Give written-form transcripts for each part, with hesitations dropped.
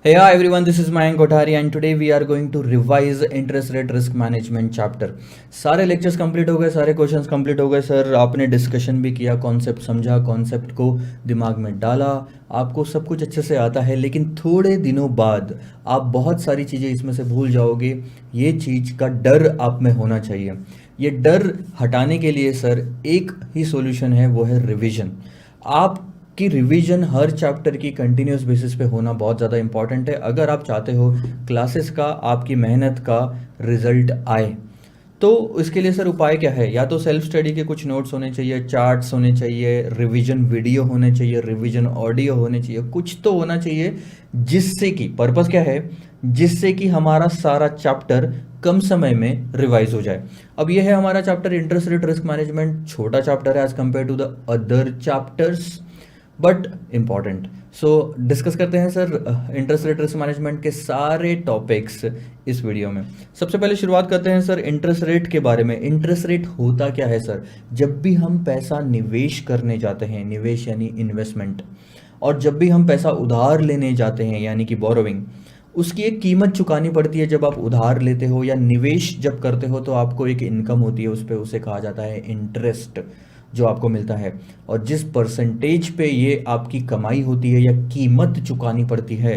Hey everyone, this is Mayank Kothari and today we are going to revise interest rate risk management chapter. सारे lectures complete हो गए, सारे questions complete हो गए sir. आपने discussion भी किया, कॉन्सेप्ट समझा, कॉन्सेप्ट को दिमाग में डाला, आपको सब कुछ अच्छे से आता है. लेकिन थोड़े दिनों बाद आप बहुत सारी चीज़ें इसमें से भूल जाओगे. ये चीज़ का डर आप में होना चाहिए. ये डर हटाने के लिए सर एक ही सॉल्यूशन है, वो है रिवीजन. आप कि रिवीजन हर चैप्टर की कंटिन्यूस बेसिस पे होना बहुत ज़्यादा इंपॉर्टेंट है अगर आप चाहते हो क्लासेस का, आपकी मेहनत का रिजल्ट आए. तो इसके लिए सर उपाय क्या है? या तो सेल्फ स्टडी के कुछ नोट्स होने चाहिए, चार्ट्स होने चाहिए, रिवीजन वीडियो होने चाहिए, रिवीजन ऑडियो होने चाहिए, कुछ तो होना चाहिए जिससे कि पर्पस क्या है, जिससे कि हमारा सारा चैप्टर कम समय में रिवाइज हो जाए. अब ये है हमारा chapter interest rate risk management. छोटा चैप्टर है as compare to the other chapters, but important. So discuss करते हैं sir interest rate risk management के सारे टॉपिक्स इस वीडियो में. सबसे पहले शुरुआत करते हैं सर इंटरेस्ट रेट के बारे में. इंटरेस्ट रेट होता क्या है सर? जब भी हम पैसा निवेश करने जाते हैं, निवेश यानी इन्वेस्टमेंट, और जब भी हम पैसा उधार लेने जाते हैं यानी कि बोरोविंग, उसकी एक कीमत चुकानी पड़ती है. जब आप उधार लेते हो या निवेश जब करते हो तो आपको एक इनकम होती है उस पर, उसे कहा जाता है इंटरेस्ट, जो आपको मिलता है. और जिस परसेंटेज पे ये आपकी कमाई होती है या कीमत चुकानी पड़ती है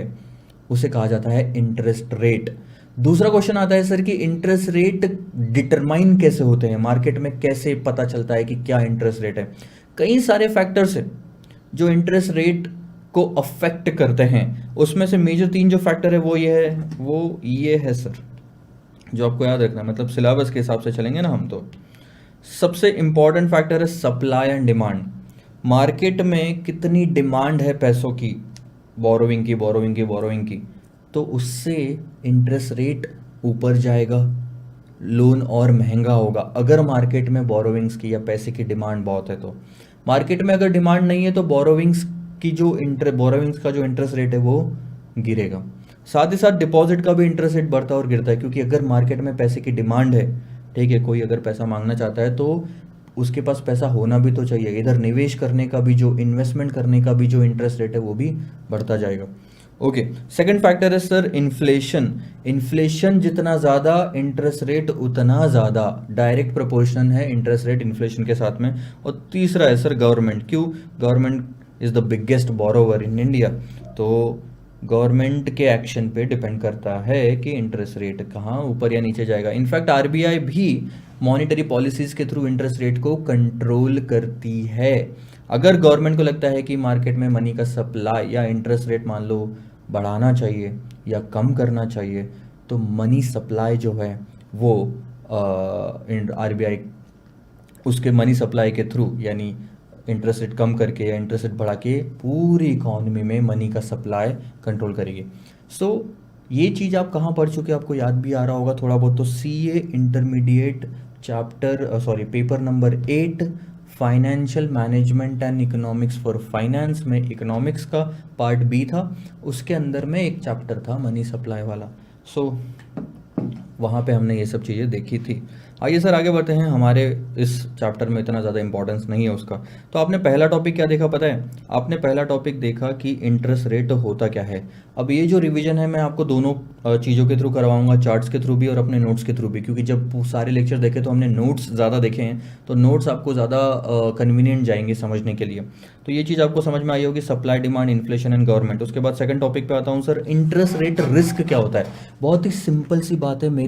उसे कहा जाता है इंटरेस्ट रेट. दूसरा क्वेश्चन आता है सर कि इंटरेस्ट रेट डिटरमाइन कैसे होते हैं, मार्केट में कैसे पता चलता है कि क्या इंटरेस्ट रेट है? कई सारे फैक्टर्स हैं जो इंटरेस्ट रेट को अफेक्ट करते हैं. उसमें से मेजर 3 जो फैक्टर है वो ये है सर, जो आपको याद रखना है. मतलब सिलेबस के हिसाब से चलेंगे ना हम. तो सबसे इंपॉर्टेंट फैक्टर है सप्लाई एंड डिमांड. मार्केट में कितनी डिमांड है पैसों की, बोरोविंग की, तो उससे इंटरेस्ट रेट ऊपर जाएगा, लोन और महंगा होगा. अगर मार्केट में बोरोविंग्स की या पैसे की डिमांड बहुत है तो. मार्केट में अगर डिमांड नहीं है तो बोरोविंग्स का जो इंटरेस्ट रेट है वो गिरेगा. साथ ही साथ डिपॉजिट का भी इंटरेस्ट रेट बढ़ता और गिरता है, क्योंकि अगर मार्केट में पैसे की डिमांड है, ठीक है, कोई अगर पैसा मांगना चाहता है तो उसके पास पैसा होना भी तो चाहिए. इधर निवेश करने का भी, जो इन्वेस्टमेंट करने का भी जो इंटरेस्ट रेट है वो भी बढ़ता जाएगा. ओके, सेकंड फैक्टर है सर इन्फ्लेशन. इन्फ्लेशन जितना ज़्यादा इंटरेस्ट रेट उतना ज़्यादा, डायरेक्ट प्रोपोर्शन है इंटरेस्ट रेट इन्फ्लेशन के साथ में. और तीसरा है सर गवर्नमेंट. क्यों? Government is the biggest borrower in India. तो गवर्नमेंट के एक्शन पे डिपेंड करता है कि इंटरेस्ट रेट कहाँ ऊपर या नीचे जाएगा. इनफैक्ट आरबीआई भी मॉनेटरी पॉलिसीज़ के थ्रू इंटरेस्ट रेट को कंट्रोल करती है. अगर गवर्नमेंट को लगता है कि मार्केट में मनी का सप्लाई या इंटरेस्ट रेट मान लो बढ़ाना चाहिए या कम करना चाहिए, तो मनी सप्लाई जो है वो आरबीआई उसके मनी सप्लाई के थ्रू, यानी इंटरेस्ट रेट कम करके या इंटरेस्ट रेट बढ़ा के पूरी इकोनॉमी में मनी का सप्लाई कंट्रोल करेगी. सो ये चीज़ आप कहाँ पढ़ चुके, आपको याद भी आ रहा होगा थोड़ा बहुत. तो CA intermediate paper number 8 financial management and economics for finance में इकोनॉमिक्स का पार्ट बी था. उसके अंदर में एक चैप्टर था मनी सप्लाई वाला. सो वहाँ पे हमने ये सब चीज़ें देखी थी. आइए सर आगे बढ़ते हैं. हमारे इस चैप्टर में इतना ज़्यादा इंपॉर्टेंस नहीं है उसका. तो आपने पहला टॉपिक क्या देखा पता है? आपने पहला टॉपिक देखा कि इंटरेस्ट रेट होता क्या है. अब ये जो रिवीजन है मैं आपको दोनों चीज़ों के थ्रू करवाऊंगा, चार्ट्स के थ्रू भी और अपने नोट्स के थ्रू भी, क्योंकि जब सारे लेक्चर देखे तो हमने नोट्स ज़्यादा देखे हैं, तो नोट्स आपको ज़्यादा कन्वीनियंट जाएंगे समझने के लिए. तो ये चीज़ आपको समझ में आई होगी, supply demand, inflation and government. उसके बाद सेकंड टॉपिक पे आता हूँ सर, इंटरेस्ट रेट रिस्क क्या होता है. बहुत ही सिंपल सी बात है,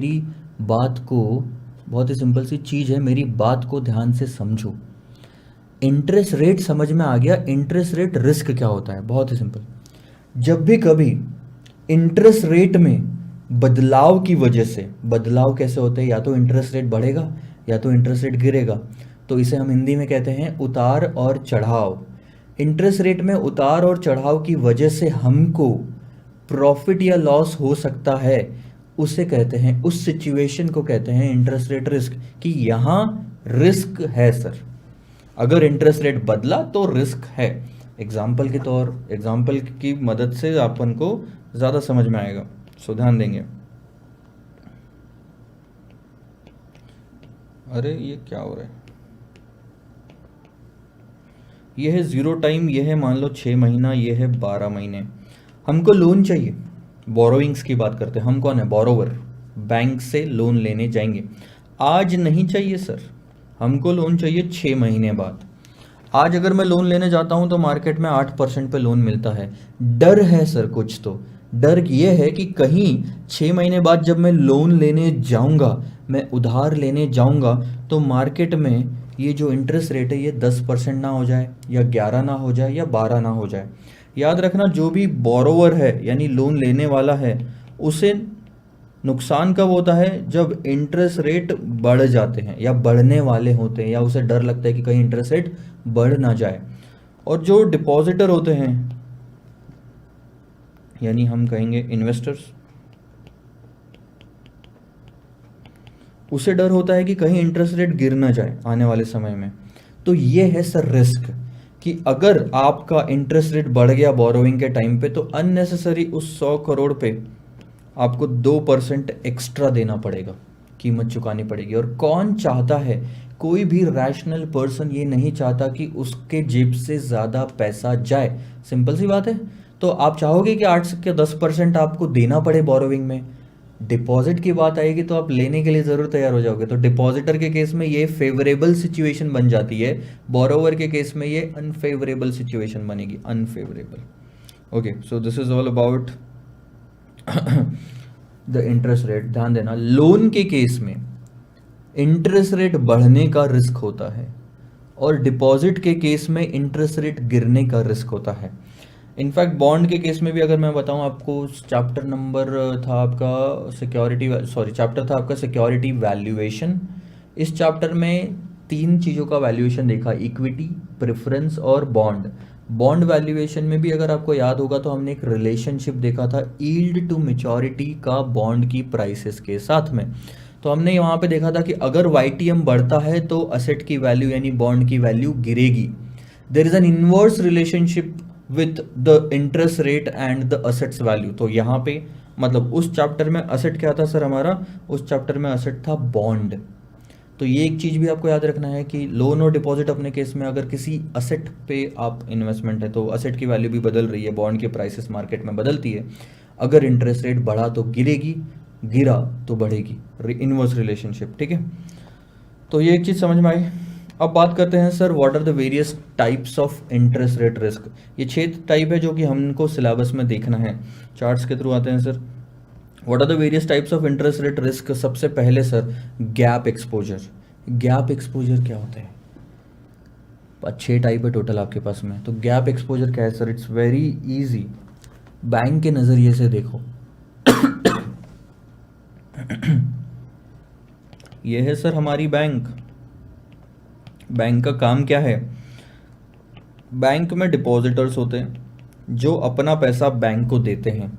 बहुत ही सिंपल सी चीज़ है, मेरी बात को ध्यान से समझो. इंटरेस्ट रेट समझ में आ गया, इंटरेस्ट रेट रिस्क क्या होता है, बहुत ही सिंपल. जब भी कभी इंटरेस्ट रेट में बदलाव की वजह से, बदलाव कैसे होते हैं, या तो इंटरेस्ट रेट बढ़ेगा या तो इंटरेस्ट रेट गिरेगा, तो इसे हम हिंदी में कहते हैं उतार और चढ़ाव. इंटरेस्ट रेट में उतार और चढ़ाव की वजह से हमको प्रॉफिट या लॉस हो सकता है, उसे कहते हैं, उस सिचुएशन को कहते हैं इंटरेस्ट रेट रिस्क, कि यहाँ रिस्क है सर. अगर इंटरेस्ट रेट बदला तो रिस्क है. एग्जाम्पल की मदद से अपन को ज़्यादा समझ में आएगा, सो ध्यान देंगे. अरे ये क्या हो रहा है, ये है 0 टाइम, ये है मान लो 6 महीना, ये है 12 महीने. हमको लोन चाहिए, बोरोइंग्स की बात करते हैं, हम कौन है, बोरोवर, बैंक से लोन लेने जाएंगे। आज नहीं चाहिए सर, हमको लोन चाहिए 6 महीने बाद। आज अगर मैं लोन लेने जाता हूं तो मार्केट में 8% पे लोन मिलता है। डर है सर कुछ, तो डर ये है कि कहीं 6 महीने बाद जब मैं लोन लेने जाऊंगा, मैं उधार लेने जाऊंगा, तो मार्केट में ये जो इंटरेस्ट रेट है ये 10% ना हो जाए, या 11 ना हो जाए, या 12 ना हो जाए। याद रखना, जो भी बोरोवर है यानी लोन लेने वाला है, उसे नुकसान कब होता है, जब इंटरेस्ट रेट बढ़ जाते हैं या बढ़ने वाले होते हैं, या उसे डर लगता है कि कहीं इंटरेस्ट रेट बढ़ ना जाए। और जो डिपॉजिटर होते हैं, यानी हम कहेंगे इन्वेस्टर्स, उसे डर होता है कि कहीं इंटरेस्ट रेट गिर ना जाए आने वाले समय में। तो ये है सर रिस्क, कि अगर आपका इंटरेस्ट रेट बढ़ गया बोरोइंग के टाइम पे, तो अननेसेसरी उस 100 करोड़ पे आपको 2% एक्स्ट्रा देना पड़ेगा, कीमत चुकानी पड़ेगी। और कौन चाहता है, कोई भी रैशनल पर्सन ये नहीं चाहता कि उसके जेब से ज़्यादा पैसा जाए। सिंपल सी बात है। तो आप चाहोगे कि 8 से 10% आपको देना पड़े बोरोइंग में। डिपॉजिट की बात आएगी तो आप लेने के लिए ज़रूर तैयार हो जाओगे। तो डिपॉजिटर के केस में ये फेवरेबल सिचुएशन बन जाती है, बोरोवर के केस में ये अनफेवरेबल सिचुएशन बनेगी, unfavourable. Okay, so this is all about the interest rate. ध्यान देना, लोन के केस में इंटरेस्ट रेट बढ़ने का रिस्क होता है, और डिपॉजिट के केस में इंटरेस्ट रेट गिरने का रिस्क होता है। इनफैक्ट बॉन्ड के केस में भी अगर मैं बताऊं आपको, चैप्टर नंबर था आपका चैप्टर था आपका सिक्योरिटी वैल्यूएशन। इस चैप्टर में 3 चीज़ों का वैल्यूएशन देखा, इक्विटी, प्रेफरेंस और बॉन्ड। बॉन्ड वैल्यूएशन में भी अगर आपको याद होगा तो हमने एक रिलेशनशिप देखा था यील्ड टू मैच्योरिटी का बॉन्ड की प्राइसेस के साथ में। तो हमने वहाँ पे देखा था कि अगर YTM बढ़ता है तो असेट की वैल्यू यानी बॉन्ड की वैल्यू गिरेगी। There is an inverse relationship with the interest rate and the assets value. तो यहाँ पे मतलब उस चैप्टर में असेट क्या था सर हमारा, उस चैप्टर में असेट था बॉन्ड। तो ये एक चीज़ भी आपको याद रखना है कि लोन और डिपॉजिट अपने केस में अगर किसी असेट पे आप इन्वेस्टमेंट है तो असेट की वैल्यू भी बदल रही है, बॉन्ड के प्राइसेस मार्केट में बदलती है। अगर इंटरेस्ट रेट बढ़ा तो गिरेगी, गिरा तो बढ़ेगी, इनवर्स रिलेशनशिप। ठीक है, तो ये एक चीज़ समझ में आई। अब बात करते हैं sir what are the various types of interest rate risk. ये 6 टाइप है जो कि हमको सिलेबस में देखना है। चार्ट्स के थ्रू आते हैं sir. What are the various types of interest rate risk. सबसे पहले sir gap exposure. Gap exposure क्या होता है, 6 टाइप है टोटल आपके पास में। तो गैप एक्सपोजर क्या है sir, it's very easy. Bank के नज़रिए से देखो ये है सर हमारी बैंक। बैंक का काम क्या है, बैंक में डिपॉजिटर्स होते हैं जो अपना पैसा बैंक को देते हैं,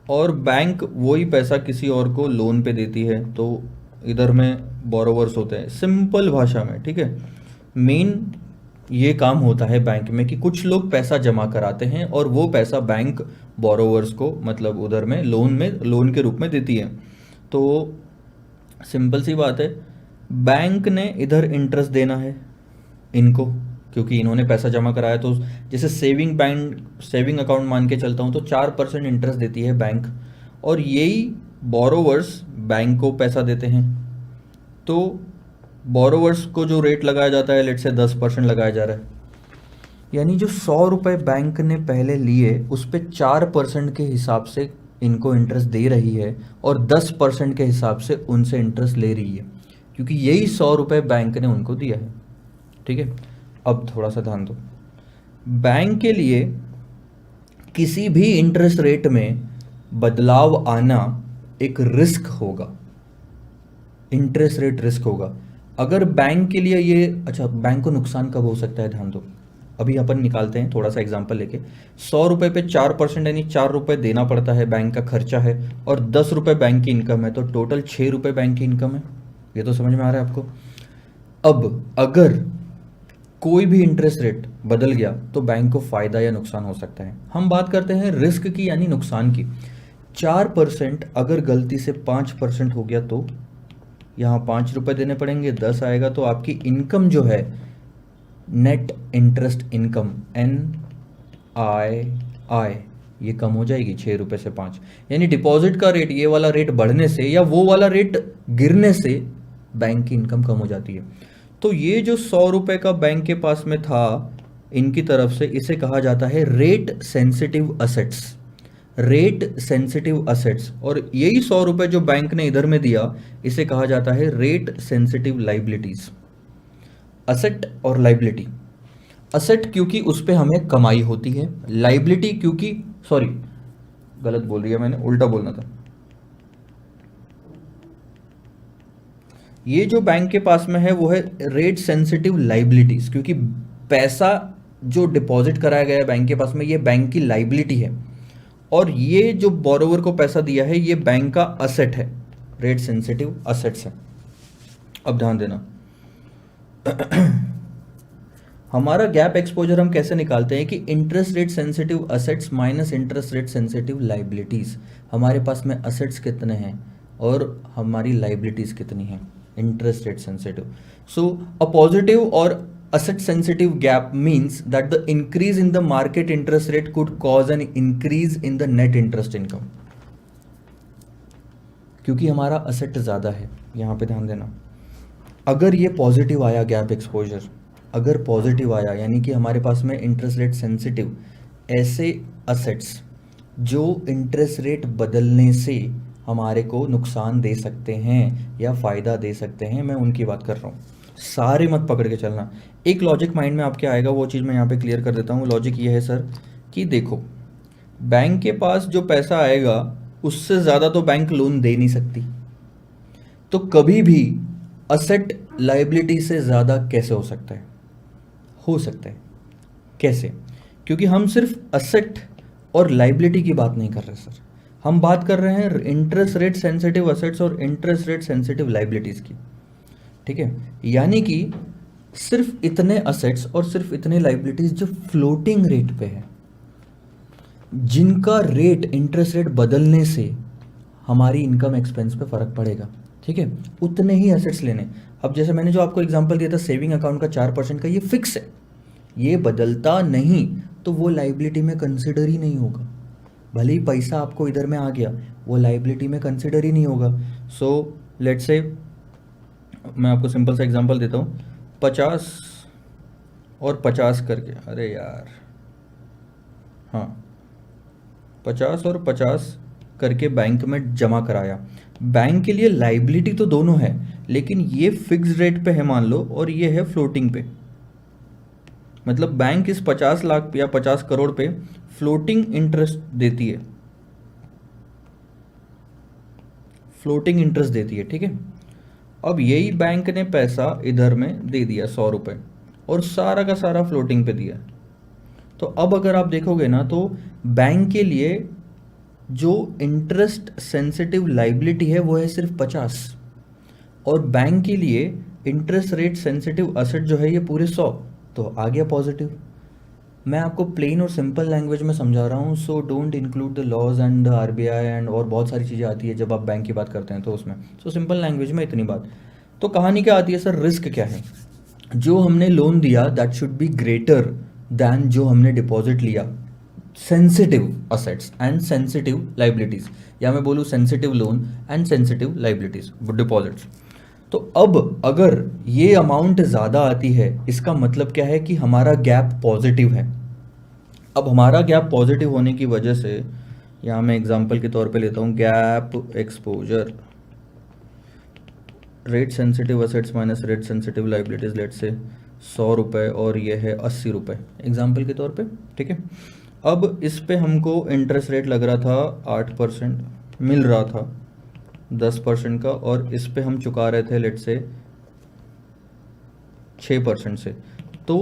और बैंक वही पैसा किसी और को लोन पे देती है। तो इधर में बोरोवर्स होते हैं, सिंपल भाषा में। ठीक है, मेन ये काम होता है बैंक में कि कुछ लोग पैसा जमा कराते हैं और वो पैसा बैंक बोरोवर्स को मतलब उधर में लोन के रूप में देती है। तो सिंपल सी बात है, बैंक ने इधर इंटरेस्ट देना है इनको, क्योंकि इन्होंने पैसा जमा कराया। तो जैसे सेविंग अकाउंट मान के चलता हूँ तो 4% इंटरेस्ट देती है बैंक, और यही बोरोवर्स बैंक को पैसा देते हैं। तो बोरोवर्स को जो रेट लगाया जाता है, लेट से 10% लगाया जा रहा है, यानी जो 100 रुपये बैंक ने पहले लिए उस पर 4% के हिसाब से इनको इंटरेस्ट दे रही है, और 10% के हिसाब से उनसे इंटरेस्ट ले रही है, क्योंकि यही 100 रुपये बैंक ने उनको दिया है। ठीक है, अब थोड़ा सा ध्यान दो, बैंक के लिए किसी भी इंटरेस्ट रेट में बदलाव आना एक रिस्क होगा, इंटरेस्ट रेट रिस्क होगा। अगर बैंक के लिए ये अच्छा, बैंक को नुकसान कब हो सकता है, ध्यान दो। अभी अपन निकालते हैं थोड़ा सा एग्जांपल लेके। 100 रुपये पे 4% यानी 4 रुपये देना पड़ता है, बैंक का खर्चा है, और 10 रुपये बैंक की इनकम है, तो टोटल 6 रुपये बैंक की इनकम है। ये तो समझ में आ रहा है आपको। अब अगर कोई भी इंटरेस्ट रेट बदल गया तो बैंक को फायदा या नुकसान हो सकता है। हम बात करते हैं रिस्क की यानी नुकसान की। 4% अगर गलती से 5% हो गया तो यहाँ 5 रुपये देने पड़ेंगे, 10 आएगा, तो आपकी इनकम जो है नेट इंटरेस्ट इनकम NII, ये कम हो जाएगी 6 रुपये से 5। यानी डिपॉजिट का रेट, ये वाला रेट बढ़ने से या वो वाला रेट गिरने से बैंक की इनकम कम हो जाती है। तो ये जो 100 रुपये का बैंक के पास में था इनकी तरफ से, इसे कहा जाता है rate sensitive assets. Rate sensitive assets. और यही 100 रुपये जो बैंक ने इधर में दिया, इसे कहा जाता है रेट सेंसिटिव लाइबिलिटीज। असेट और लाइबिलिटी, असेट क्योंकि उस पर हमें कमाई होती है, लाइबिलिटी क्योंकि, सॉरी गलत बोल दिया मैंने, उल्टा बोलना था। ये जो बैंक के पास में है वो है रेट सेंसिटिव लाइबिलिटीज, क्योंकि पैसा जो डिपॉजिट कराया गया है बैंक के पास में, ये बैंक की लाइबिलिटी है, और ये जो बोरोवर को पैसा दिया है ये बैंक का असेट है, रेट सेंसिटिव असेट्स है। अब ध्यान देना हमारा गैप एक्सपोजर हम कैसे निकालते हैं कि interest rate sensitive assets minus interest rate sensitive liabilities. हमारे पास में असेट्स कितने हैं और हमारी लाइबिलिटीज कितनी हैं, interest rate sensitive. So a positive और asset sensitive gap means that the increase in the market interest rate could cause an increase in the net interest income, क्योंकि हमारा असेट ज़्यादा है। यहाँ पे ध्यान देना, अगर ये पॉजिटिव आया गैप एक्सपोजर, अगर पॉजिटिव आया यानी कि हमारे पास में इंटरेस्ट रेट सेंसिटिव ऐसे असेट्स जो इंटरेस्ट रेट बदलने से हमारे को नुकसान दे सकते हैं या फ़ायदा दे सकते हैं, मैं उनकी बात कर रहा हूँ। सारे मत पकड़ के चलना, एक लॉजिक माइंड में आपके आएगा, वो चीज़ मैं यहाँ पे क्लियर कर देता हूँ। लॉजिक ये है सर कि देखो, बैंक के पास जो पैसा आएगा उससे ज़्यादा तो बैंक लोन दे नहीं सकती, तो कभी भी असेट लाइबिलिटी से ज़्यादा कैसे हो सकता है? हो सकता है। कैसे? क्योंकि हम सिर्फ असेट और लाइबिलिटी की बात नहीं कर रहे सर, हम बात कर रहे हैं इंटरेस्ट रेट सेंसिटिव असेट्स और इंटरेस्ट रेट सेंसिटिव लाइबिलिटीज़ की। ठीक है, यानी कि सिर्फ इतने असेट्स और सिर्फ इतने लाइबिलिटीज जो फ्लोटिंग रेट पे है, जिनका रेट, इंटरेस्ट रेट बदलने से हमारी इनकम एक्सपेंस पे फर्क पड़ेगा। ठीक है, उतने ही असेट्स लेने। अब जैसे मैंने जो आपको एग्जांपल दिया था सेविंग अकाउंट का 4% का, ये फिक्स है, ये बदलता नहीं, तो वो लाइबिलिटी में कंसिडर ही नहीं होगा। भले ही पैसा आपको इधर में आ गया, वो लाइबिलिटी में कंसिडर ही नहीं होगा। सो लेट्स से मैं आपको सिंपल सा एग्जांपल देता हूँ, 50 और 50 करके, अरे यार हाँ, 50 और 50 करके बैंक में जमा कराया। बैंक के लिए लाइबिलिटी तो दोनों है, लेकिन ये फिक्स रेट पे है मान लो, और ये है फ्लोटिंग पे। मतलब बैंक इस 50 लाख या 50 करोड़ पे फ्लोटिंग इंटरेस्ट देती है, फ्लोटिंग इंटरेस्ट देती है। ठीक है, अब यही बैंक ने पैसा इधर में दे दिया 100 रुपये, और सारा का सारा फ्लोटिंग पे दिया। तो अब अगर आप देखोगे ना, तो बैंक के लिए जो इंटरेस्ट सेंसिटिव लाइबिलिटी है वो है सिर्फ 50, और बैंक के लिए इंटरेस्ट रेट सेंसिटिव असेट जो है ये पूरे 100। तो आ गया पॉजिटिव। मैं आपको प्लेन और सिंपल लैंग्वेज में समझा रहा हूँ, so don't include the laws and RBI and और बहुत सारी चीज़ें आती है जब आप बैंक की बात करते हैं तो उसमें। सो सिंपल लैंग्वेज में इतनी बात। तो कहानी क्या आती है सर, रिस्क क्या है? जो हमने लोन दिया that should be greater than जो हमने डिपॉजिट लिया। Sensitive assets and sensitive liabilities, या मैं बोलूँ sensitive loan and sensitive liabilities, deposits. तो अब अगर ये अमाउंट ज़्यादा आती है, इसका मतलब क्या है कि हमारा गैप पॉजिटिव है। अब हमारा गैप पॉजिटिव होने की वजह से, यहाँ मैं एग्जांपल के तौर पे लेता हूँ, gap exposure rate sensitive assets minus rate sensitive liabilities, let say 100 रुपये और ये है 80 रुपये एग्जाम्पल के तौर पे। ठीक है, अब इस पे हमको इंटरेस्ट रेट लग रहा था 8%, मिल रहा था 10% का, और इस पे हम चुका रहे थे लेट से 6% से। तो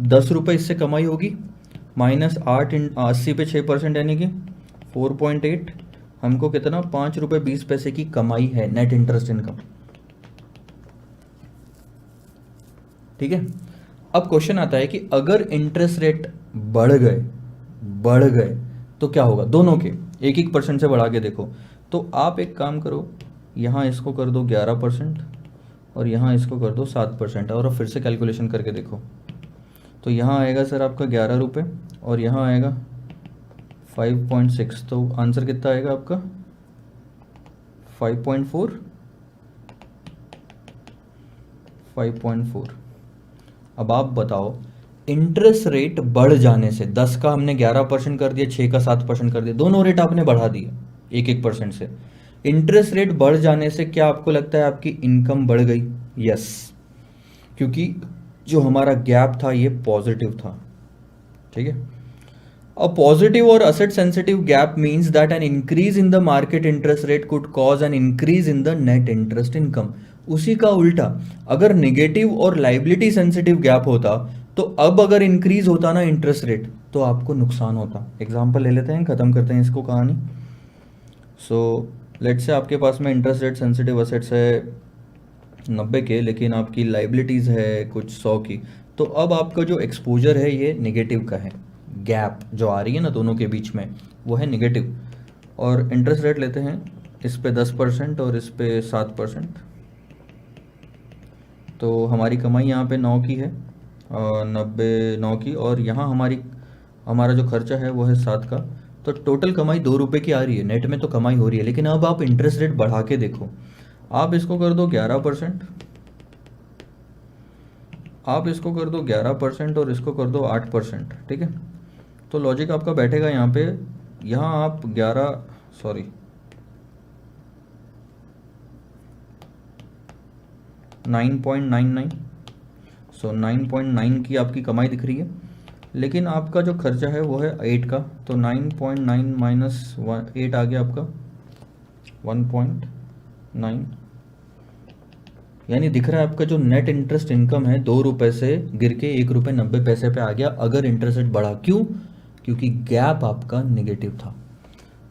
10 रुपये इससे कमाई होगी, माइनस 80 पे 6% यानी कि 4.8, हमको कितना 5 रुपये 20 पैसे की कमाई है, नेट इंटरेस्ट इनकम। ठीक है, अब क्वेश्चन आता है कि अगर इंटरेस्ट रेट बढ़ गए तो क्या होगा? दोनों के 1% से बढ़ा के देखो। तो आप एक काम करो, यहाँ इसको कर दो 11% और यहाँ इसको कर दो 7%, और फिर से कैलकुलेशन करके देखो। तो यहाँ आएगा सर आपका 11 रुपये और यहाँ आएगा 5.6, तो आंसर कितना आएगा आपका 5.4, 5.4। अब आप बताओ, इंटरेस्ट रेट बढ़ जाने से 10 का हमने 11% कर दिया, 6 का 7% कर दिया, दोनों रेट आपने बढ़ा दिए 1-1% से। इंटरेस्ट रेट बढ़ जाने से क्या आपको लगता है आपकी इनकम बढ़ गई? यस, क्योंकि जो हमारा गैप था ये पॉजिटिव था। ठीक है, अ पॉजिटिव और asset sensitive gap means that an increase in the market interest rate could cause an increase in the net interest income. उसी का उल्टा, अगर नेगेटिव और लाइबिलिटी सेंसिटिव गैप होता तो अब अगर इंक्रीज होता ना इंटरेस्ट रेट तो आपको नुकसान होता। एग्जाम्पल ले लेते हैं, खत्म करते हैं इसको कहानी। सो लेट्स से आपके पास में इंटरेस्ट रेट सेंसिटिव असेट्स है 90 के, लेकिन आपकी लाइबिलिटीज़ है कुछ 100 की, तो अब आपका जो एक्सपोजर है ये नेगेटिव का है। गैप जो आ रही है ना दोनों के बीच में वो है नेगेटिव। और इंटरेस्ट रेट लेते हैं, इस पे 10% और इस पे 7%, तो हमारी कमाई यहाँ पे 9 की है, 90 9 की, और यहाँ हमारा जो खर्चा है वो है 7 का, तो टोटल कमाई 2 रुपये की आ रही है। नेट में तो कमाई हो रही है, लेकिन अब आप इंटरेस्ट रेट बढ़ा के देखो, आप इसको कर दो 11%, आप इसको कर दो 11% और इसको कर दो 8%। ठीक है, तो लॉजिक आपका बैठेगा यहाँ पे, यहाँ आप 9.99, सो 9.9 की आपकी कमाई दिख रही है, लेकिन आपका जो खर्चा है वो है 8 का, तो 9.9 माइनस 8 आ गया आपका 1.9, यानी दिख रहा है आपका जो नेट इंटरेस्ट इनकम है 2 रुपये से गिर के 1.90 रुपये पे आ गया अगर इंटरेस्ट रेट बढ़ा। क्यों? क्योंकि गैप आपका नेगेटिव था।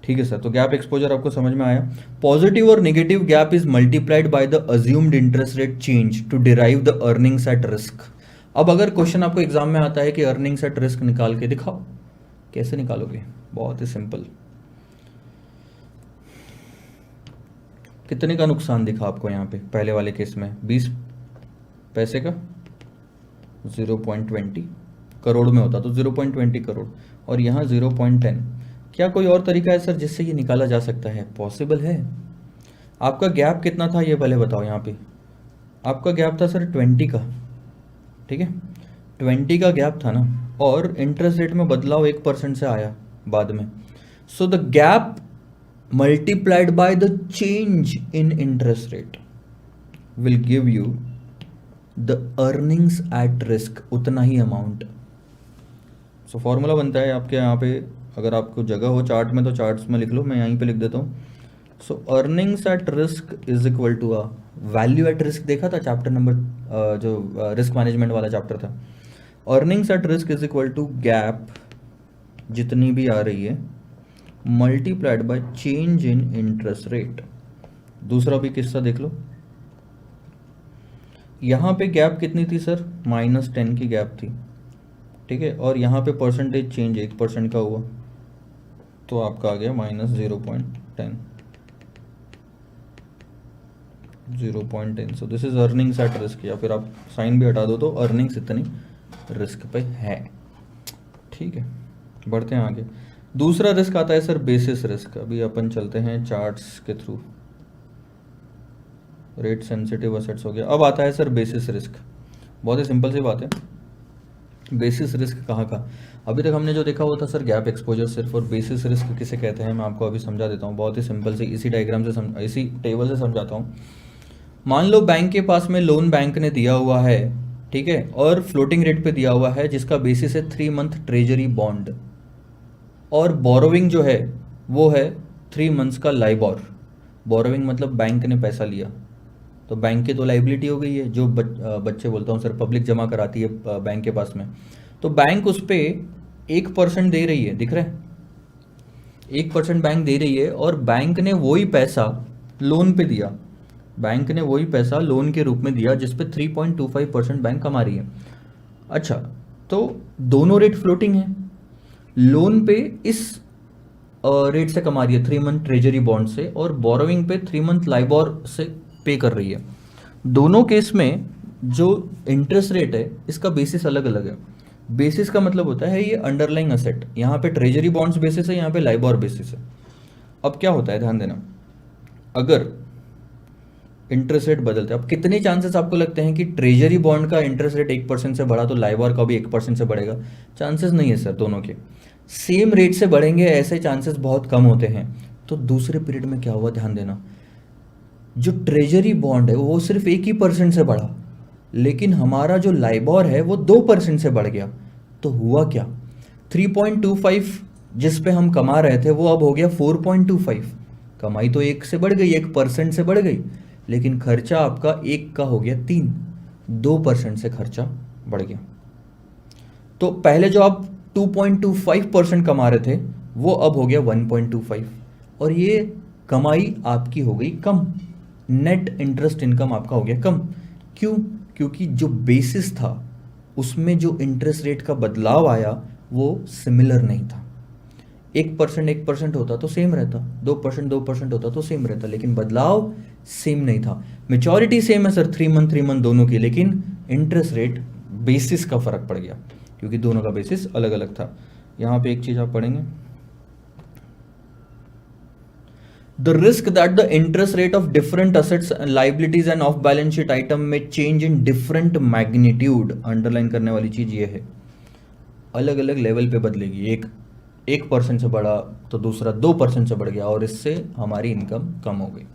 ठीक है सर, तो गैप एक्सपोजर आपको समझ में आया। पॉजिटिव और negative gap is multiplied by the assumed interest rate change to derive the earnings at risk. अब अगर क्वेश्चन आपको एग्जाम में आता है कि अर्निंग्स एट रिस्क निकाल के दिखाओ, कैसे निकालोगे? बहुत ही सिंपल। कितने का नुकसान दिखा आपको यहाँ पे पहले वाले केस में? 20 पैसे का 0.20 करोड़ में होता तो 0.20 करोड़, और यहाँ 0.10। क्या कोई और तरीका है सर जिससे ये निकाला जा सकता है? पॉसिबल है। आपका गैप कितना था ये पहले बताओ। यहाँ पे आपका गैप था सर 20 का, ठीक है, 20 का गैप था ना, और इंटरेस्ट रेट में बदलाव 1% से आया बाद में। So the gap multiplied by the change in interest rate will give you the earnings at risk, उतना ही अमाउंट। सो फॉर्मूला बनता है आपके यहाँ पे, अगर आपको जगह हो चार्ट में तो चार्ट्स में लिख लो, मैं यहीं पे लिख देता हूँ। So earnings at risk is equal to a value at risk. देखा था चैप्टर नंबर जो रिस्क मैनेजमेंट वाला चैप्टर था। Earnings at risk is equal to gap जितनी भी आ रही है multiplied by change in interest rate. दूसरा भी किस्सा देख लो, यहाँ पे गैप कितनी थी सर? -10 की गैप थी, ठीक है, और यहाँ पे परसेंटेज चेंज 1% का हुआ, तो आपका आ गया -0.10। सो this is earnings at risk, या फिर आप साइन भी हटा दो तो अर्निंग्स इतनी रिस्क पे है। ठीक है, बढ़ते हैं आगे। दूसरा रिस्क आता है सर बेसिस रिस्क। अभी अपन चलते हैं चार्ट्स के थ्रू। रेट सेंसिटिव असेट्स हो गया, अब आता है सर बेसिस रिस्क। बहुत ही सिंपल सी बात है, बेसिस रिस्क कहाँ का? अभी तक हमने जो देखा वो था सर गैप एक्सपोजर सिर्फ, और बेसिस रिस्क किसे कहते हैं मैं आपको अभी समझा देता हूँ। बहुत ही सिंपल से इसी डायग्राम से इसी टेबल से समझाता हूँ। मान लो बैंक के पास में लोन बैंक ने दिया हुआ है, ठीक है, और फ्लोटिंग रेट पे दिया हुआ है, जिसका बेसिस है 3 मंथ ट्रेजरी बॉन्ड, और बोरोविंग जो है वो है 3 मंथ्स का लाइबॉर। बोरोविंग मतलब बैंक ने पैसा लिया, तो बैंक की तो लाइबिलिटी हो गई है, जो बच्चे बोलता हूँ सर पब्लिक जमा कराती है बैंक के पास में, तो बैंक उस पर 1% दे रही है, दिख रहा है, 1% बैंक दे रही है, और बैंक ने वही पैसा लोन पे दिया, बैंक ने वही पैसा लोन के रूप में दिया जिस पे 3.25% बैंक कमा रही है। अच्छा, तो दोनों रेट फ्लोटिंग है, लोन पे इस रेट से कमा रही है 3 मंथ ट्रेजरी बॉन्ड से, और बोरोविंग पे 3 मंथ लाइबॉर से पे कर रही है। दोनों केस में जो इंटरेस्ट रेट है इसका बेसिस अलग अलग है। बेसिस का मतलब होता है ये अंडरलाइंग असेट, यहाँ पे ट्रेजरी बॉन्ड्स बेसिस है, यहाँ पे लाइबोर बेसिस है। अब क्या होता है ध्यान देना, अगर इंटरेस्ट रेट बदलते हैं, अब कितने चांसेस आपको लगते हैं कि ट्रेजरी बॉन्ड का इंटरेस्ट रेट 1% से बढ़ा तो लाइबोर का भी 1% से बढ़ेगा? चांसेस नहीं है सर, दोनों के सेम रेट से बढ़ेंगे ऐसे चांसेस बहुत कम होते हैं। तो दूसरे पीरियड में क्या हुआ ध्यान देना, जो ट्रेजरी बॉन्ड है वो सिर्फ 1% से बढ़ा, लेकिन हमारा जो लाइबोर है वो 2% से बढ़ गया। तो हुआ क्या, 3.25 जिस पे हम कमा रहे थे वो अब हो गया 4.25। कमाई तो 1 से बढ़ गई, 1% से बढ़ गई, लेकिन खर्चा आपका 1 का हो गया 3, 2% से खर्चा बढ़ गया। तो पहले जो आप 2.25% कमा रहे थे वो अब हो गया 1.25, और ये कमाई आपकी हो गई कम, नेट इंटरेस्ट इनकम आपका हो गया कम। क्यों? क्योंकि जो बेसिस था उसमें जो इंटरेस्ट रेट का बदलाव आया वो सिमिलर नहीं था। 1% होता तो सेम रहता, 2% होता तो सेम रहता, लेकिन बदलाव सेम नहीं था। मेच्योरिटी सेम है सर, 3 मंथ दोनों की, लेकिन इंटरेस्ट रेट बेसिस का फर्क पड़ गया क्योंकि दोनों का बेसिस अलग अलग था। यहाँ पे एक चीज आप पढ़ेंगे, the risk that the interest rate of different assets, liabilities and off balance sheet item may change in different magnitude। Underline करने वाली चीज ये है, अलग अलग लेवल पे बदलेगी। एक 1% से बढ़ा तो दूसरा 2% से बढ़ गया, और इससे हमारी इनकम कम हो गई।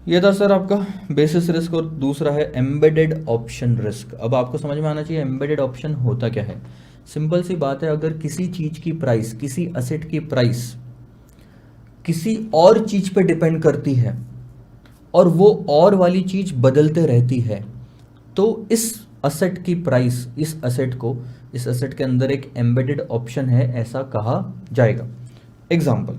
ये था सर आपका बेसिस रिस्क, और दूसरा है एम्बेडेड ऑप्शन रिस्क। अब आपको समझ में आना चाहिए एम्बेडेड ऑप्शन होता क्या है। सिंपल सी बात है, अगर किसी चीज की प्राइस, किसी असेट की प्राइस किसी और चीज पे डिपेंड करती है और वो और वाली चीज बदलते रहती है, तो इस असेट की प्राइस, इस असेट के अंदर एक एम्बेडेड ऑप्शन है ऐसा कहा जाएगा। एग्जाम्पल,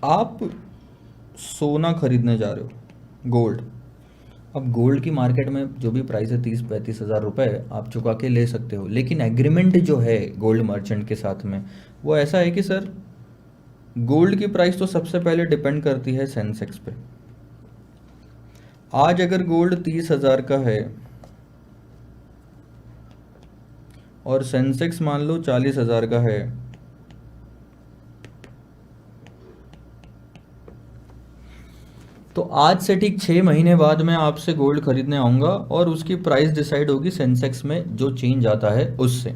आप सोना खरीदने जा रहे हो, गोल्ड। अब गोल्ड की मार्केट में जो भी प्राइस है 30-35 हज़ार रुपये आप चुका के ले सकते हो, लेकिन एग्रीमेंट जो है गोल्ड मर्चेंट के साथ में वो ऐसा है कि सर गोल्ड की प्राइस तो सबसे पहले डिपेंड करती है सेंसेक्स पे। आज अगर गोल्ड 30,000 का है और सेंसेक्स मान लो 40,000 का है, तो आज से ठीक 6 महीने बाद मैं आपसे गोल्ड खरीदने आऊँगा और उसकी प्राइस डिसाइड होगी सेंसेक्स में जो चेंज आता है उससे।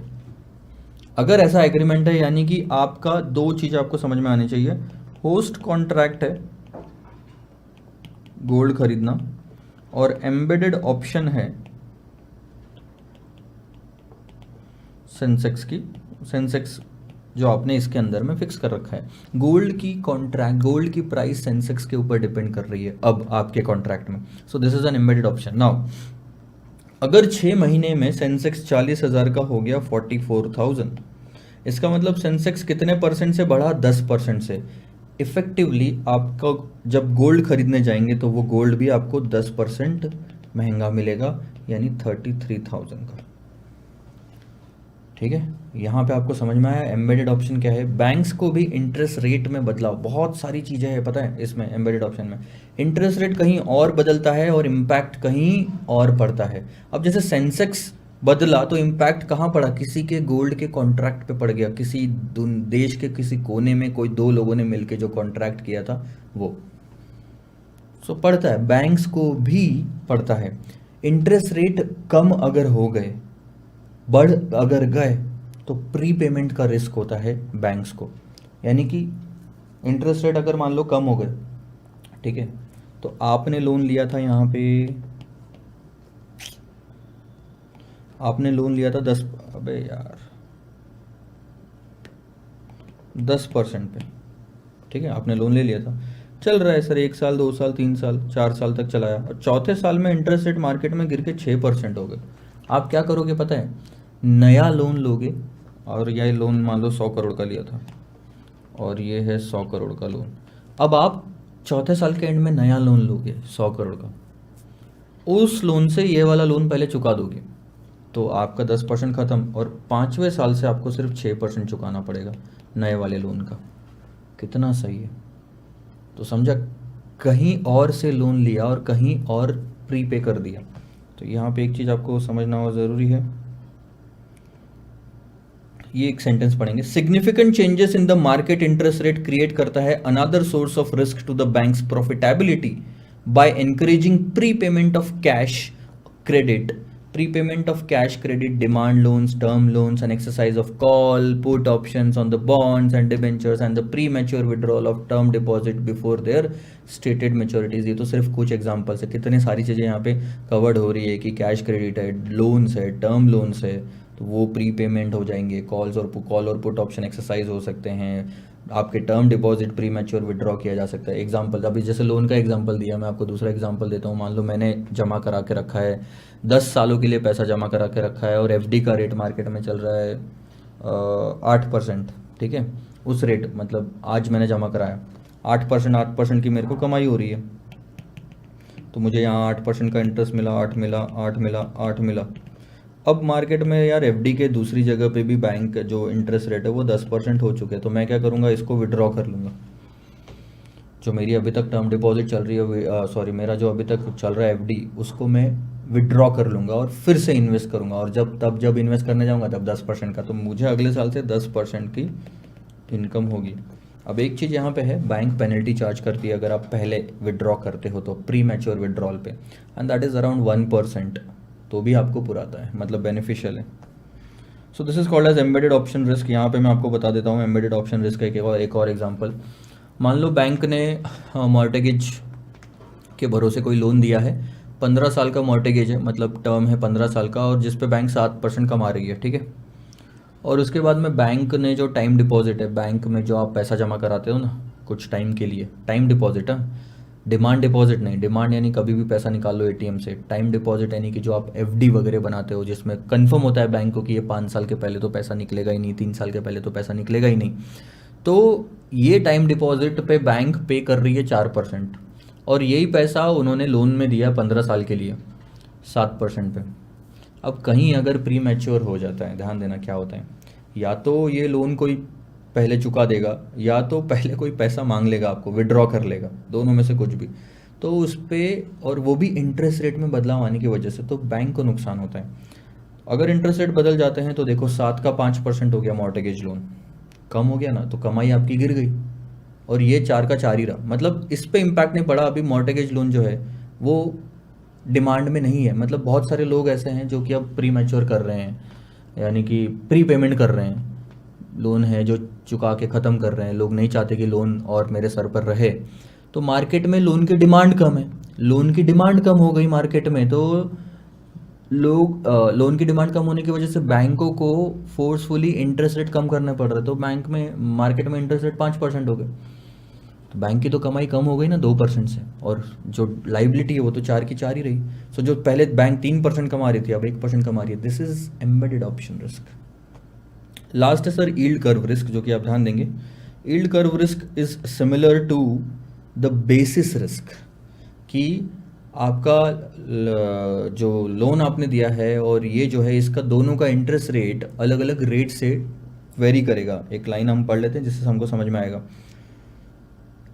अगर ऐसा एग्रीमेंट है, यानी कि आपका दो चीज़ आपको समझ में आनी चाहिए, होस्ट कॉन्ट्रैक्ट है गोल्ड खरीदना और एम्बेडेड ऑप्शन है सेंसेक्स की, सेंसेक्स जो आपने इसके अंदर में फिक्स कर रखा है। गोल्ड की कॉन्ट्रैक्ट, गोल्ड की प्राइस सेंसेक्स के ऊपर डिपेंड कर रही है अब आपके कॉन्ट्रैक्ट में। सो this is an embedded option. Now अगर 6 महीने में सेंसेक्स 40,000 का हो गया 44,000, इसका मतलब सेंसेक्स कितने परसेंट से बढ़ा? 10% से। इफेक्टिवली आपका जब गोल्ड खरीदने जाएंगे तो वो गोल्ड भी आपको 10% महंगा मिलेगा, यानी 33,000 का। ठीक है, यहाँ पे आपको समझ में आया एम्बेडेड ऑप्शन क्या है। बैंक्स को भी इंटरेस्ट रेट में बदलाव, बहुत सारी चीज़ें हैं पता है इसमें एम्बेडेड ऑप्शन में। इंटरेस्ट रेट कहीं और बदलता है और इम्पैक्ट कहीं और पड़ता है। अब जैसे सेंसेक्स बदला तो इम्पैक्ट कहाँ पड़ा? किसी के गोल्ड के कॉन्ट्रैक्ट पे पड़ गया, किसी देश के किसी कोने में कोई दो लोगों ने मिलकर जो कॉन्ट्रैक्ट किया था वो। सो पड़ता है, बैंक्स को भी पड़ता है। इंटरेस्ट रेट कम अगर हो गए, बढ़ अगर गए, तो प्री पेमेंट का रिस्क होता है बैंक्स को। यानी कि इंटरेस्ट रेट अगर मान लो कम हो गए, ठीक है, तो आपने लोन लिया था, यहाँ पे आपने लोन लिया था 10% पे, ठीक है, आपने लोन ले लिया था, चल रहा है सर 1 साल 2 साल 3 साल 4 साल तक चलाया, और चौथे साल में इंटरेस्ट रेट मार्केट में गिर के 6% हो गए। आप क्या करोगे पता है? नया लोन लोगे, और यह लोन मान लो 100 करोड़ का लिया था और ये है 100 करोड़ का लोन। अब आप चौथे साल के एंड में नया लोन लोगे 100 करोड़ का, उस लोन से ये वाला लोन पहले चुका दोगे, तो आपका 10% ख़त्म, और 5वें साल से आपको सिर्फ 6% चुकाना पड़ेगा नए वाले लोन का। कितना सही है। तो समझा, कहीं और से लोन लिया और कहीं और प्रीपे कर दिया। तो यहाँ पे एक चीज़ आपको समझना और ज़रूरी है, ये एक सेंटेंस पढ़ेंगे। Significant changes in the market interest rate create करता है another source of risk to the banks profitability by encouraging prepayment of cash credit, prepayment of cash credit, demand loans, term loans, and exercise of call put options on the bonds and debentures, and the premature withdrawal of term deposit before their stated maturities। ये तो सिर्फ कुछ examples है, कितनी सारी चीज़ें यहाँ पे कवर्ड हो रही है कि कैश क्रेडिट है, लोन्स है, टर्म लोन्स है, तो वो प्री पेमेंट हो जाएंगे, कॉल और पुट ऑप्शन एक्सरसाइज हो सकते हैं, आपके term deposit pre mature withdraw किया जा सकता है। एग्जांपल, अभी जैसे लोन का एग्जांपल दिया, मैं आपको दूसरा एग्जांपल देता हूँ। मान लो मैंने जमा करा के रखा है, 10 सालों के लिए पैसा जमा करा के रखा है, और एफडी का रेट मार्केट में चल रहा है 8%। ठीक है, उस रेट मतलब आज मैंने जमा कराया 8% की मेरे को कमाई हो रही है, तो मुझे यहाँ 8% का इंटरेस्ट मिला, 8 मिला, 8 मिला, 8 मिला। अब मार्केट में यार एफडी के दूसरी जगह पे भी बैंक जो इंटरेस्ट रेट है वो 10% हो चुके हैं, तो मैं क्या करूँगा, इसको विड्रॉ कर लूँगा। जो मेरी अभी तक टर्म डिपॉजिट चल रही है, सॉरी, मेरा जो अभी तक चल रहा है एफडी, उसको मैं विड्रॉ कर लूँगा और फिर से इन्वेस्ट करूँगा, और जब इन्वेस्ट करने जाऊँगा तब 10% का, तो मुझे अगले साल से 10% की इनकम होगी। अब एक चीज़ यहाँ पे है, बैंक पेनल्टी चार्ज करती है अगर आप पहले विड्रॉ करते हो तो, प्री मैच्योर विड्रॉल पे, एंड दैट इज़ अराउंड 1%, तो भी आपको पुराता है, मतलब बेनिफिशियल है। So this is called as embedded option risk. यहाँ पे मैं आपको बता देता हूँ एम्बेडेड ऑप्शन रिस्क का एक और एग्जांपल। मान लो बैंक ने मॉर्टगेज के भरोसे कोई लोन दिया है, 15 साल का मॉर्टगेज है, मतलब टर्म है 15 साल का, और जिस पे बैंक 7% कमा रही है। ठीक है, और उसके बाद में बैंक ने जो टाइम डिपॉजिट है, बैंक में जो आप पैसा जमा कराते हो ना कुछ टाइम के लिए, टाइम डिपॉजिट है, डिमांड डिपॉजिट नहीं। डिमांड यानी कभी भी पैसा निकाल लो एटीएम से, टाइम डिपॉजिट यानी कि जो आप एफडी वगैरह बनाते हो, जिसमें कंफर्म होता है बैंक को कि ये 5 साल के पहले तो पैसा निकलेगा ही नहीं, 3 साल के पहले तो पैसा निकलेगा ही नहीं। तो ये टाइम डिपॉजिट पे बैंक पे कर रही है 4%, और यही पैसा उन्होंने लोन में दिया 15 साल के लिए 7% पे। अब कहीं अगर प्री मैच्योर हो जाता है, ध्यान देना क्या होता है, या तो ये लोन कोई पहले चुका देगा, या तो पहले कोई पैसा मांग लेगा आपको, विड्रॉ कर लेगा, दोनों में से कुछ भी। तो उस पर, और वो भी इंटरेस्ट रेट में बदलाव आने की वजह से, तो बैंक को नुकसान होता है। अगर इंटरेस्ट रेट बदल जाते हैं तो देखो 7 का 5% हो गया मॉर्टगेज लोन, कम हो गया ना, तो कमाई आपकी गिर गई, और ये 4 का 4 ही रहा, मतलब इस पे इम्पैक्ट नहीं पड़ा। अभी मॉर्टगेज लोन जो है वो डिमांड में नहीं है, मतलब बहुत सारे लोग ऐसे हैं जो कि अब प्री मैच्योर कर रहे हैं, यानी कि प्री पेमेंट कर रहे हैं, लोन है जो चुका के ख़त्म कर रहे हैं। लोग नहीं चाहते कि लोन और मेरे सर पर रहे, तो मार्केट में लोन की डिमांड कम है, लोन की डिमांड कम हो गई मार्केट में, तो लोग लोन की डिमांड कम होने की वजह से बैंकों को फोर्सफुली इंटरेस्ट रेट कम करने पड़ रहे, तो बैंक में मार्केट में इंटरेस्ट रेट 5% हो गए, तो बैंक की तो कमाई कम हो गई ना 2% से, और जो लाइबिलिटी है वो तो 4 की 4 ही रही। सो जो पहले बैंक 3% कमा रही थी अब 1% कमा रही है। This is embedded option risk. Last है सर यील्ड कर्व रिस्क, जो कि आप ध्यान देंगे। Yield curve risk is similar to the basis risk, कि आपका जो लोन आपने दिया है और ये जो है, इसका दोनों का इंटरेस्ट रेट अलग अलग रेट से वेरी करेगा। एक लाइन हम पढ़ लेते हैं जिससे हमको समझ में आएगा।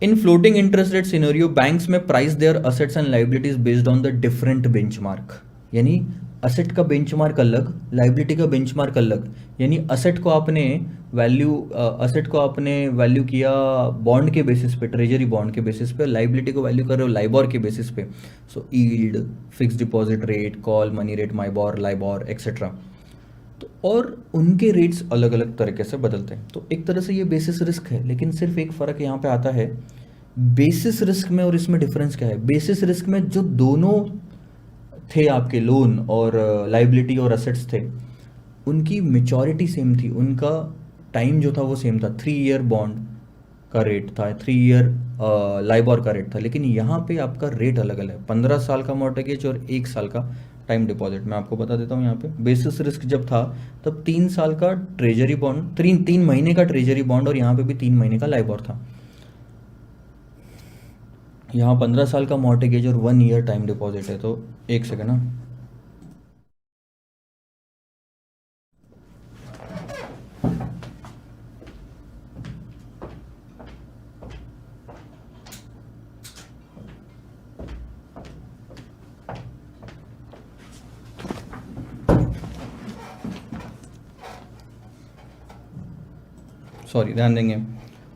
इन floating interest rate scenario banks में price their assets and liabilities based on the different benchmark, यानी असेट का बेंचमार्क अलग, लाइबिलिटी का बेंचमार्क अलग। यानी असेट को आपने वैल्यू किया बॉन्ड के बेसिस पे, ट्रेजरी बॉन्ड के बेसिस पे, लाइबिलिटी को वैल्यू कर रहे हो लाइबॉर के बेसिस पे। So yield, fix deposit rate, call money rate, MIBOR, LIBOR etcetera, तो और उनके रेट्स अलग अलग तरीके से बदलते हैं। तो एक तरह से ये बेसिस रिस्क है, लेकिन सिर्फ एक फ़र्क यहाँ पे आता है, बेसिस रिस्क में और इसमें डिफरेंस क्या है। बेसिस रिस्क में जो दोनों थे आपके लोन और लाइबिलिटी और असेट्स थे, उनकी मेचोरिटी सेम थी, उनका टाइम जो था वो सेम था, 3 ईयर बॉन्ड का रेट था, 3 ईयर लाइबॉर का रेट था। लेकिन यहाँ पे आपका रेट अलग अलग है, 15 साल का मॉर्टगेज और 1 साल का टाइम डिपॉजिट। मैं आपको बता देता हूँ यहाँ पे बेसिस रिस्क जब था तब 3 साल का ट्रेजरी बॉन्ड, 3 महीने का ट्रेजरी बॉन्ड, और यहाँ पे भी 3 महीने का लाइबॉर था। यहाँ 15 साल का मॉर्टगेज और 1 ईयर टाइम डिपॉजिट है। तो एक सेकेंड ना, सॉरी, ध्यान देंगे।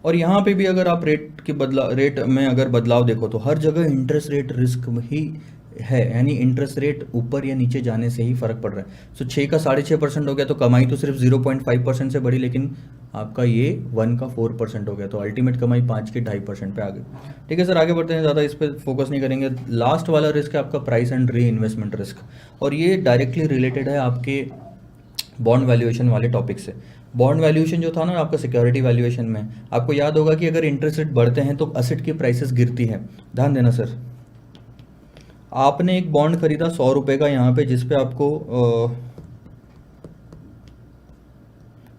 और यहाँ पे भी अगर आप रेट में अगर बदलाव देखो तो हर जगह इंटरेस्ट रेट रिस्क ही है, यानी इंटरेस्ट रेट ऊपर या नीचे जाने से ही फर्क पड़ रहा है। सो 6 का 6.5% हो गया तो कमाई तो सिर्फ 0.5% से बढ़ी, लेकिन आपका ये 1 का 4% हो गया, तो अल्टीमेट कमाई 5 के 2.5% पे आ गई। ठीक है सर, आगे बढ़ते हैं, ज़्यादा इस पर फोकस नहीं करेंगे। लास्ट वाला रिस्क है आपका price and re investment risk, और ये डायरेक्टली रिलेटेड है आपके बॉन्ड वैल्यूएशन वाले टॉपिक से। बॉन्ड वैल्यूएशन जो था ना आपका सिक्योरिटी वैल्यूएशन में, आपको याद होगा कि अगर इंटरेस्ट रेट बढ़ते हैं तो असेट की प्राइसेस गिरती है। ध्यान देना सर, आपने एक बॉन्ड खरीदा 100 रुपये का यहाँ पे, जिसपे आपको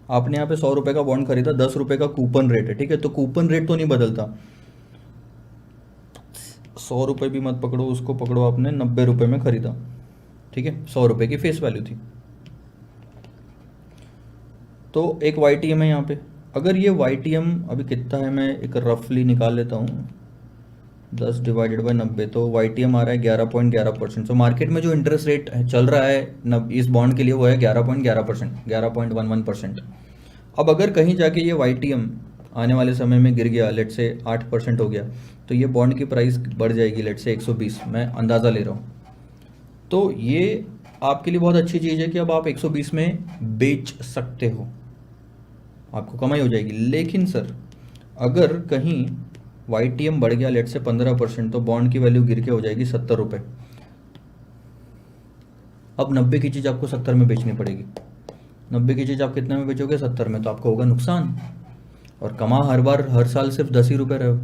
आपने यहाँ पे 100 रुपये का बॉन्ड खरीदा, 10 रुपये का कूपन रेट है, ठीक है। तो कूपन रेट तो नहीं बदलता, 100 रुपये भी मत पकड़ो, उसको पकड़ो आपने 90 रुपये में खरीदा, ठीक है, 100 रुपये की फेस वैल्यू थी। तो एक YTM है यहाँ पे, अगर ये YTM अभी कितना है, मैं एक रफली निकाल लेता हूँ, 10 डिवाइडेड बाई 90, तो YTM आ रहा है 11.11%। तो मार्केट में जो इंटरेस्ट रेट चल रहा है इस बॉन्ड के लिए वो है 11.11%, 11.11%। अब अगर कहीं जाके ये YTM आने वाले समय में गिर गया, लेट से 8% हो गया, तो ये बॉन्ड की प्राइस बढ़ जाएगी लेट से 120, मैं अंदाज़ा ले रहा हूँ। तो ये आपके लिए बहुत अच्छी चीज़ है कि अब आप 120 में बेच सकते हो, आपको कमाई हो जाएगी। लेकिन सर अगर कहीं YTM बढ़ गया लेट से 15%, तो बॉन्ड की वैल्यू गिर के हो जाएगी 70 रुपये। अब 90 की चीज़ आपको 70 में बेचनी पड़ेगी। 90 की चीज़ आप कितने में बेचोगे? 70 में, तो आपको होगा नुकसान, और कमा हर साल सिर्फ 10 ही रुपये रहे हो।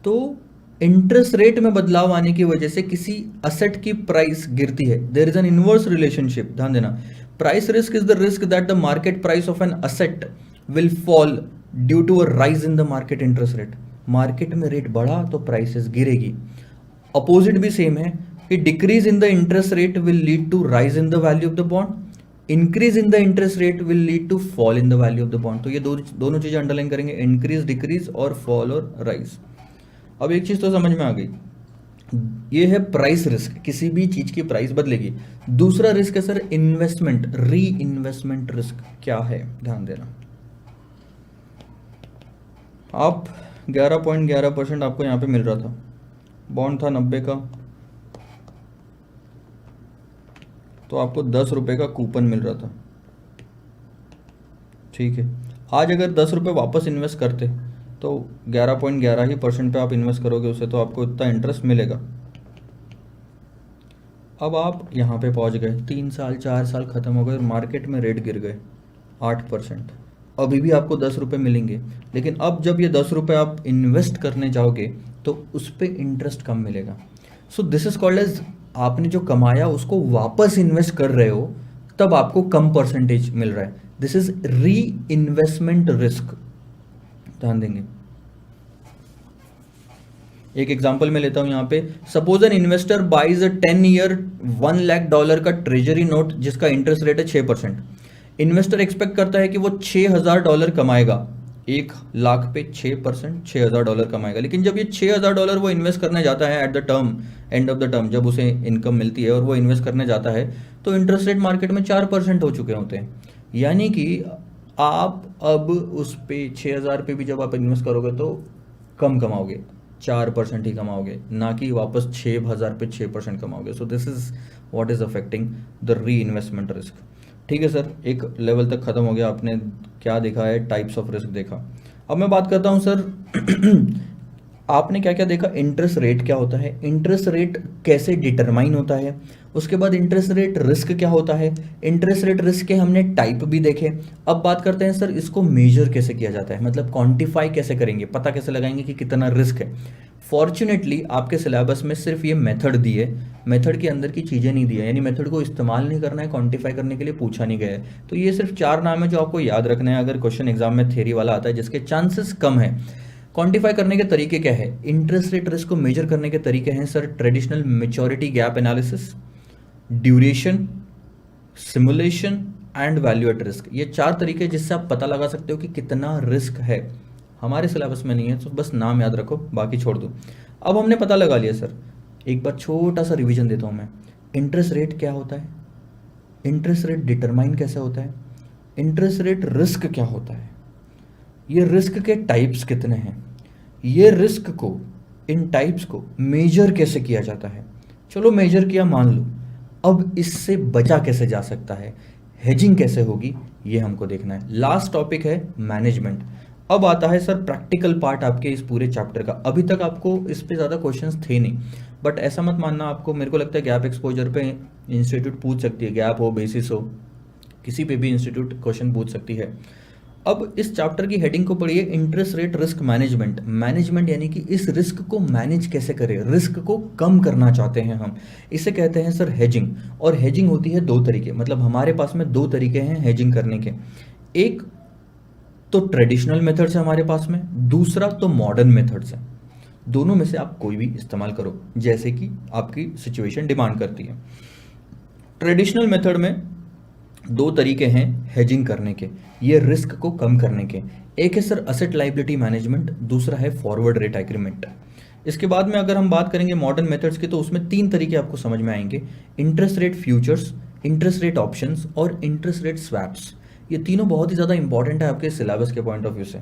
तो इंटरेस्ट रेट में बदलाव आने की वजह से किसी असेट की प्राइस गिरती है। There is an inverse relationship, ध्यान देना। Price risk is the risk that the market price of an asset will fall due to a rise in the market interest rate. Market में rate बढ़ा तो prices गिरेगी। Opposite भी same है कि decrease in the interest rate will lead to rise in the value of the bond, increase in the interest rate will lead to fall in the value of the bond. तो ये दोनों चीजें underline करेंगे, increase decrease और fall और rise. अब एक चीज तो समझ में आ गई, ये है प्राइस रिस्क, किसी भी चीज की प्राइस बदलेगी। दूसरा रिस्क है सर इन्वेस्टमेंट, री इन्वेस्टमेंट रिस्क। क्या है, ध्यान देना। आप 11.11% आपको यहाँ पे मिल रहा था, बॉन्ड था 90 का, तो आपको 10 रुपये का कूपन मिल रहा था, ठीक है। आज अगर 10 रुपये वापस इन्वेस्ट करते तो 11.11% पे आप इन्वेस्ट करोगे उसे, तो आपको इतना इंटरेस्ट मिलेगा। अब आप यहाँ पे पहुँच गए, 3 साल 4 साल ख़त्म हो गए और मार्केट में रेट गिर गए 8%। अभी भी आपको 10 रुपये मिलेंगे, लेकिन अब जब ये 10 रुपये आप इन्वेस्ट करने जाओगे तो उस पर इंटरेस्ट कम मिलेगा। So this is called as, आपने जो कमाया उसको वापस इन्वेस्ट कर रहे हो, तब आपको कम परसेंटेज मिल रहा है। This is reinvestment risk, ध्यान देंगे। एक एग्जांपल मैं लेता हूं यहाँ पे, suppose an investor buys a 10 year $1 lakh का ट्रेजरी नोट जिसका इंटरेस्ट रेट है 6%। इन्वेस्टर एक्सपेक्ट करता है कि वो $6,000 कमाएगा, 1 लाख पे 6%, $6,000 कमाएगा। लेकिन जब ये $6,000 वो इन्वेस्ट करने जाता है at the term, end of the term, जब उसे इनकम मिलती है और वो इन्वेस्ट करने जाता है, तो इंटरेस्ट रेट मार्केट में 4% हो चुके होते हैं। यानी कि आप अब उस पे 6,000 पे भी जब आप इन्वेस्ट करोगे तो कम कमाओगे, 4% ही कमाओगे, ना कि वापस 6,000 पे 6% कमाओगे। So this is what is affecting the reinvestment risk. ठीक है सर, एक लेवल तक खत्म हो गया, आपने क्या देखा है, टाइप्स ऑफ रिस्क देखा। अब मैं बात करता हूँ सर आपने क्या क्या देखा, इंटरेस्ट रेट क्या होता है, इंटरेस्ट रेट कैसे डिटरमाइन होता है, उसके बाद इंटरेस्ट रेट रिस्क क्या होता है, इंटरेस्ट रेट रिस्क के हमने टाइप भी देखे। अब बात करते हैं सर इसको मेजर कैसे किया जाता है, मतलब क्वांटिफाई कैसे करेंगे, पता कैसे लगाएंगे कि कितना रिस्क है। फॉर्चुनेटली आपके सिलेबस में सिर्फ ये मेथड दी है, मेथड के अंदर की चीज़ें नहीं दी है, यानी मेथड को इस्तेमाल नहीं करना है, क्वांटिफाई करने के लिए पूछा नहीं गया है। तो ये सिर्फ 4 नाम है जो आपको याद रखना है अगर क्वेश्चन एग्जाम में थ्योरी वाला आता है, जिसके चांसेस कम है। क्वांटिफाई करने के तरीके क्या है, इंटरेस्ट रेट रिस्क को मेजर करने के तरीके हैं sir, traditional maturity gap analysis, duration, simulation and value at risk. ये 4 तरीके जिससे आप पता लगा सकते हो कि कितना रिस्क है। हमारे सिलेबस में नहीं है तो बस नाम याद रखो, बाकी छोड़ दो। अब हमने पता लगा लिया सर, एक बार छोटा सा रिवीजन देता हूँ मैं। इंटरेस्ट रेट क्या होता है, इंटरेस्ट रेट डिटरमाइन कैसे होता है, इंटरेस्ट रेट रिस्क क्या होता है, ये रिस्क के टाइप्स कितने हैं, ये रिस्क को, इन टाइप्स को मेजर कैसे किया जाता है, चलो मेजर किया मान लो, अब इससे बचा कैसे जा सकता है, हेजिंग कैसे होगी, ये हमको देखना है। लास्ट टॉपिक है मैनेजमेंट। अब आता है सर प्रैक्टिकल पार्ट आपके इस पूरे चैप्टर का। अभी तक आपको इस पे ज़्यादा क्वेश्चंस थे नहीं, बट ऐसा मत मानना, आपको मेरे को लगता है गैप एक्सपोजर पे इंस्टीट्यूट पूछ सकती है, गैप हो बेसिस हो, किसी पे भी इंस्टीट्यूट क्वेश्चन पूछ सकती है। अब इस चैप्टर की हेडिंग को पढ़िए, interest rate risk management. Management यानी कि इस रिस्क को मैनेज कैसे करें, रिस्क को कम करना चाहते हैं हम, इसे कहते हैं सर हेजिंग। और हेजिंग होती है दो तरीके, मतलब हमारे पास में दो तरीके हैं हेजिंग करने के। एक तो ट्रेडिशनल मेथड्स है हमारे पास में, दूसरा तो मॉडर्न मेथड्स है। दोनों में से आप कोई भी इस्तेमाल करो जैसे कि आपकी सिचुएशन डिमांड करती है। ट्रेडिशनल मेथड में दो तरीके हैं हेजिंग करने के, ये रिस्क को कम करने के। एक है सर असेट लाइबिलिटी मैनेजमेंट, दूसरा है फॉरवर्ड रेट एग्रीमेंट। इसके बाद में अगर हम बात करेंगे मॉडर्न मेथड्स की, तो उसमें तीन तरीके आपको समझ में आएंगे, interest rate futures, interest rate options और इंटरेस्ट रेट स्वैप्स। ये तीनों बहुत ही ज़्यादा इंपॉर्टेंट है आपके सिलेबस के पॉइंट ऑफ व्यू से।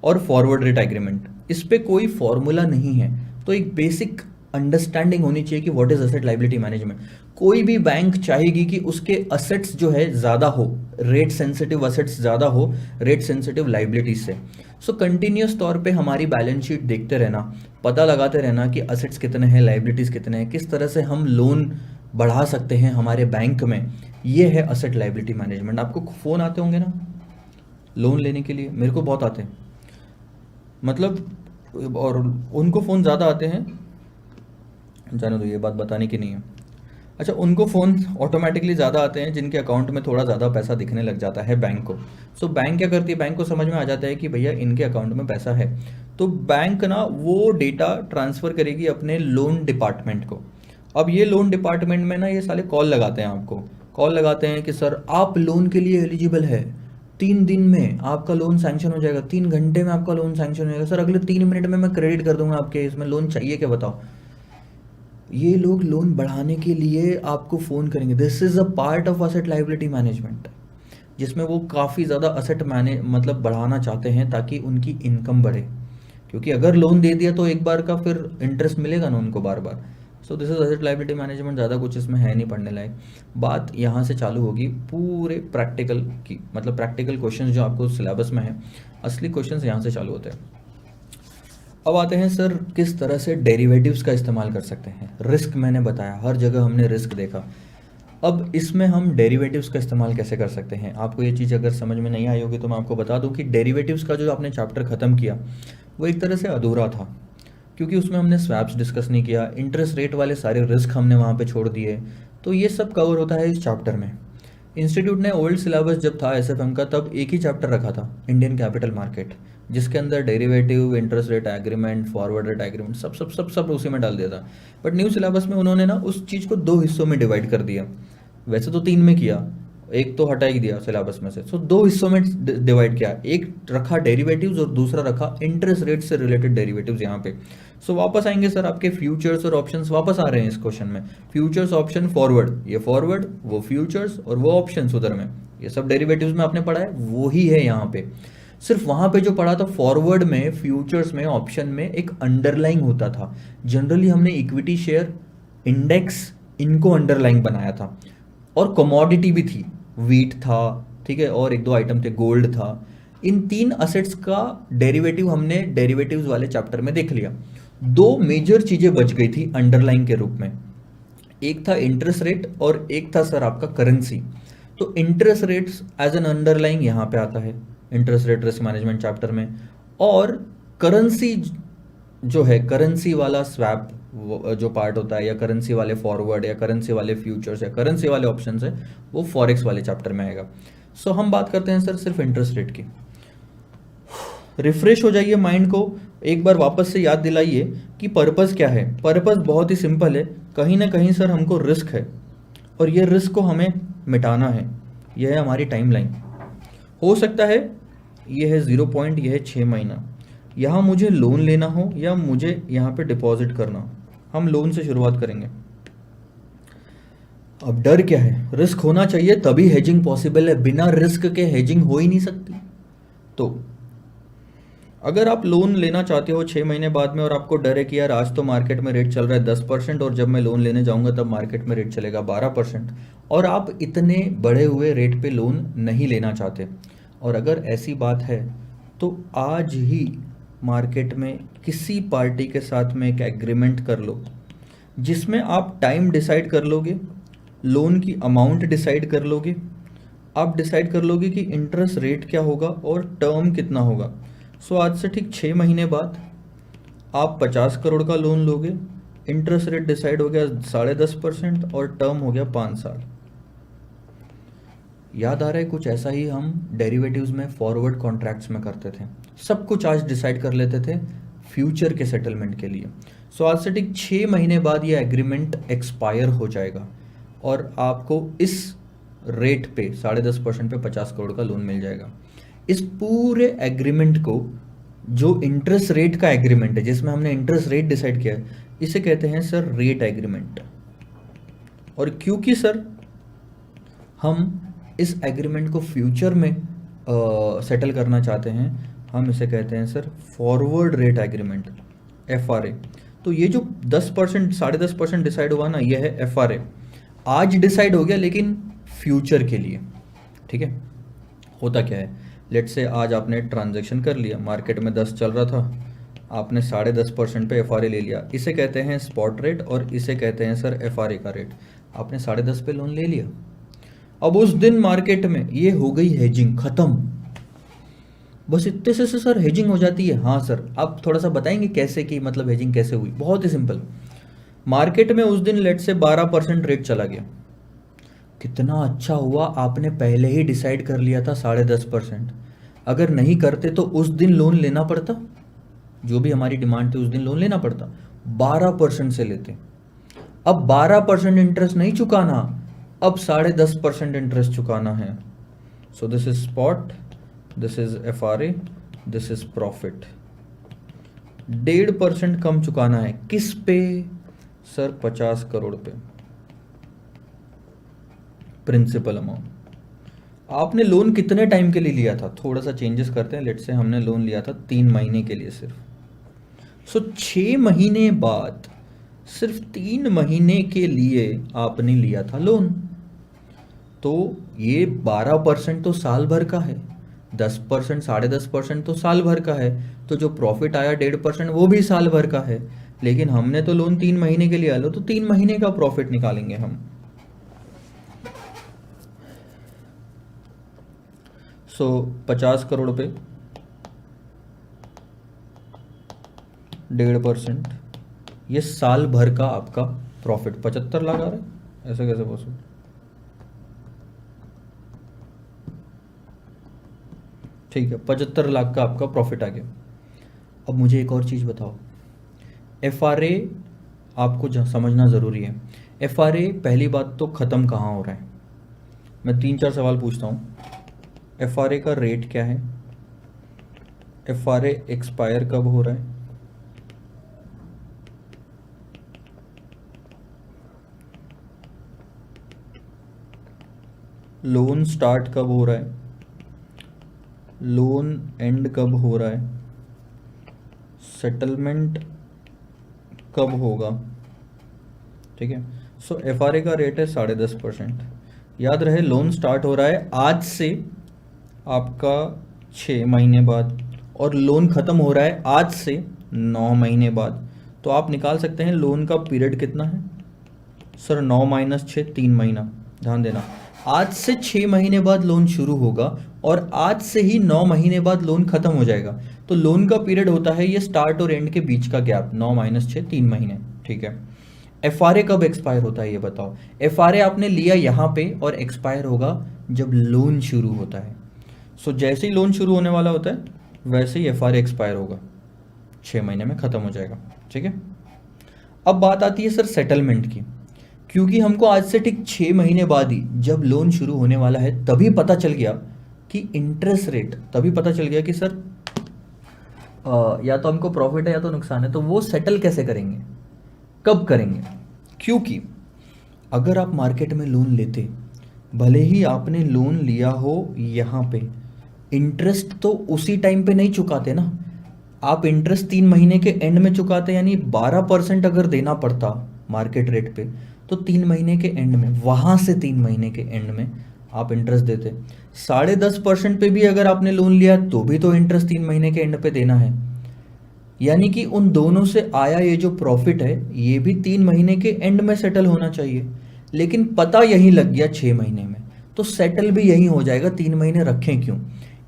और फॉरवर्ड रेट एग्रीमेंट, इस पे कोई फॉर्मूला नहीं है, तो एक बेसिक अंडरस्टैंडिंग होनी चाहिए कि what is asset liability management. कोई भी बैंक चाहेगी कि उसके असेट्स जो है ज़्यादा हो, रेट सेंसिटिव असेट्स ज़्यादा हो रेट सेंसिटिव लाइबिलिटीज से। सो कंटिन्यूस तौर पे हमारी बैलेंस शीट देखते रहना, पता लगाते रहना कि असेट्स कितने हैं, लाइबिलिटीज़ कितने हैं, किस तरह से हम लोन बढ़ा सकते हैं हमारे बैंक में, ये है असेट लाइबिलिटी मैनेजमेंट। आपको फ़ोन आते होंगे ना लोन लेने के लिए, मेरे को बहुत आते हैं, मतलब, और उनको फ़ोन ज़्यादा आते हैं, जाने दो ये बात बताने की नहीं है। अच्छा, उनको फ़ोन ऑटोमेटिकली ज़्यादा आते हैं जिनके अकाउंट में थोड़ा ज़्यादा पैसा दिखने लग जाता है बैंक को। सो बैंक क्या करती है, बैंक को समझ में आ जाता है कि भैया इनके अकाउंट में पैसा है, तो बैंक ना वो डेटा ट्रांसफ़र करेगी अपने लोन डिपार्टमेंट को। अब ये लोन डिपार्टमेंट में ना ये साले कॉल लगाते हैं, आपको कॉल लगाते हैं कि सर आप लोन के लिए एलिजिबल है, 3 दिन में आपका लोन सैंक्शन हो जाएगा, 3 घंटे में आपका लोन सैंक्शन हो जाएगा, सर अगले 3 मिनट में मैं क्रेडिट कर दूंगा आपके, इसमें लोन चाहिए क्या बताओ। ये लोग लोन बढ़ाने के लिए आपको फ़ोन करेंगे। This is a part of asset liability management, जिसमें वो काफ़ी ज़्यादा असेट मैने मतलब बढ़ाना चाहते हैं ताकि उनकी इनकम बढ़े, क्योंकि अगर लोन दे दिया तो एक बार का फिर इंटरेस्ट मिलेगा ना उनको बार बार। So this is asset liability management, ज़्यादा कुछ इसमें है नहीं पढ़ने लायक। बात यहाँ से चालू होगी पूरे प्रैक्टिकल की, मतलब प्रैक्टिकल क्वेश्चंस जो आपको सिलेबस में है, असली क्वेश्चंस यहाँ से चालू होते हैं। अब आते हैं सर किस तरह से डेरिवेटिव्स का इस्तेमाल कर सकते हैं। रिस्क मैंने बताया, हर जगह हमने रिस्क देखा, अब इसमें हम डेरिवेटिव्स का इस्तेमाल कैसे कर सकते हैं। आपको ये चीज़ अगर समझ में नहीं आई होगी तो मैं आपको बता दूं कि डेरिवेटिव्स का जो आपने चैप्टर ख़त्म किया वो एक तरह से अधूरा था, क्योंकि उसमें हमने स्वैप्स डिस्कस नहीं किया, इंटरेस्ट रेट वाले सारे रिस्क हमने वहाँ पे छोड़ दिए, तो ये सब कवर होता है इस चैप्टर में। इंस्टीट्यूट ने ओल्ड सिलेबस जब था एसएफएम का, तब एक ही चैप्टर रखा था, इंडियन कैपिटल मार्केट, जिसके अंदर derivative, interest rate agreement, forward rate agreement सब सब सब सब उसी में डाल दिया था। बट न्यू सिलेबस में उन्होंने ना उस चीज़ को 2 हिस्सों में डिवाइड कर दिया, वैसे तो 3 में किया, एक तो हटा ही दिया सिलेबस में से। सो 2 हिस्सों में डिवाइड किया, एक रखा डेरिवेटिव्स और दूसरा रखा इंटरेस्ट रेट से रिलेटेड डेरिवेटिव्स यहाँ पे। सो वापस आएंगे सर आपके फ्यूचर्स और ऑप्शंस वापस आ रहे हैं इस क्वेश्चन में, फ्यूचर्स ऑप्शन फॉरवर्ड, ये फॉरवर्ड वो फ्यूचर्स और वो ऑप्शंस उधर में, ये सब डेरिवेटिव्स में आपने पढ़ा है, वो ही है यहाँ पे। सिर्फ वहाँ पे जो पढ़ा था फॉरवर्ड में, फ्यूचर्स में, ऑप्शन में एक अंडरलाइन होता था। जनरली हमने इक्विटी शेयर, इंडेक्स, इनको अंडरलाइन बनाया था, और कमोडिटी भी थी, वीट था, ठीक है, और 1-2 आइटम थे, गोल्ड था। इन 3 असेट्स का डेरिवेटिव हमने डेरिवेटिव्स वाले चैप्टर में देख लिया। 2 मेजर चीजें बच गई थी अंडरलाइन के रूप में, एक था इंटरेस्ट रेट और एक था सर आपका करेंसी। तो interest rates as an underline यहाँ पे आता है interest rate risk management chapter में, और करेंसी जो है, करेंसी वाला स्वैप जो पार्ट होता है, या करेंसी वाले फॉरवर्ड, या करेंसी वाले फ्यूचर्स, या करेंसी वाले ऑप्शंस है, वो फॉरेक्स वाले चैप्टर में आएगा। सो हम बात करते हैं सर सिर्फ इंटरेस्ट रेट की। रिफ्रेश हो जाइए माइंड को, एक बार वापस से याद दिलाइए कि पर्पस क्या है। पर्पस बहुत ही सिंपल है, कहीं ना कहीं सर हमको रिस्क है और ये रिस्क को हमें मिटाना है, यह है हमारी टाइमलाइन। हो सकता है ये है 0 पॉइंट, यह है 6 महीना, यहाँ मुझे लोन लेना हो या मुझे यहाँ पे डिपॉजिट करना हो। हम लोन से शुरुआत करेंगे। अब डर क्या है, रिस्क होना चाहिए तभी हेजिंग पॉसिबल है, बिना रिस्क के हेजिंग हो ही नहीं सकती। तो अगर आप लोन लेना चाहते हो 6 महीने बाद में और आपको डर है कि यार आज तो मार्केट में रेट चल रहा है 10% और जब मैं लोन लेने जाऊंगा तब मार्केट में रेट चलेगा 12%, और आप इतने बढ़े हुए रेट पे लोन नहीं लेना चाहते, और अगर ऐसी बात है तो आज ही मार्केट में किसी पार्टी के साथ में एक एग्रीमेंट कर लो जिसमें आप टाइम डिसाइड कर लोगे, लोन की अमाउंट डिसाइड कर लोगे, आप डिसाइड कर लोगे कि इंटरेस्ट रेट क्या होगा और टर्म कितना होगा। सो आज से ठीक 6 महीने बाद आप 50 करोड़ का लोन लोगे, इंटरेस्ट रेट डिसाइड हो गया 10.5% और टर्म हो गया 5 साल। याद आ रहा है कुछ ऐसा ही हम डेरिवेटिव्स में फॉरवर्ड कॉन्ट्रैक्ट्स में करते थे, सब कुछ आज डिसाइड कर लेते थे फ्यूचर के सेटलमेंट के लिए। सो आज से ठीक 6 महीने बाद ये एग्रीमेंट एक्सपायर हो जाएगा और आपको इस रेट पे 10.5% पे 50 करोड़ का लोन मिल जाएगा। इस पूरे एग्रीमेंट को, जो इंटरेस्ट रेट का एग्रीमेंट है जिसमें हमने इंटरेस्ट रेट डिसाइड किया है, इसे कहते हैं सर रेट एग्रीमेंट। और क्योंकि सर हम इस एग्रीमेंट को फ्यूचर में सेटल करना चाहते हैं, हम इसे कहते हैं sir forward rate agreement, FRA। तो ये जो 10% 10.5% डिसाइड हुआ ना, ये है FRA। आज डिसाइड हो गया लेकिन फ्यूचर के लिए, ठीक है। होता क्या है, लेट से आज आपने ट्रांजैक्शन कर लिया, मार्केट में 10 चल रहा था, आपने 10.5% पे FRA ले लिया, इसे कहते हैं स्पॉट रेट और इसे कहते हैं सर FRA का रेट। आपने 10.5 पे लोन ले लिया, अब उस दिन मार्केट में ये हो गई हेजिंग खत्म, बस इतने से सर हेजिंग हो जाती है। हाँ सर, आप थोड़ा सा बताएंगे कैसे, कि मतलब हेजिंग कैसे हुई? बहुत ही सिंपल, मार्केट में उस दिन लेट से 12% रेट चला गया, कितना अच्छा हुआ आपने पहले ही डिसाइड कर लिया था 10.5%। अगर नहीं करते तो उस दिन लोन लेना पड़ता, जो भी हमारी डिमांड थी उस दिन लोन लेना पड़ता, 12% से लेते। अब 12% इंटरेस्ट नहीं चुकाना, अब 10.5% इंटरेस्ट चुकाना है। So this is spot, this is FRA, this is profit. 1.5% कम चुकाना है, किस पे सर? 50 करोड़ पे, प्रिंसिपल अमाउंट। आपने लोन कितने टाइम के लिए लिया था? थोड़ा सा चेंजेस करते हैं, लेट से हमने लोन लिया था 3 महीने के लिए सिर्फ। सो 6 महीने बाद सिर्फ 3 महीने के लिए आपने लिया था लोन, तो ये 12% तो साल भर का है, 10% 10.5% तो साल भर का है, तो जो प्रॉफिट आया 1.5% वो भी साल भर का है। लेकिन हमने तो लोन 3 महीने के लिए लिया, तो 3 महीने का प्रॉफिट निकालेंगे हम। सो 50 करोड़ पे 1.5%, ये साल भर का आपका प्रॉफिट 75 लाख आ रहा है, ऐसा कैसे पॉसिबल? ठीक है, 75 लाख का आपका प्रॉफिट आ गया। अब मुझे एक और चीज़ बताओ, FRA आपको समझना ज़रूरी है। FRA पहली बात तो ख़त्म कहाँ हो रहा है? मैं 3-4 सवाल पूछता हूँ। FRA का रेट क्या है? FRA एक्सपायर कब हो रहा है? लोन स्टार्ट कब हो रहा है? लोन एंड कब हो रहा है? सेटलमेंट कब होगा? ठीक है। सो FRA का रेट है 10.5%। याद रहे, लोन स्टार्ट हो रहा है आज से आपका 6 महीने बाद, और लोन ख़त्म हो रहा है आज से 9 महीने बाद। तो आप निकाल सकते हैं लोन का पीरियड कितना है सर? 9 - 6 3 महीना। ध्यान देना, आज से 6 महीने बाद लोन शुरू होगा और आज से ही 9 महीने बाद लोन खत्म हो जाएगा। तो लोन का पीरियड होता है ये स्टार्ट और एंड के बीच का गैप, 9 - 6 3 महीने। ठीक है। FRA कब एक्सपायर होता है ये बताओ? FRA आपने लिया यहाँ पे और एक्सपायर होगा जब लोन शुरू होता है। सो जैसे ही लोन शुरू होने वाला होता है वैसे ही FRA एक्सपायर होगा, 6 महीने में ख़त्म हो जाएगा। ठीक है। अब बात आती है सर सेटलमेंट की, क्योंकि हमको आज से ठीक 6 महीने बाद ही जब लोन शुरू होने वाला है तभी पता चल गया कि इंटरेस्ट रेट, तभी पता चल गया कि सर या तो हमको प्रॉफिट है या तो नुकसान है। तो वो सेटल कैसे करेंगे, कब करेंगे? क्योंकि अगर आप मार्केट में लोन लेते, भले ही आपने लोन लिया हो यहाँ पे, इंटरेस्ट तो उसी टाइम पे नहीं चुकाते ना, आप इंटरेस्ट 3 महीने के एंड में चुकाते, यानी 12% अगर देना पड़ता मार्केट रेट पे, तो 3 महीने के एंड में, वहाँ से 3 महीने के एंड में आप इंटरेस्ट देते। 10.5% पे भी अगर आपने लोन लिया तो भी तो इंटरेस्ट 3 महीने के एंड पे देना है। यानी कि उन दोनों से आया ये जो प्रॉफिट है, ये भी 3 महीने के एंड में सेटल होना चाहिए, लेकिन पता यही लग गया 6 महीने में, तो सेटल भी यही हो जाएगा। 3 महीने रखें क्यों?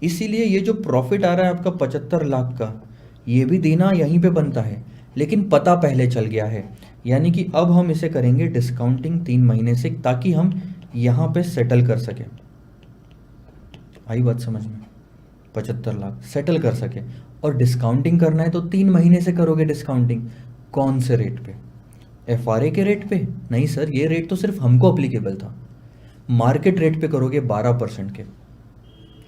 इसीलिए ये जो प्रॉफिट आ रहा है आपका 75 लाख का, ये भी देना यहीं पे बनता है, लेकिन पता पहले चल गया है। यानी कि अब हम इसे करेंगे डिस्काउंटिंग 3 महीने से, ताकि हम यहाँ पे सेटल कर सकें। आई बात समझ में? 75 लाख सेटल कर सके, और डिस्काउंटिंग करना है तो 3 महीने से करोगे डिस्काउंटिंग। कौन से रेट पे? एफआरए के रेट पे? नहीं सर, ये रेट तो सिर्फ हमको अप्लीकेबल था। मार्केट रेट पे करोगे 12% के।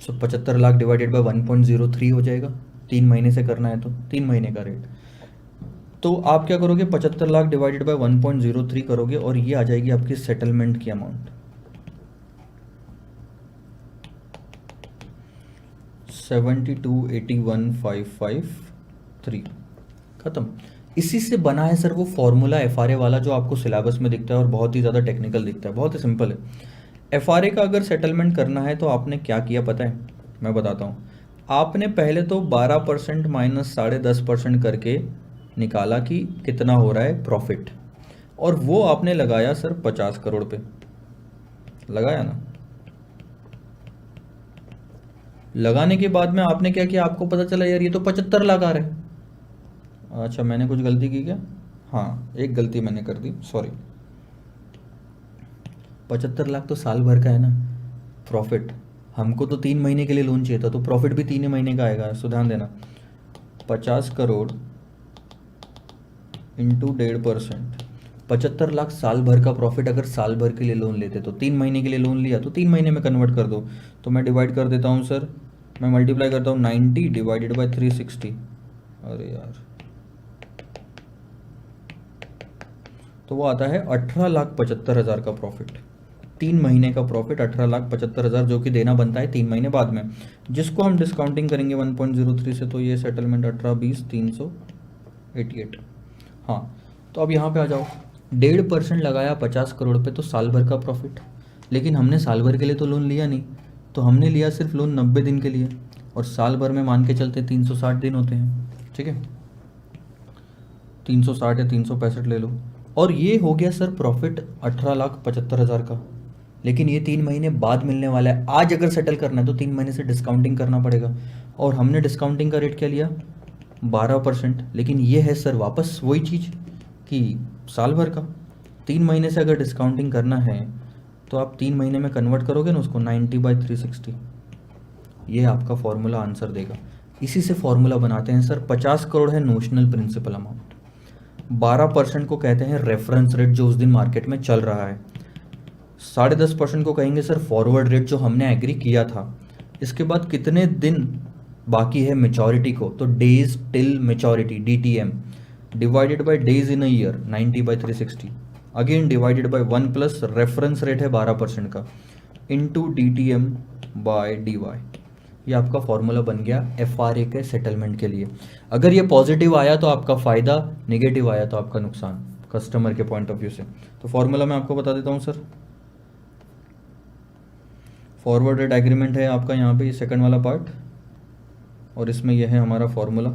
सो 75 लाख डिवाइडेड बाय 1.03 हो जाएगा। 3 महीने से करना है तो 3 महीने का रेट। तो आप क्या करोगे, 75 लाख डिवाइडेड बाय 1.03 करोगे, और ये आ जाएगी आपकी सेटलमेंट की अमाउंट, 7281,553। खत्म। इसी से बना है सर वो फॉर्मूला एफआरए वाला, जो आपको सिलेबस में दिखता है और बहुत ही ज़्यादा टेक्निकल दिखता है। बहुत ही सिंपल है। एफआरए का अगर सेटलमेंट करना है तो आपने क्या किया पता है? मैं बताता हूँ। आपने पहले तो 12% माइनस 10.5% करके निकाला कि कितना हो रहा है प्रॉफिट, और वो आपने लगाया सर 50 करोड़ पे, लगाया ना। लगाने के बाद में आपने क्या किया, आपको पता चला यार ये तो 75 लाख आ रहा है। अच्छा, मैंने कुछ गलती की क्या? हाँ, एक गलती मैंने कर दी, सॉरी। 75 लाख तो साल भर का है ना प्रॉफिट। हमको तो 3 महीने के लिए लोन चाहिए था, तो प्रॉफिट भी 3 ही महीने का आएगा। सो ध्यान देना, 50 करोड़ इंटू 1.5%, 75 लाख साल भर का प्रॉफिट। अगर साल भर के लिए लोन लेते तो 3 महीने के लिए लोन लिया तो 3 महीने में कन्वर्ट कर दो। तो मैं डिवाइड कर देता हूँ सर, मैं मल्टीप्लाई करता हूँ 90 डिवाइडेड बाय 360। अरे यार, तो वो आता है 18,75,000 का प्रॉफिट। 3 महीने का प्रॉफिट 18,75,000, जो कि देना बनता है 3 महीने बाद में, जिसको हम डिस्काउंटिंग करेंगे 1.03 से। तो ये सेटलमेंट 18,20,388। हाँ, तो अब यहाँ पे आ जाओ। 1.5% लगाया 50 करोड़ पे, तो साल भर का प्रॉफिट। लेकिन हमने साल भर के लिए तो लोन लिया नहीं, तो हमने लिया सिर्फ लोन 90 दिन के लिए, और साल भर में मान के चलते 360 दिन होते हैं। ठीक है, 360 या 365 ले लो, और ये हो गया सर प्रॉफिट 18,75,000 का। लेकिन ये 3 महीने बाद मिलने वाला है। आज अगर सेटल करना है तो 3 महीने से डिस्काउंटिंग करना पड़ेगा, और हमने डिस्काउंटिंग का रेट क्या लिया, 12%। लेकिन ये है सर वापस वही चीज़ कि साल भर का। 3 महीने से अगर डिस्काउंटिंग करना है तो आप 3 महीने में कन्वर्ट करोगे ना उसको, 90/360। ये आपका फॉर्मूला आंसर देगा। इसी से फॉर्मूला बनाते हैं सर। 50 करोड़ है नोशनल प्रिंसिपल अमाउंट, 12% को कहते हैं रेफरेंस रेट जो उस दिन मार्केट में चल रहा है, 10.5% को कहेंगे सर फॉरवर्ड रेट जो हमने एग्री किया था। इसके बाद कितने दिन बाकी है मेचोरिटी को, तो days till maturity, DTM, divided bye days in a year, 90/360, again divided by 1 plus reference rate है 12% का, इंटू DTM/DY। ये आपका फॉर्मूला बन गया एफआरए के सेटलमेंट के लिए। अगर ये पॉजिटिव आया तो आपका फ़ायदा, नेगेटिव आया तो आपका नुकसान कस्टमर के पॉइंट ऑफ व्यू से। तो फॉर्मूला मैं आपको बता देता हूँ सर। फॉरवर्ड रेट एग्रीमेंट है आपका यहाँ पे, सेकंड वाला पार्ट, और इसमें यह है हमारा formula.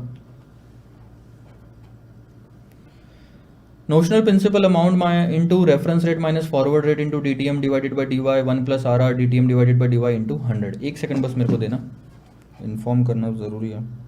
Notional principal amount into reference rate minus forward rate into DTM divided by DY, 1 plus RR DTM divided by DY into 100। एक सेकंड बस मेरे को देना, इन्फॉर्म करना ज़रूरी है।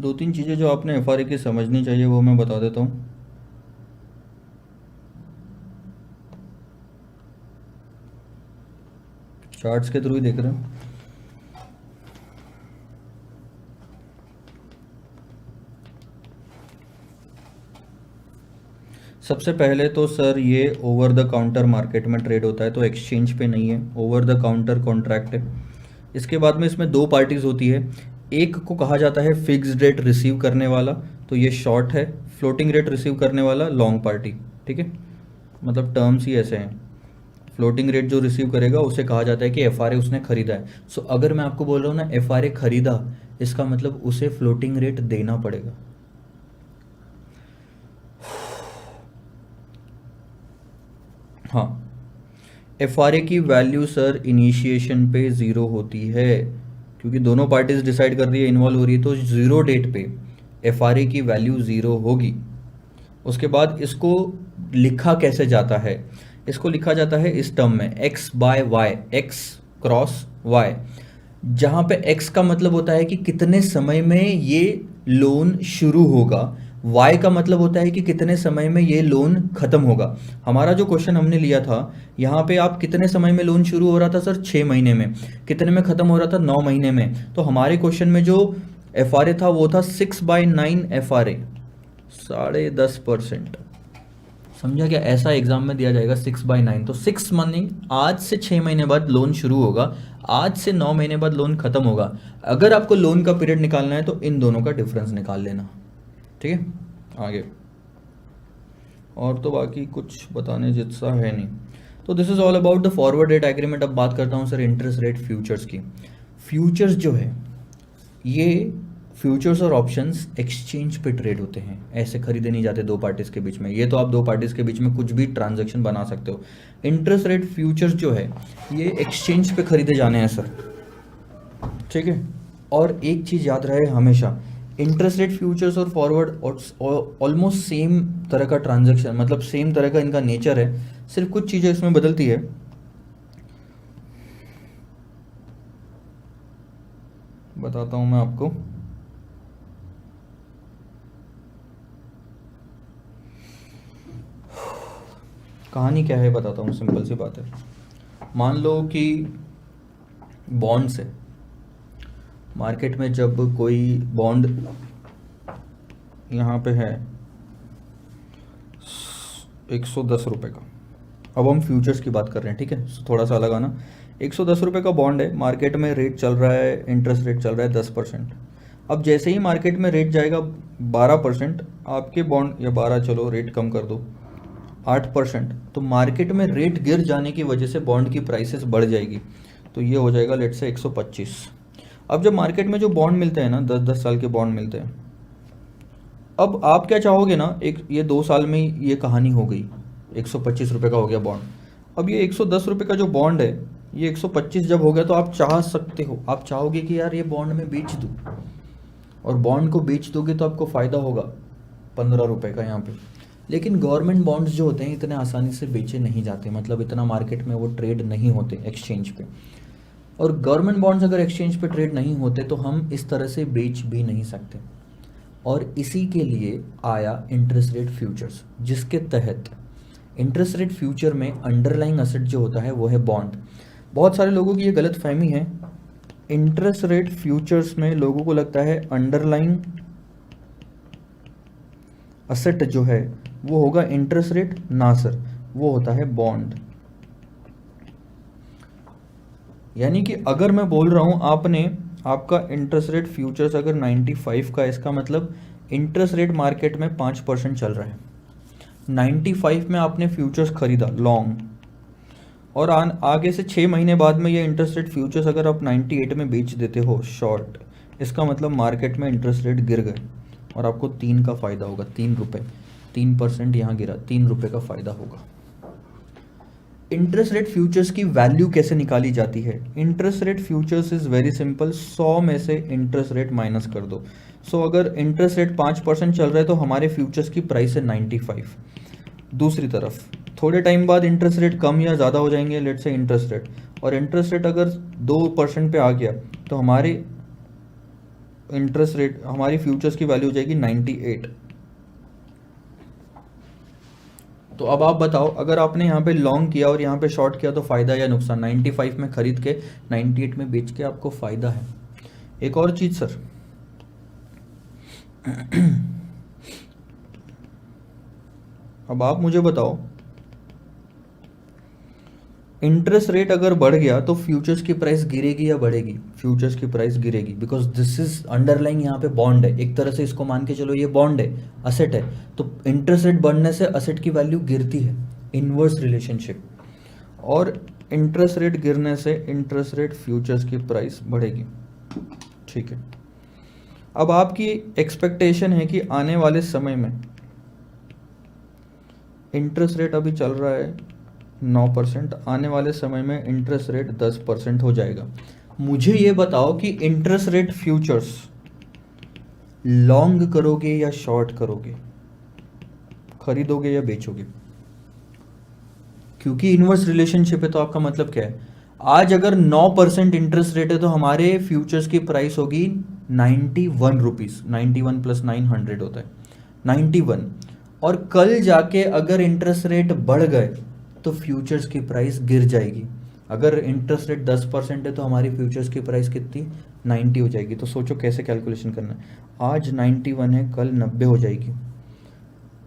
दो तीन चीज़ें जो आपने एफआरए की समझनी चाहिए वो मैं बता देता हूँ। चार्ट्स के थ्रू ही देख रहे हैं। सबसे पहले तो सर ये ओवर द काउंटर मार्केट में ट्रेड होता है, तो एक्सचेंज पे नहीं है, ओवर द काउंटर कॉन्ट्रैक्ट है। इसके बाद में इसमें दो पार्टीज होती है, एक को कहा जाता है फिक्स्ड रेट रिसीव करने वाला, तो ये शॉर्ट है, फ्लोटिंग रेट रिसीव करने वाला लॉन्ग पार्टी। ठीक है, मतलब टर्म्स ही ऐसे हैं। फ्लोटिंग रेट जो रिसीव करेगा उसे कहा जाता है कि एफआरए उसने खरीदा है। सो अगर मैं आपको बोल रहा हूँ ना एफआरए खरीदा, इसका मतलब उसे फ्लोटिंग रेट देना पड़ेगा। हाँ, एफआरए की वैल्यू सर इनिशिएशन पे ज़ीरो होती है, क्योंकि दोनों पार्टीज डिसाइड कर रही है, इन्वॉल्व हो रही है, तो ज़ीरो डेट पे एफआरए की वैल्यू ज़ीरो होगी। उसके बाद इसको लिखा कैसे जाता है, इसको लिखा जाता है इस टर्म में x by y, x cross y, जहाँ पे x का मतलब होता है कि कितने समय में ये लोन शुरू होगा, y का मतलब होता है कि कितने समय में ये लोन खत्म होगा। हमारा जो क्वेश्चन हमने लिया था यहाँ पे, आप कितने समय में लोन शुरू हो रहा था सर, 6 महीने में, कितने में खत्म हो रहा था, 9 महीने में। तो हमारे क्वेश्चन में जो एफआरए था वो था 6/9 एफआरए, 10.5%। समझा क्या, ऐसा एग्जाम में दिया जाएगा 6/9, तो 6 मनी आज से 6 महीने बाद लोन शुरू होगा, आज से 9 महीने बाद लोन खत्म होगा। अगर आपको लोन का पीरियड निकालना है तो इन दोनों का डिफरेंस निकाल लेना। ठीक है, आगे और तो बाकी कुछ बताने जैसा है नहीं। तो this is all about the forward rate agreement. अब बात करता हूँ सर इंटरेस्ट रेट फ्यूचर्स की। फ्यूचर्स जो है ये फ्यूचर्स और ऑप्शंस एक्सचेंज पे ट्रेड होते हैं, ऐसे खरीदे नहीं जाते दो पार्टीज के बीच में। ये तो आप दो पार्टीज के बीच में कुछ भी ट्रांजैक्शन बना सकते हो। इंटरेस्ट रेट फ्यूचर्स जो है ये एक्सचेंज पे खरीदे जाने हैं सर। ठीक है, और एक चीज़ याद रहे हमेशा, इंटरेस्ट रेट फ्यूचर्स और फॉरवर्ड ऑलमोस्ट सेम तरह का ट्रांजैक्शन, मतलब सेम तरह का इनका नेचर है, सिर्फ कुछ चीज़ें इसमें बदलती है। बताता हूँ मैं आपको। कहानी क्या है बताता हूँ, सिंपल सी बात है। मान लो कि बॉन्ड्स है मार्केट में, जब कोई बॉन्ड यहाँ पे है 110 रुपये का, अब हम फ्यूचर्स की बात कर रहे हैं, ठीक है, थोड़ा सा अलग आना। 110 रुपये का बॉन्ड है, मार्केट में रेट चल रहा है, इंटरेस्ट रेट चल रहा है 10%। अब जैसे ही मार्केट में रेट जाएगा 12%, आपके बॉन्ड, या 12 चलो रेट कम कर दो 8%, तो मार्केट में रेट गिर जाने की वजह से बॉन्ड की प्राइसेस बढ़ जाएगी, तो ये हो जाएगा लेट से 125। अब जब मार्केट में जो बॉन्ड मिलते हैं ना, 10-10 साल के बॉन्ड मिलते हैं, अब आप क्या चाहोगे ना, एक ये 2 साल में ये कहानी हो गई, 125 रुपये का हो गया बॉन्ड। अब ये 110 रुपये का जो बॉन्ड है ये 125 जब हो गया, तो आप चाह सकते हो, आप चाहोगे कि यार ये बॉन्ड में बेच दूँ, और बॉन्ड को बेच दोगे तो आपको फ़ायदा होगा 15 रुपये का यहाँ पे। लेकिन गवर्नमेंट बॉन्ड्स जो होते हैं इतने आसानी से बेचे नहीं जाते, मतलब इतना मार्केट में वो ट्रेड नहीं होते एक्सचेंज पे। और गवर्नमेंट बॉन्ड्स अगर एक्सचेंज पे ट्रेड नहीं होते तो हम इस तरह से बेच भी नहीं सकते, और इसी के लिए आया इंटरेस्ट रेट फ्यूचर्स, जिसके तहत इंटरेस्ट रेट फ्यूचर में अंडरलाइंग असेट जो होता है वो है बॉन्ड। बहुत सारे लोगों की ये गलत फहमी है, इंटरेस्ट रेट फ्यूचर्स में लोगों को लगता है अंडरलाइंग असेट जो है वो होगा इंटरेस्ट रेट, ना सर, वो होता है बॉन्ड। यानी कि अगर मैं बोल रहा हूं आपका इंटरेस्ट रेट फ्यूचर्स अगर 95 का, इसका मतलब इंटरेस्ट रेट मार्केट में 5% चल रहा है, 95 में आपने फ्यूचर्स खरीदा लॉन्ग, और आगे से 6 महीने बाद में ये इंटरेस्ट रेट फ्यूचर्स अगर आप 98 में बेच देते हो शॉर्ट, इसका मतलब मार्केट में इंटरेस्ट रेट गिर गए और आपको 3 का फ़ायदा होगा, 3 रुपये, 3% यहाँ गिरा, 3 रुपये का फ़ायदा होगा। इंटरेस्ट रेट फ्यूचर्स की वैल्यू कैसे निकाली जाती है? Interest rate futures is very simple, 100 में से इंटरेस्ट रेट माइनस कर दो। अगर इंटरेस्ट रेट 5% चल रहा है तो हमारे फ्यूचर्स की प्राइस है 95। दूसरी तरफ थोड़े टाइम बाद इंटरेस्ट रेट कम या ज़्यादा हो जाएंगे, लेट से इंटरेस्ट रेट, और इंटरेस्ट रेट अगर 2% पे आ गया तो हमारे इंटरेस्ट रेट हमारी फ्यूचर्स की वैल्यू हो जाएगी 98। तो अब आप बताओ, अगर आपने यहाँ पे लॉन्ग किया और यहाँ पे शॉर्ट किया तो फ़ायदा या नुकसान? 95 में खरीद के 98 में बेच के आपको फ़ायदा है। एक और चीज़ सर, अब आप मुझे बताओ, इंटरेस्ट रेट अगर बढ़ गया तो फ्यूचर्स की प्राइस गिरेगी या बढ़ेगी? फ्यूचर्स की प्राइस गिरेगी, बिकॉज दिस इज अंडरलाइंग, यहाँ पे बॉन्ड है, एक तरह से इसको मान के चलो ये बॉन्ड है, असेट है, तो इंटरेस्ट रेट बढ़ने से असेट की वैल्यू गिरती है, इनवर्स रिलेशनशिप। और इंटरेस्ट रेट गिरने से इंटरेस्ट रेट फ्यूचर्स की प्राइस बढ़ेगी। ठीक है, अब आपकी एक्सपेक्टेशन है कि आने वाले समय में इंटरेस्ट रेट अभी चल रहा है 9%, आने वाले समय में इंटरेस्ट रेट 10% हो जाएगा। मुझे ये बताओ कि इंटरेस्ट रेट फ्यूचर्स लॉन्ग करोगे या शॉर्ट करोगे, खरीदोगे या बेचोगे? क्योंकि इनवर्स रिलेशनशिप है, तो आपका मतलब क्या है? आज अगर 9% इंटरेस्ट रेट है तो हमारे फ्यूचर्स की प्राइस होगी 91 रुपीज़, 91 प्लस 900 होता है 91। और कल जाके अगर इंटरेस्ट रेट बढ़ गए तो फ्यूचर्स की प्राइस गिर जाएगी। अगर इंटरेस्ट रेट 10% है तो हमारी फ्यूचर्स की प्राइस कितनी? 90 हो जाएगी। तो सोचो कैसे कैलकुलेशन करना है। आज 91 है, कल 90 हो जाएगी।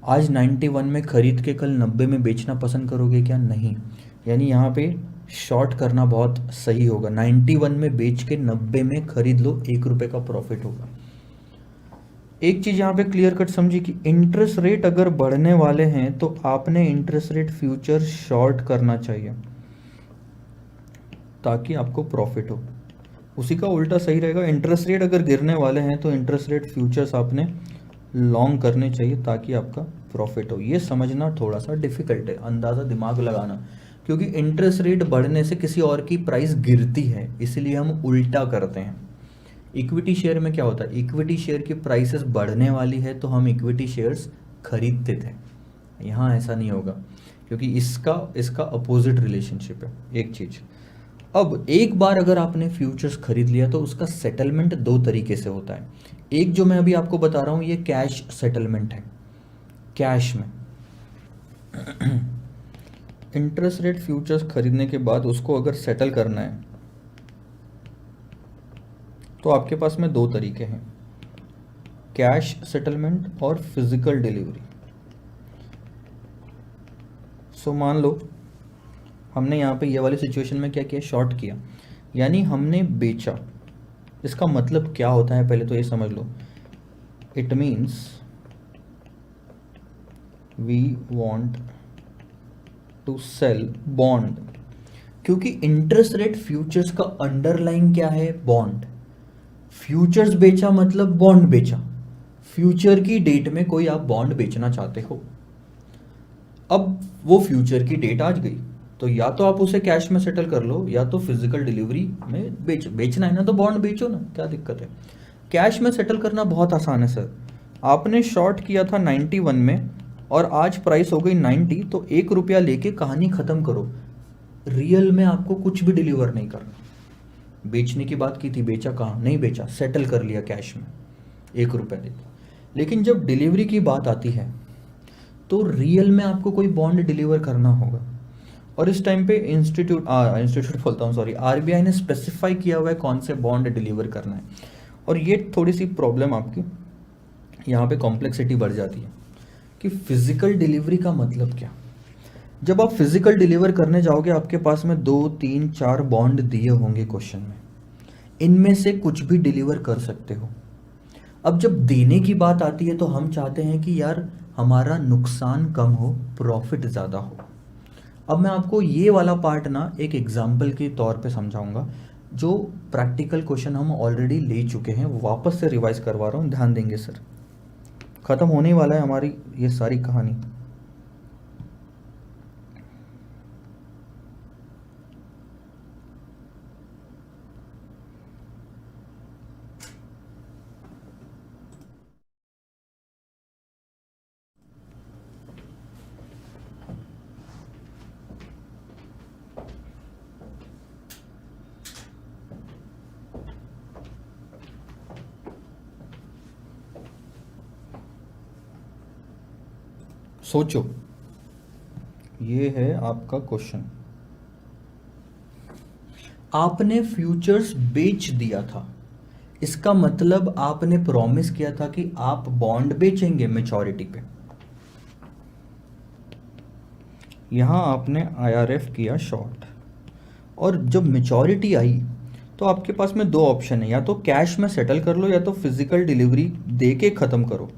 आज 91 में खरीद के कल 90 में बेचना पसंद करोगे क्या? नहीं। यानी यहाँ पे शॉर्ट करना बहुत सही होगा। 91 में बेच के 90 में खरीद लो, 1 रुपये का प्रॉफिट होगा। एक चीज़ यहाँ पे क्लियर कट समझी कि इंटरेस्ट रेट अगर बढ़ने वाले हैं तो आपने इंटरेस्ट रेट फ्यूचर शॉर्ट करना चाहिए ताकि आपको प्रॉफिट हो। उसी का उल्टा सही रहेगा, इंटरेस्ट रेट अगर गिरने वाले हैं तो इंटरेस्ट रेट फ्यूचर्स आपने लॉन्ग करने चाहिए ताकि आपका प्रॉफिट हो। ये समझना थोड़ा सा डिफिकल्ट है, अंदाज़ा दिमाग लगाना, क्योंकि इंटरेस्ट रेट बढ़ने से किसी और की प्राइस गिरती है, इसलिए हम उल्टा करते हैं। इक्विटी शेयर में क्या होता है? इक्विटी शेयर की प्राइसेस बढ़ने वाली है तो हम इक्विटी शेयर्स खरीदते थे। यहाँ ऐसा नहीं होगा, क्योंकि इसका अपोजिट रिलेशनशिप है। एक चीज़, अब एक बार अगर आपने फ्यूचर्स खरीद लिया तो उसका सेटलमेंट 2 तरीके से होता है। एक जो मैं अभी आपको बता रहा हूँ ये कैश सेटलमेंट है, कैश में। इंटरेस्ट रेट फ्यूचर्स खरीदने के बाद उसको अगर सेटल करना है तो आपके पास में 2 तरीके हैं, कैश सेटलमेंट और फिजिकल डिलीवरी। सो मान लो हमने यहाँ पे ये वाली सिचुएशन में क्या किया? शॉर्ट किया, यानी हमने बेचा। इसका मतलब क्या होता है पहले तो ये समझ लो। It means we want to sell bond, क्योंकि इंटरेस्ट रेट फ्यूचर्स का अंडरलाइन क्या है? बॉन्ड। फ्यूचर्स बेचा मतलब बॉन्ड बेचा। फ्यूचर की डेट में कोई आप बॉन्ड बेचना चाहते हो, अब वो फ्यूचर की डेट आज गई तो या तो आप उसे कैश में सेटल कर लो या तो फिजिकल डिलीवरी में बेचना है ना तो बॉन्ड बेचो ना, क्या दिक्कत है? कैश में सेटल करना बहुत आसान है सर। आपने शॉर्ट किया था 91 में और आज प्राइस हो गई 90, तो 1 रुपया लेके कहानी ख़त्म करो। रियल में आपको कुछ भी डिलीवर नहीं करना। बेचने की बात की थी, बेचा कहाँ? नहीं बेचा, सेटल कर लिया कैश में 1 रुपया देके। लेकिन जब डिलीवरी की बात आती है तो रियल में आपको कोई बॉन्ड डिलीवर करना होगा, और इस टाइम पे इंस्टीट्यूट बोलता हूँ सॉरी, आरबीआई ने स्पेसिफाई किया हुआ है कौन से बॉन्ड डिलीवर करना है। और ये थोड़ी सी प्रॉब्लम आपकी यहाँ पे कॉम्प्लेक्सिटी बढ़ जाती है कि फिजिकल डिलीवरी का मतलब क्या। जब आप फिजिकल डिलीवर करने जाओगे आपके पास में 2, 3, 4 बॉन्ड दिए होंगे क्वेश्चन में, इनमें से कुछ भी डिलीवर कर सकते हो। अब जब देने की बात आती है तो हम चाहते हैं कि यार हमारा नुकसान कम हो, प्रॉफिट ज़्यादा हो। अब मैं आपको ये वाला पार्ट ना एक एग्जाम्पल के तौर पे समझाऊंगा, जो प्रैक्टिकल क्वेश्चन हम ऑलरेडी ले चुके हैं, वापस से रिवाइज करवा रहा हूँ, ध्यान देंगे सर। ख़त्म होने वाला है हमारी ये सारी कहानी। सोचो, ये है आपका क्वेश्चन। आपने फ्यूचर्स बेच दिया था, इसका मतलब आपने प्रॉमिस किया था कि आप बॉन्ड बेचेंगे मैच्योरिटी पे। यहां आपने आईआरएफ किया शॉर्ट, और जब मैच्योरिटी आई तो आपके पास में दो ऑप्शन है, या तो कैश में सेटल कर लो या तो फिजिकल डिलीवरी दे के ख़त्म करो।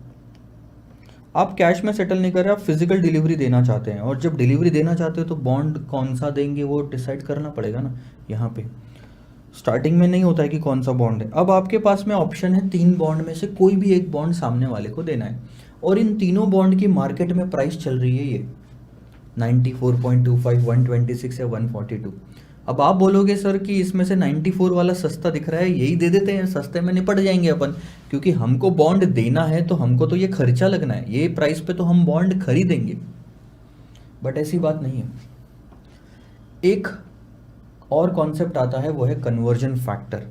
आप कैश में सेटल नहीं कर रहे, आप फिजिकल डिलीवरी देना चाहते हैं, और जब डिलीवरी देना चाहते हो तो बॉन्ड कौन सा देंगे वो डिसाइड करना पड़ेगा ना। यहाँ पे स्टार्टिंग में नहीं होता है कि कौन सा बॉन्ड है। अब आपके पास में ऑप्शन है, तीन बॉन्ड में से कोई भी एक बॉन्ड सामने वाले को देना है, और इन तीनों बॉन्ड की मार्केट में प्राइस चल रही है ये 94.25, 126 या 142। अब आप बोलोगे सर कि इसमें से 94 वाला सस्ता दिख रहा है, यही दे देते हैं, सस्ते में निपट जाएंगे अपन, क्योंकि हमको बॉन्ड देना है तो हमको तो ये खर्चा लगना है, ये प्राइस पे तो हम बॉन्ड खरीदेंगे। बट ऐसी बात नहीं है। एक और कॉन्सेप्ट आता है, वो है कन्वर्जन फैक्टर।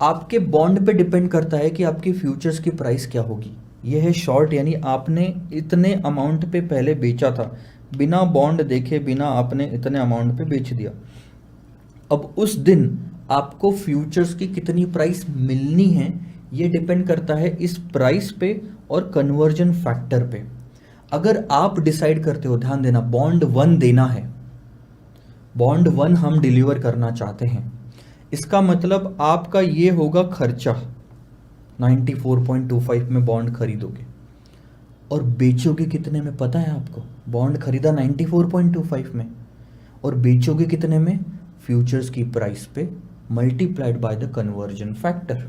आपके बॉन्ड पे डिपेंड करता है कि आपकी फ्यूचर्स की प्राइस क्या होगी। ये है शॉर्ट, यानी आपने इतने अमाउंट पे पहले बेचा था, बिना बॉन्ड देखे, बिना आपने इतने अमाउंट पे बेच दिया। अब उस दिन आपको फ्यूचर्स की कितनी प्राइस मिलनी है, ये डिपेंड करता है इस प्राइस पे और कन्वर्जन फैक्टर पे। अगर आप डिसाइड करते हो, ध्यान देना, बॉन्ड 1 देना है, बॉन्ड 1 हम डिलीवर करना चाहते हैं, इसका मतलब आपका ये होगा खर्चा, 94.25 में बॉन्ड खरीदोगे, और बेचोगे कितने में पता है आपको? बॉन्ड खरीदा 94.25 में और बेचोगे कितने में? फ्यूचर्स की प्राइस पे multiplied by the conversion factor.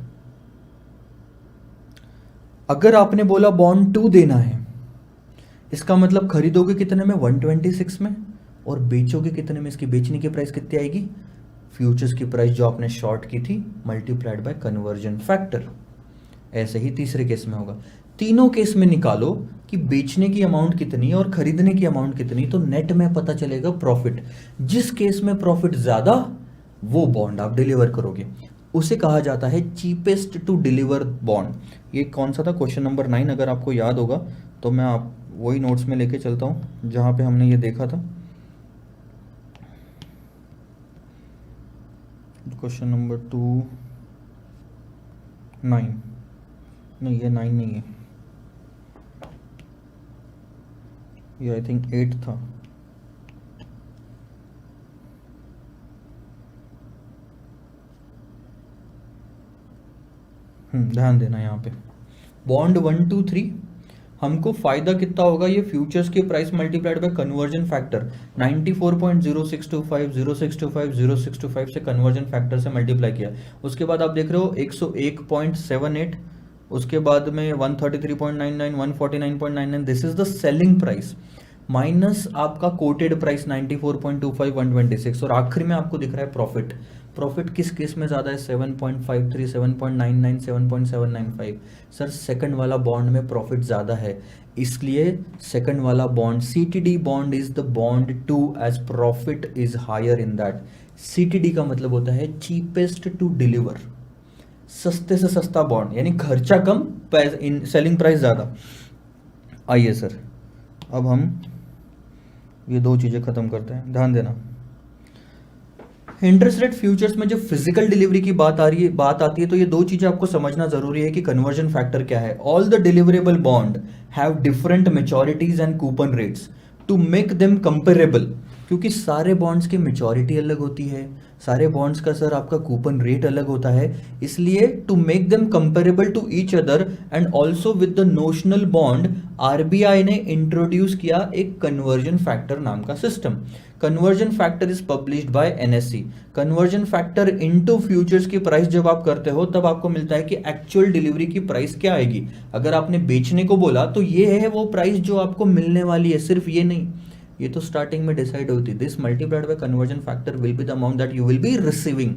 अगर आपने बोला बॉन्ड 2 देना है, इसका मतलब खरीदोगे कितने में? 126 में, और बेचोगे कितने में? इसकी बेचने की प्राइस कितनी आएगी? फ्यूचर्स की प्राइस जो आपने शॉर्ट की थी मल्टीप्लाइड बाय कन्वर्जन फैक्टर। ऐसे ही तीसरे केस में होगा। तीनों केस में निकालो कि बेचने की अमाउंट कितनी और खरीदने की अमाउंट कितनी, तो नेट में पता चलेगा प्रॉफिट। जिस केस में प्रॉफिट ज्यादा, वो बॉन्ड आप डिलीवर करोगे, उसे कहा जाता है चीपेस्ट टू डिलीवर बॉन्ड। ये कौन सा था? Question number 9। अगर आपको याद होगा तो मैं आप वही नोट्स में लेके चलता हूं जहां पे हमने ये देखा था। क्वेश्चन नंबर 2 9 नहीं, ये 9 नहीं है, ये आई थिंक 8 था। ध्यान देना यहाँ पे बॉन्ड 1 2 3 हमको फायदा कितना होगा? ये फ्यूचर्स की price multiplied by conversion factor 94.0625 0625 0625 से कन्वर्जन फैक्टर से मल्टीप्लाई किया। उसके बाद आप देख रहे हो 101.78, उसके बाद में 133.99, 149.99, this is the selling price, minus आपका कोटेड प्राइस 94.25, 126, और आखिर में आपको दिख रहा है प्रॉफिट। प्रॉफिट किस केस में ज़्यादा है? 7.53, 7.99, 7.795। सर सेकंड वाला बॉन्ड में प्रॉफिट ज़्यादा है, इसलिए सेकंड वाला bond CTD bond is the bond 2 as profit is higher in that. CTD का मतलब होता है चीपेस्ट टू डिलीवर, सस्ते से सस्ता बॉन्ड, यानी खर्चा कम, सेलिंग प्राइस ज़्यादा। आइए सर, अब हम ये दो चीज़ें ख़त्म करते हैं। ध्यान देना, इंटरेस्ट रेट फ्यूचर्स में जब फिजिकल डिलीवरी की बात आती है तो ये दो चीजें आपको समझना जरूरी है कि कन्वर्जन फैक्टर क्या है। All the deliverable bond have different maturities and coupon rates to make them comparable, क्योंकि सारे बॉन्ड्स की मैच्योरिटी अलग होती है, सारे बॉन्ड्स का सर आपका कूपन रेट अलग होता है, इसलिए to make them comparable to each other and also with the notional bond, RBI ने इंट्रोड्यूस किया एक कन्वर्जन फैक्टर नाम का system. Conversion factor is published by NSE। Conversion factor into futures की प्राइस जब आप करते हो तब आपको मिलता है कि एक्चुअल डिलीवरी की प्राइस क्या आएगी। अगर आपने बेचने को बोला तो ये है वो प्राइस जो आपको मिलने वाली है, सिर्फ ये नहीं, ये तो स्टार्टिंग में डिसाइड होती है। This multiplied by conversion factor will be the amount that you will be receiving.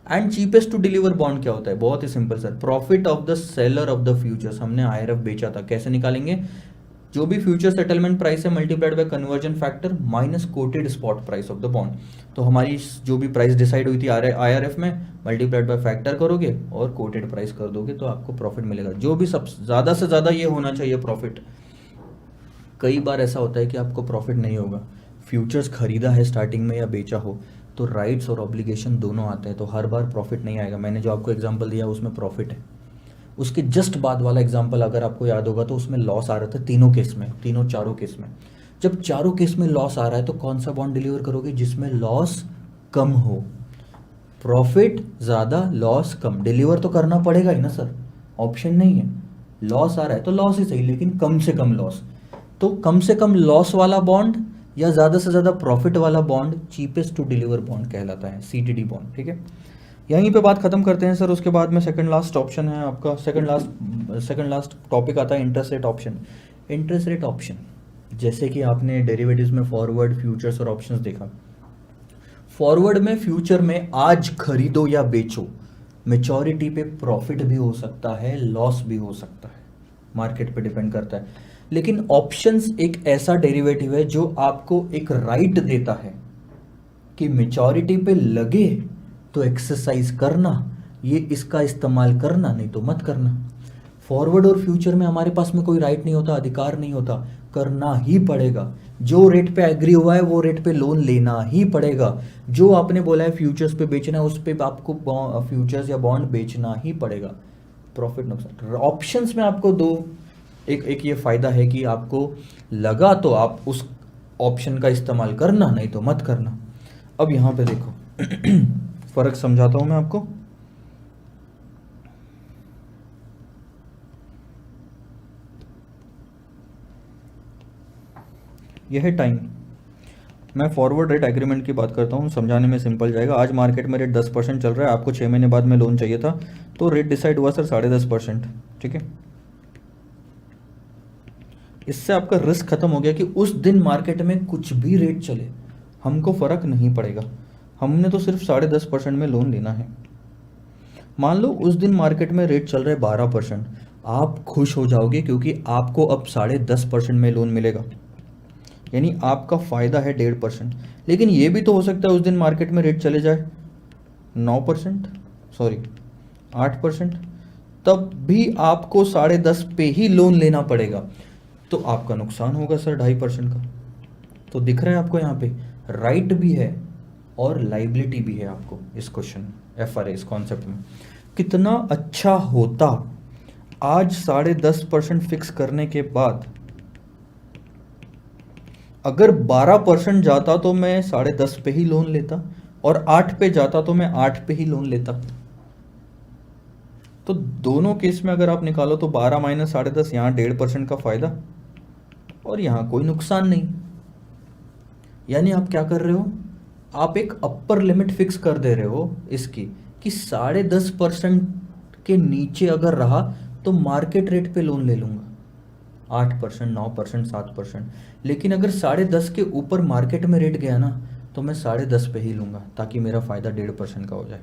And cheapest to deliver bond क्या होता है? बहुत ही simple sir, profit of the seller of the futures. हमने IRF बेचा था, कैसे निकालेंगे? जो भी फ्यूचर सेटलमेंट प्राइस है multiplied by conversion factor minus quoted spot price of the bond. तो हमारी जो भी प्राइस डिसाइड हुई थी IRF में, मल्टीप्लाइड बाय फैक्टर करोगे और कोटेड प्राइस कर दोगे तो आपको प्रॉफिट मिलेगा। जो भी सब ज़्यादा से ज़्यादा ये होना चाहिए प्रॉफिट। कई बार ऐसा होता है कि आपको प्रॉफिट नहीं होगा, फ्यूचर्स खरीदा है स्टार्टिंग में या बेचा हो तो राइट्स और ऑब्लिगेशन दोनों आते हैं, तो हर बार प्रॉफिट नहीं आएगा। मैंने जो आपको एग्जांपल दिया उसमें प्रॉफिट है, उसके जस्ट बाद वाला एग्जांपल अगर आपको याद होगा तो उसमें लॉस आ रहा था तीनों केस में, तीनों चारों केस में। जब चारों केस में लॉस आ रहा है तो कौन सा बॉन्ड डिलीवर करोगे? जिसमें लॉस कम हो। प्रॉफिट ज़्यादा लॉस कम, डिलीवर तो करना पड़ेगा ही ना सर, ऑप्शन नहीं है। लॉस आ रहा है तो लॉस ही सही, लेकिन कम से कम लॉस। तो कम से कम लॉस वाला बॉन्ड या ज़्यादा से ज़्यादा प्रॉफिट वाला bond cheapest to deliver bond कहलाता है, सीटीडी बॉन्ड। ठीक है, यहीं पे बात खत्म करते हैं सर। उसके बाद में सेकंड लास्ट ऑप्शन है आपका, सेकंड लास्ट टॉपिक आता है interest rate option. Interest rate option जैसे कि आपने डेरिवेटिव्स में फॉरवर्ड, फ्यूचर्स और ऑप्शंस देखा। फॉरवर्ड में, फ्यूचर में आज खरीदो या बेचो, मेचोरिटी पे प्रॉफिट भी हो सकता है, लॉस भी हो सकता है, मार्केट पे डिपेंड करता है। लेकिन ऑप्शंस एक ऐसा डेरिवेटिव है जो आपको एक राइट देता है कि मेचोरिटी पे लगे तो एक्सरसाइज करना, ये इसका इस्तेमाल करना, नहीं तो मत करना। फॉरवर्ड और फ्यूचर में हमारे पास में कोई राइट नहीं होता, अधिकार नहीं होता, करना ही पड़ेगा। जो रेट पे एग्री हुआ है वो रेट पे लोन लेना ही पड़ेगा। जो आपने बोला है फ्यूचर्स पे बेचना है उस पे आपको फ्यूचर्स या बॉन्ड बेचना ही पड़ेगा। प्रॉफिट नुकसान ऑप्शंस में आपको दो, एक ये फायदा है कि आपको लगा तो आप उस ऑप्शन का इस्तेमाल करना, नहीं तो मत करना। अब यहाँ पे देखो फर्क समझाता हूँ मैं आपको। यह है टाइम। मैं फॉरवर्ड रेट एग्रीमेंट की बात करता हूँ, समझाने में सिंपल जाएगा। आज मार्केट में रेट 10% चल रहा है, आपको 6 महीने बाद में लोन चाहिए था, तो रेट डिसाइड हुआ सर 10.5%। ठीक है, इससे आपका रिस्क खत्म हो गया कि उस दिन मार्केट में कुछ भी रेट चले हमको फर्क नहीं पड़ेगा, हमने तो सिर्फ 10.5% में लोन लेना है। मान लो उस दिन मार्केट में रेट चल रहा है 12%, आप खुश हो जाओगे क्योंकि आपको अब 10.5% में लोन मिलेगा, यानी आपका फ़ायदा है 1.5%। लेकिन ये भी तो हो सकता है उस दिन मार्केट में रेट चले जाए 9%, सॉरी 8%, तब भी आपको 10.5 पे ही लोन लेना पड़ेगा, तो आपका नुकसान होगा सर 2.5% का। तो दिख रहा है आपको यहाँ पे राइट भी है और लाइबिलिटी भी है आपको इस क्वेश्चन FRA इस कॉन्सेप्ट में। कितना अच्छा होता आज 10.5% फिक्स करने के बाद अगर 12% जाता तो मैं 10.5 पे ही लोन लेता, और 8 पे जाता तो मैं 8 पे ही लोन लेता। तो दोनों केस में अगर आप निकालो तो 12 माइनस 10.5, यहाँ 1.5% का फायदा और यहाँ कोई नुकसान नहीं। यानी आप क्या कर रहे हो, आप एक अपर लिमिट फिक्स कर दे रहे हो इसकी कि 10.5% के नीचे अगर रहा तो मार्केट रेट पे लोन ले लूंगा, 8%, 9%, 7%। लेकिन अगर 10.5 के ऊपर मार्केट में रेट गया ना तो मैं 10.5 पे ही लूँगा ताकि मेरा फ़ायदा 1.5% का हो जाए।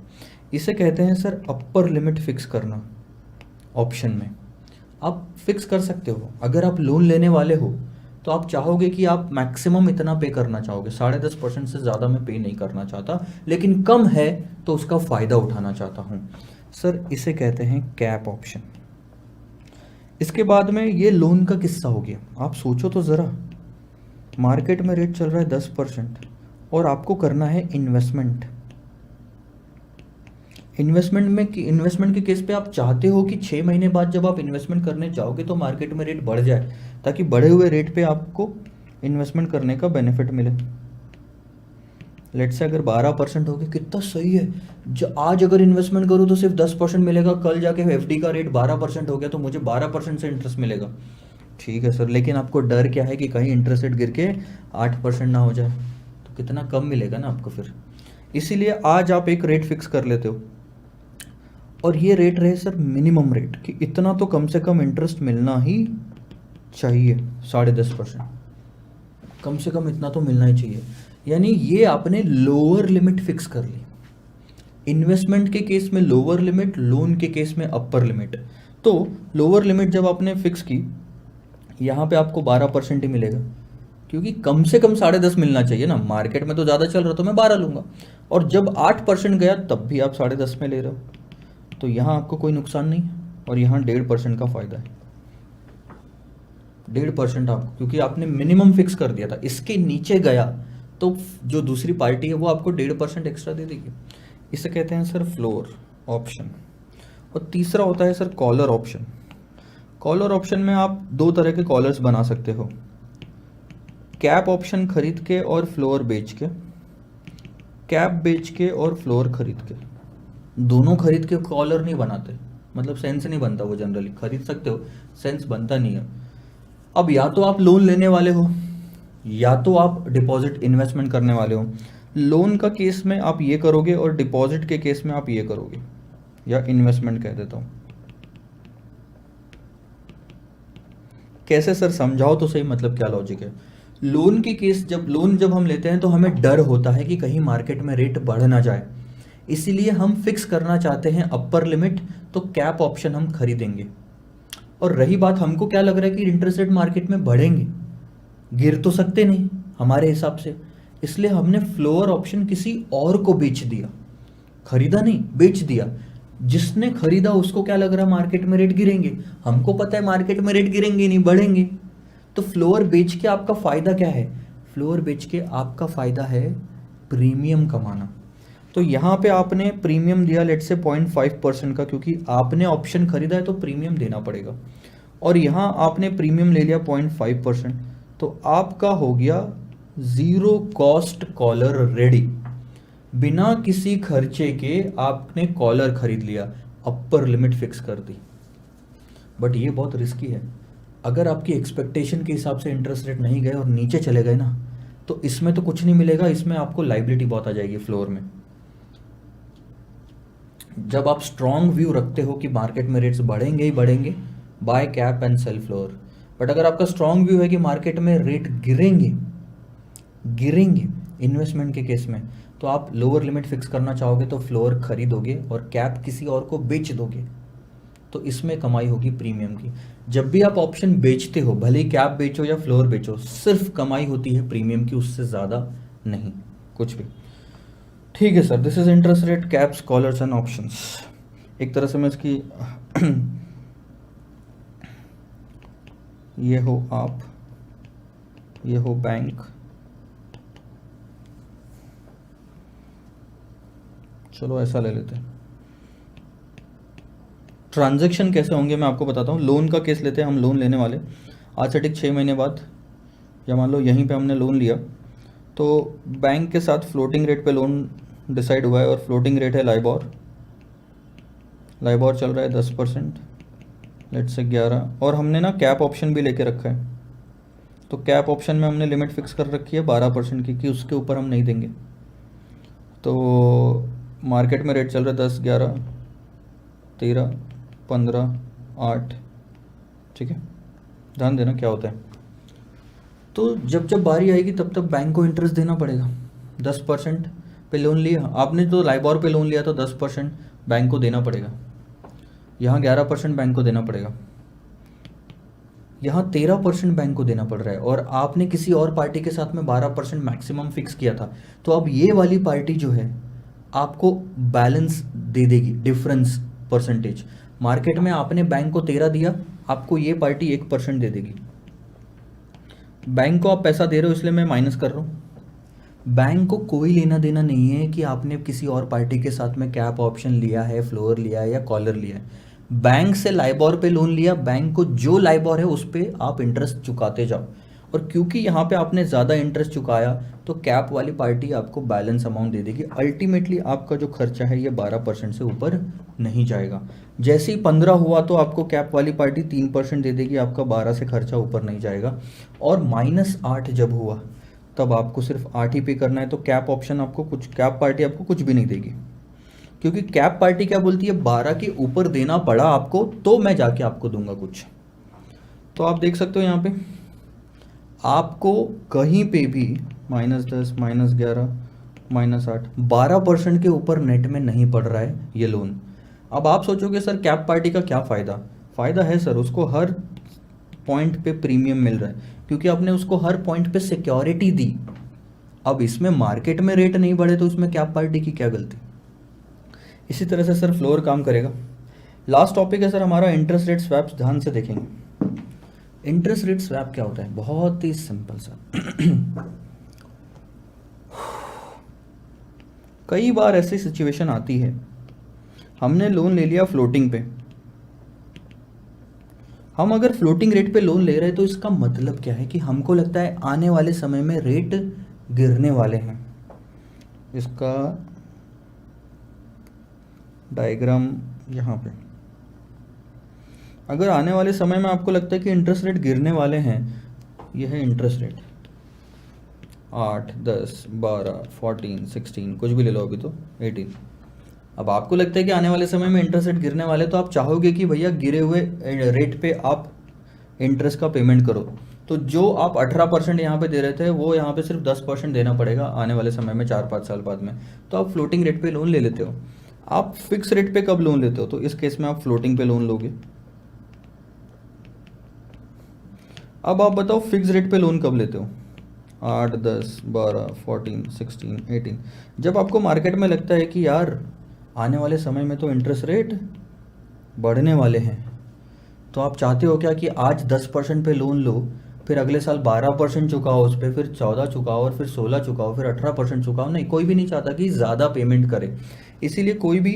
इसे कहते हैं सर अपर लिमिट फिक्स करना। ऑप्शन में आप फिक्स कर सकते हो, अगर आप लोन लेने वाले हो तो आप चाहोगे कि आप मैक्सिमम इतना पे करना चाहोगे, 10.5% से ज़्यादा मैं पे नहीं करना चाहता, लेकिन कम है तो उसका फ़ायदा उठाना चाहता हूँ सर, इसे कहते हैं कैप ऑप्शन। इसके बाद में ये लोन का किस्सा हो गया। आप सोचो तो ज़रा, मार्केट में रेट चल रहा है 10% और आपको करना है इन्वेस्टमेंट। इन्वेस्टमेंट के केस पे आप चाहते हो कि 6 महीने बाद जब आप इन्वेस्टमेंट करने जाओगे तो मार्केट में रेट बढ़ जाए, ताकि बढ़े हुए रेट पे आपको इन्वेस्टमेंट करने का बेनिफिट मिले। लेट से अगर 12% हो गया, कितना सही है। आज अगर इन्वेस्टमेंट करूँ तो सिर्फ 10% मिलेगा, कल जाके FD का रेट 12% हो गया तो मुझे 12% से इंटरेस्ट मिलेगा। ठीक है सर, लेकिन आपको डर क्या है कि कहीं इंटरेस्ट रेट गिर के 8% ना हो जाए, तो कितना कम मिलेगा ना आपको फिर। इसीलिए आज आप एक रेट फिक्स कर लेते हो, और ये रेट रहे सर मिनिमम रेट कि इतना तो कम से कम इंटरेस्ट मिलना ही चाहिए, 10.5%, कम से कम इतना तो मिलना ही चाहिए। यानी ये आपने लोअर लिमिट फिक्स कर ली। इन्वेस्टमेंट के केस में लोअर लिमिट, लोन के केस में अपर लिमिट। तो लोअर लिमिट जब आपने फिक्स की, यहाँ पे आपको 12% ही मिलेगा, क्योंकि कम से कम 10.5 मिलना चाहिए ना। मार्केट में तो ज़्यादा चल रहा तो मैं 12 लूँगा, और जब 8% गया तब भी आप 10.5 में ले रहे हो, तो यहाँ आपको कोई नुकसान नहीं, और यहाँ 1.5% का फ़ायदा है। 1.5% आपको, क्योंकि आपने मिनिमम फिक्स कर दिया था, इसके नीचे गया तो जो दूसरी पार्टी है वो आपको 1.5% एक्स्ट्रा दे देगी। इसे कहते हैं सर फ्लोर ऑप्शन। और तीसरा होता है sir collar option. Collar option में आप दो तरह के कॉलर्स बना सकते हो, कैप ऑप्शन खरीद के और फ्लोर बेच के, कैप बेच के और फ्लोर खरीद के। दोनों खरीद के कॉलर नहीं बनाते, मतलब सेंस नहीं बनता, वो जनरली खरीद सकते हो, सेंस बनता नहीं है। अब या तो आप लोन लेने वाले हो या तो आप डिपॉजिट इन्वेस्टमेंट करने वाले हो। लोन का केस में आप ये करोगे और डिपॉजिट के केस में आप ये करोगे, या इन्वेस्टमेंट कह देता हूँ। कैसे सर, समझाओ तो सही, मतलब क्या लॉजिक है। लोन के केस, जब हम लेते हैं तो हमें डर होता है कि कहीं मार्केट में रेट बढ़ ना जाए, इसीलिए हम फिक्स करना चाहते हैं अपर लिमिट, तो कैप ऑप्शन हम खरीदेंगे। और रही बात, हमको क्या लग रहा है कि इंटरेस्ट रेट मार्केट में बढ़ेंगे, गिर तो सकते नहीं हमारे हिसाब से, इसलिए हमने फ्लोर ऑप्शन किसी और को बेच दिया, खरीदा नहीं, बेच दिया। जिसने खरीदा उसको क्या लग रहा है मार्केट में रेट गिरेंगे, हमको पता है मार्केट में रेट गिरेंगे नहीं, बढ़ेंगे। तो फ्लोर बेच के आपका फायदा क्या है, फ्लोर बेच के आपका फायदा है प्रीमियम कमाना। तो यहाँ पे आपने प्रीमियम दिया लेट से 0.5% का, क्योंकि आपने ऑप्शन खरीदा है तो प्रीमियम देना पड़ेगा। और यहाँ आपने प्रीमियम ले लिया 0.5%, तो आपका हो गया ज़ीरो कॉस्ट कॉलर रेडी। बिना किसी खर्चे के आपने कॉलर खरीद लिया, अपर लिमिट फिक्स कर दी। बट ये बहुत रिस्की है, अगर आपकी एक्सपेक्टेशन के हिसाब से इंटरेस्ट रेट नहीं गए और नीचे चले गए ना, तो इसमें तो कुछ नहीं मिलेगा, इसमें आपको लाइबिलिटी बहुत आ जाएगी फ्लोर में। जब आप स्ट्रॉन्ग व्यू रखते हो कि मार्केट में रेट्स बढ़ेंगे ही बढ़ेंगे, buy cap and sell floor. But अगर आपका स्ट्रॉन्ग व्यू है कि मार्केट में रेट गिरेंगे गिरेंगे इन्वेस्टमेंट के केस में, तो आप लोअर लिमिट फिक्स करना चाहोगे तो फ्लोर खरीदोगे और कैप किसी और को बेच दोगे, तो इसमें कमाई होगी प्रीमियम की। जब भी आप ऑप्शन बेचते हो, भले ही कैप बेचो या फ्लोर बेचो, सिर्फ कमाई होती है प्रीमियम की, उससे ज़्यादा नहीं कुछ भी। ठीक है sir, this is interest rate, caps, collars and options. एक तरह से मैं इसकी ये हो आप, ये हो बैंक, चलो ऐसा ले लेते हैं। ट्रांजैक्शन कैसे होंगे मैं आपको बताता हूँ। लोन का केस लेते हैं, हम लोन लेने वाले आज से ठीक 6 महीने बाद, या मान लो यहीं पे हमने लोन लिया, तो बैंक के साथ फ्लोटिंग रेट पे लोन डिसाइड हुआ है, और फ्लोटिंग रेट है लाइबॉर। लाइबॉर चल रहा है 10%, लेट से 11, और हमने ना कैप ऑप्शन भी लेके रखा है। तो कैप ऑप्शन में हमने लिमिट फिक्स कर रखी है 12% की, कि उसके ऊपर हम नहीं देंगे। तो मार्केट में रेट चल रहा है 10, 11, 13, 15, 8, ठीक है, ध्यान देना क्या होता है। तो जब जब बारी आएगी तब तब बैंक को इंटरेस्ट देना पड़ेगा। 10% पे लोन लिया आपने, तो लाइबॉर पे लोन लिया तो 10% बैंक को देना पड़ेगा, यहाँ 11% बैंक को देना पड़ेगा, यहाँ 13% बैंक को देना पड़ रहा है, और आपने किसी और पार्टी के साथ में 12% मैक्सिमम फिक्स किया था। तो अब ये वाली पार्टी जो है आपको बैलेंस दे देगी, डिफरेंस परसेंटेज। मार्केट में आपने बैंक को 13 दिया, आपको ये पार्टी 1% दे देगी। बैंक को आप पैसा दे रहे हो, इसलिए मैं माइनस कर रहा हूँ। बैंक को कोई लेना देना नहीं है कि आपने किसी और पार्टी के साथ में कैप ऑप्शन लिया है, फ्लोर लिया है या कॉलर लिया है। बैंक से लाइबॉर पे लोन लिया, बैंक को जो लाइबॉर है उस पर आप इंटरेस्ट चुकाते जाओ, और क्योंकि यहाँ पे आपने ज़्यादा इंटरेस्ट चुकाया तो कैप वाली पार्टी आपको बैलेंस अमाउंट दे देगी। अल्टीमेटली आपका जो खर्चा है ये 12% से ऊपर नहीं जाएगा। जैसे ही 15 हुआ तो आपको कैप वाली पार्टी 3% दे देगी, आपका 12 से खर्चा ऊपर नहीं जाएगा। और -8 जब हुआ तब आपको सिर्फ 8 ही पे करना है, तो कैप ऑप्शन आपको कुछ, कैप पार्टी आपको कुछ भी नहीं देगी, क्योंकि कैप पार्टी क्या बोलती है, 12 के ऊपर देना पड़ा आपको तो मैं जाके आपको दूंगा कुछ। तो आप देख सकते हो यहाँ पे आपको कहीं पे भी -10, -11, -8, 12% के ऊपर नेट में नहीं पड़ रहा है ये लोन। अब आप सोचोगे सर कैप पार्टी का क्या फ़ायदा, फ़ायदा है सर, उसको हर पॉइंट पे प्रीमियम मिल रहा है, क्योंकि आपने उसको हर पॉइंट पे सिक्योरिटी दी। अब इसमें मार्केट में रेट नहीं बढ़े तो इसमें कैप पार्टी की क्या गलती। इसी तरह से सर फ्लोर काम करेगा। लास्ट टॉपिक है सर हमारा इंटरेस्ट रेट स्वैप्स, ध्यान से देखेंगे। इंटरेस्ट रेट स्वैप क्या होता है? बहुत ही सिंपल सा। कई बार ऐसी सिचुएशन आती है, हमने लोन ले लिया फ्लोटिंग पे। हम अगर फ्लोटिंग रेट पे लोन ले रहे हैं तो इसका मतलब क्या है कि हमको लगता है आने वाले समय में रेट गिरने वाले हैं। इसका डायग्राम यहाँ पे, अगर आने वाले समय में आपको लगता है कि इंटरेस्ट रेट गिरने वाले हैं, यह है इंटरेस्ट रेट 8, 10, 12, 14, 16, कुछ भी ले लो, अभी तो 18। अब आपको लगता है कि आने वाले समय में इंटरेस्ट रेट गिरने वाले, तो आप चाहोगे कि भैया गिरे हुए रेट पे आप इंटरेस्ट का पेमेंट करो। तो जो आप 18% यहाँ पे दे रहे थे, वो यहाँ पे सिर्फ 10% देना पड़ेगा आने वाले समय में, 4-5 साल बाद में। तो आप फ्लोटिंग रेट पे लोन ले लेते हो। आप फिक्स रेट पे कब लोन लेते हो? तो इस केस में आप फ्लोटिंग पे लोन लोगे। अब आप बताओ फिक्स रेट पे लोन कब लेते हो? 8, 10, 12, 14, 16, 18। जब आपको मार्केट में लगता है कि यार आने वाले समय में तो इंटरेस्ट रेट बढ़ने वाले हैं, तो आप चाहते हो क्या कि आज 10% पे लोन लो, फिर अगले साल 12% चुकाओ उस पर, फिर 14 चुकाओ, और फिर 16 चुकाओ, फिर 18% चुकाओ? नहीं, कोई भी नहीं चाहता कि ज़्यादा पेमेंट करे। इसीलिए कोई भी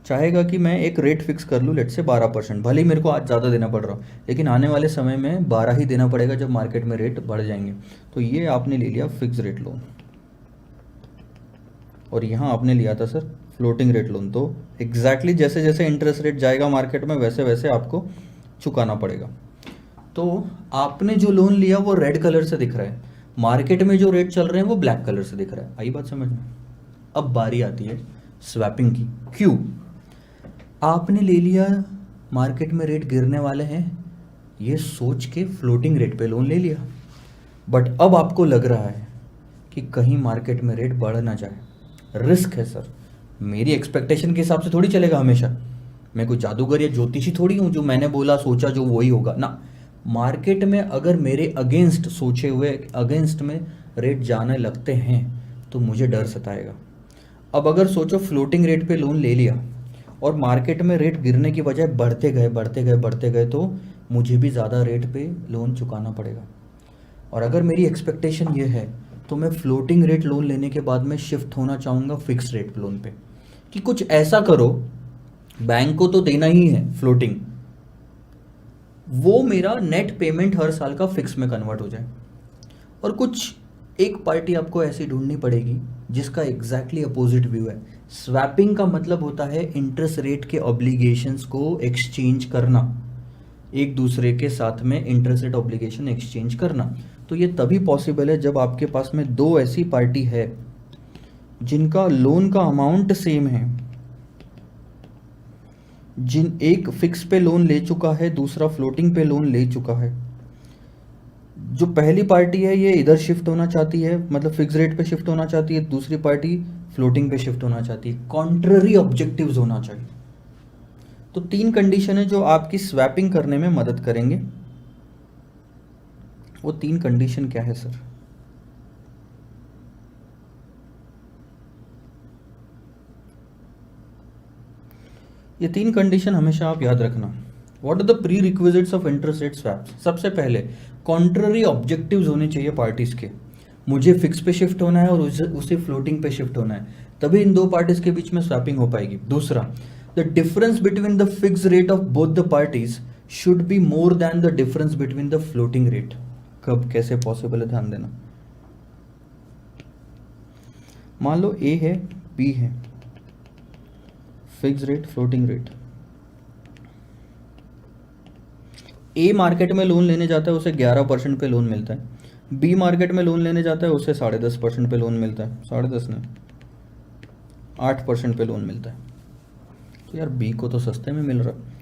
चाहेगा कि मैं एक रेट फिक्स कर लूँ, लेट से 12%, भले ही मेरे को आज ज़्यादा देना पड़ रहा हो, लेकिन आने वाले समय में 12 ही देना पड़ेगा जब मार्केट में रेट बढ़ जाएंगे। तो ये आपने ले लिया फिक्स रेट लोन, और यहाँ आपने लिया था सर फ्लोटिंग रेट लोन। तो एग्जैक्टली जैसे जैसे इंटरेस्ट रेट जाएगा मार्केट में, वैसे वैसे आपको चुकाना पड़ेगा। तो आपने जो लोन लिया वो रेड कलर से दिख रहा है, मार्केट में जो रेट चल रहे हैं वो ब्लैक कलर से दिख रहा है। आई बात समझ में? अब बारी आती है स्वैपिंग की। क्यों? आपने ले लिया मार्केट में रेट गिरने वाले हैं, ये सोच के फ्लोटिंग रेट पे लोन ले लिया, बट अब आपको लग रहा है कि कहीं मार्केट में रेट बढ़ ना जाए। रिस्क है सर, मेरी एक्सपेक्टेशन के हिसाब से थोड़ी चलेगा हमेशा। मैं कोई जादूगर या ज्योतिषी थोड़ी हूँ जो मैंने बोला सोचा जो वही होगा ना। मार्केट में अगर मेरे अगेंस्ट सोचे हुए अगेंस्ट में रेट जाने लगते हैं तो मुझे डर सताएगा। अब अगर सोचो फ्लोटिंग रेट पे लोन ले लिया और मार्केट में रेट गिरने की बजाय बढ़ते गए बढ़ते गए बढ़ते गए, तो मुझे भी ज़्यादा रेट पे लोन चुकाना पड़ेगा। और अगर मेरी एक्सपेक्टेशन ये है तो मैं फ्लोटिंग रेट लोन लेने के बाद में शिफ्ट होना चाहूँगा फिक्स रेट लोन पे, कि कुछ ऐसा करो, बैंक को तो देना ही है फ्लोटिंग, वो मेरा नेट पेमेंट हर साल का फिक्स में कन्वर्ट हो जाए। और कुछ एक पार्टी आपको ऐसी ढूंढनी पड़ेगी जिसका एग्जैक्टली अपोजिट व्यू है। स्वैपिंग का मतलब होता है इंटरेस्ट रेट के ऑब्लिगेशंस को एक्सचेंज करना, एक दूसरे के साथ में इंटरेस्ट रेट ऑब्लिगेशन एक्सचेंज करना। तो ये तभी पॉसिबल है जब आपके पास में दो ऐसी पार्टी है जिनका लोन का अमाउंट सेम है, जिन एक फिक्स पे लोन ले चुका है, दूसरा फ्लोटिंग पे लोन ले चुका है। जो पहली पार्टी है ये इधर शिफ्ट होना चाहती है, मतलब फिक्स रेट पे शिफ्ट होना चाहती है, दूसरी पार्टी फ्लोटिंग पे शिफ्ट होना चाहती है। कॉन्ट्ररी ऑब्जेक्टिव्स होना चाहिए। तो 3 कंडीशन है जो आपकी स्वैपिंग करने में मदद करेंगे। वो 3 कंडीशन क्या है सर? ये 3 कंडीशन हमेशा आप याद रखना। What are the prerequisites of interest rate swaps? सबसे पहले कॉन्ट्ररी ऑब्जेक्टिव्स होने चाहिए पार्टीज के। मुझे फिक्स पे शिफ्ट होना है और उसे फ्लोटिंग पे शिफ्ट होना है, तभी इन दो पार्टीज के बीच में स्वैपिंग हो पाएगी। दूसरा, the difference between the fix rate of both the parties should be more than the difference between the floating rate. कब, कैसे पॉसिबल है, ध्यान देना। मान लो ए है, बी है, फिक्स रेट, फ्लोटिंग रेट। ए मार्केट में लोन लेने जाता है, उसे 11% पे लोन मिलता है। बी मार्केट में लोन लेने जाता है, उसे 10.5% पे लोन मिलता है। 10.5 नहीं, 8% पे लोन मिलता है। तो यार बी को तो सस्ते में मिल रहा है।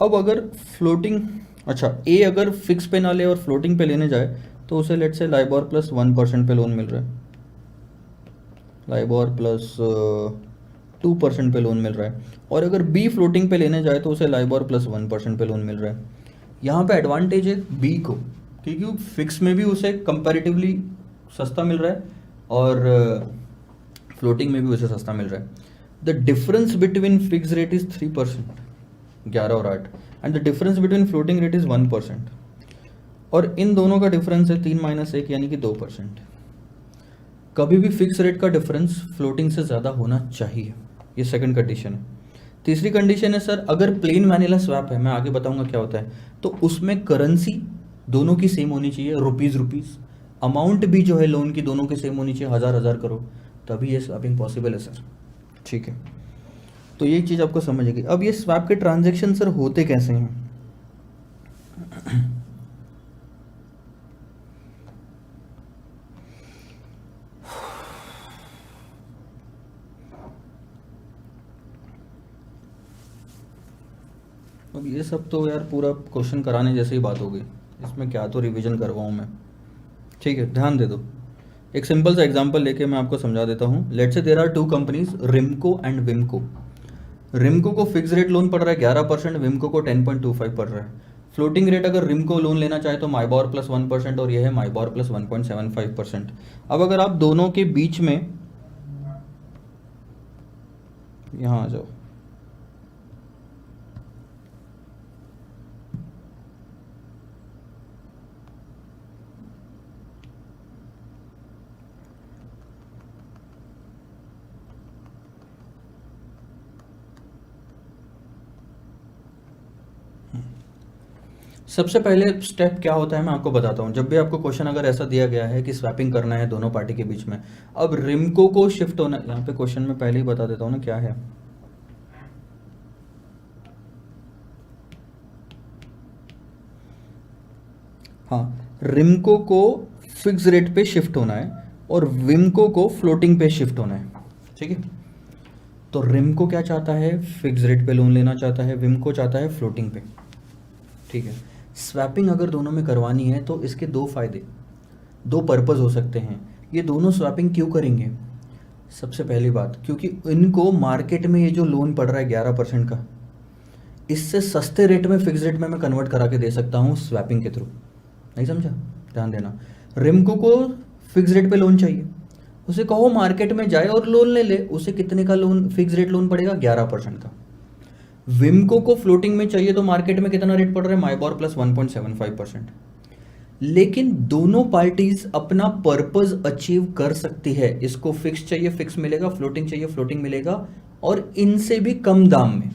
अब अगर फ्लोटिंग, अच्छा ए अगर फिक्स पे ना ले और फ्लोटिंग पे लेने जाए तो उसे लेट से लाइबोर प्लस 1% पे लोन मिल रहा है, लाइबोर प्लस 2% पे लोन मिल रहा है। और अगर बी फ्लोटिंग पे लेने जाए तो उसे लाइबोर प्लस 1% पे लोन मिल रहा है। यहाँ पे एडवांटेज है बी को, क्योंकि फिक्स में भी उसे कंपैरेटिवली सस्ता मिल रहा है और फ्लोटिंग में भी उसे सस्ता मिल रहा है। The difference between fix rate is 3%। 11 और 8, and the difference between floating rate is 1%, और इन दोनों का डिफरेंस है 3 - 1 यानी कि 2%। कभी भी फिक्स रेट का डिफरेंस फ्लोटिंग से ज़्यादा होना चाहिए, ये सेकंड कंडीशन है। तीसरी कंडीशन है सर, अगर प्लेन वैनिला स्वैप है, मैं आगे बताऊंगा क्या होता है, तो उसमें करेंसी दोनों की सेम होनी चाहिए, रुपीज़, अमाउंट भी जो है लोन की दोनों की सेम होनी चाहिए, 1000 करोड़, तभी ये स्वैपिंग पॉसिबल है सर। ठीक है, तो ये चीज़ आपको समझेगी। अब ये स्वैप के ट्रांजेक्शन सर होते कैसे हैं? अब ये सब तो यार पूरा क्वेश्चन कराने जैसे ही बात हो गई, इसमें क्या तो रिवीजन करवाऊँ मैं। ठीक है, ध्यान दे दो। एक सिंपल सा एग्जांपल लेके मैं आपको समझा देता हूँ। Let's say there are two companies, Rimco and Wimco. Rimco को फिक्स रेट लोन पड़ रहा है 11%, विमको को 10.25 पड़ रहा है। फ्लोटिंग रेट अगर रिमको लोन लेना चाहे तो माइबॉर प्लस 1%, और यह है माइबॉर प्लस 1.75%। अब अगर आप दोनों के बीच में, यहाँ आ जाओ, सबसे पहले स्टेप क्या होता है मैं आपको बताता हूँ। जब भी आपको क्वेश्चन अगर ऐसा दिया गया है कि स्वैपिंग करना है दोनों पार्टी के बीच में, अब रिमको को शिफ्ट होना, यहाँ पे क्वेश्चन में पहले ही बता देता हूँ ना क्या है। हाँ, रिमको को फिक्स रेट पे शिफ्ट होना है और विमको को फ्लोटिंग पे शिफ्ट होना है। ठीक है, तो रिमको क्या चाहता है? फिक्स रेट पे लोन लेना चाहता है, विमको चाहता है फ्लोटिंग पे। ठीक है, स्वैपिंग अगर दोनों में करवानी है तो इसके दो फायदे, दो पर्पस हो सकते हैं। ये दोनों स्वैपिंग क्यों करेंगे? सबसे पहली बात, क्योंकि इनको मार्केट में ये जो लोन पड़ रहा है 11% का, इससे सस्ते रेट में फिक्स रेट में मैं कन्वर्ट करा के दे सकता हूँ स्वैपिंग के थ्रू। नहीं समझा? ध्यान देना। रिमको को फिक्स रेट पे लोन चाहिए, उसे कहो मार्केट में जाए और लोन ले ले, उसे कितने का लोन, फिक्स रेट लोन पड़ेगा? 11% का। विमको को फ्लोटिंग में चाहिए तो मार्केट में कितना रेट पड़ रहा है? माइबॉर प्लस 1.75%। लेकिन दोनों पार्टीज अपना पर्पस अचीव कर सकती है। इसको फिक्स चाहिए, फिक्स मिलेगा, फ्लोटिंग चाहिए, फ्लोटिंग मिलेगा, और इनसे भी कम दाम में,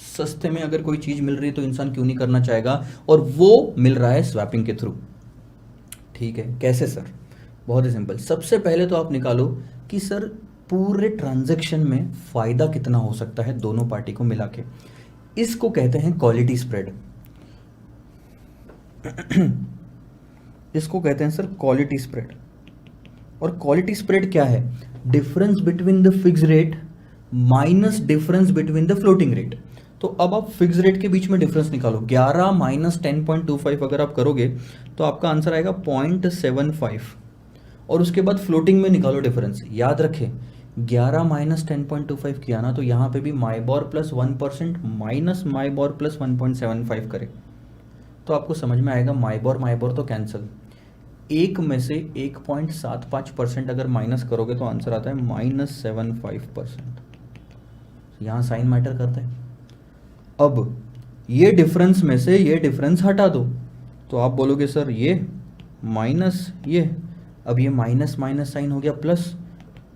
सस्ते में अगर कोई चीज मिल रही है तो इंसान क्यों नहीं करना चाहेगा, और वो मिल रहा है स्वैपिंग के थ्रू। ठीक है, कैसे सर? बहुत ही सिंपल। सबसे पहले तो आप निकालो कि सर पूरे ट्रांजैक्शन में फायदा कितना हो सकता है दोनों पार्टी को मिला के। इसको कहते हैं क्वालिटी स्प्रेड। इसको कहते हैं सर क्वालिटी स्प्रेड। और क्वालिटी स्प्रेड क्या है? Difference between the fix rate minus difference between the floating rate. तो अब आप फिक्स रेट के बीच में डिफरेंस निकालो, 11 माइनस 10.25 अगर आप करोगे तो आपका आंसर आएगा 0.75, और उसके बाद फ्लोटिंग में निकालो डिफरेंस। याद रखें, 11 माइनस 10.25 किया ना, तो यहाँ पे भी माइबॉर प्लस 1% माइनस माइबॉर प्लस 1.75 करे तो आपको समझ में आएगा माइबॉर माइबॉर तो कैंसिल, एक में से 1.75% अगर माइनस करोगे तो आंसर आता है -75%। यहाँ साइन मैटर करता है। अब ये डिफरेंस में से ये डिफरेंस हटा दो तो आप बोलोगे सर ये माइनस ये, अब ये माइनस माइनस साइन हो गया प्लस,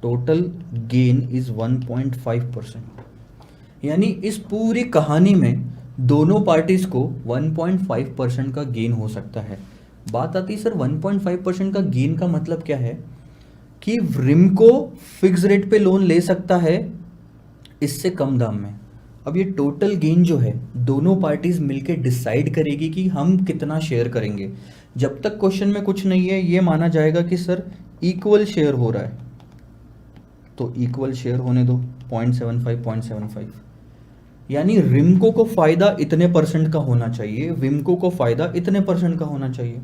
टोटल गेन इज 1.5%। यानी इस पूरी कहानी में दोनों पार्टीज को 1.5% का गेन हो सकता है। बात आती है सर 1.5% का गेन का मतलब क्या है? कि रिमको फिक्स रेट पे लोन ले सकता है इससे कम दाम में। अब ये टोटल गेन जो है दोनों पार्टीज मिलके डिसाइड करेगी कि हम कितना शेयर करेंगे। जब तक क्वेश्चन में कुछ नहीं है ये माना जाएगा कि सर इक्वल शेयर हो रहा है, तो इक्वल शेयर होने दो 0.75 यानी रिमको को फायदा इतने परसेंट का होना चाहिए, विमको को फायदा इतने परसेंट का होना चाहिए।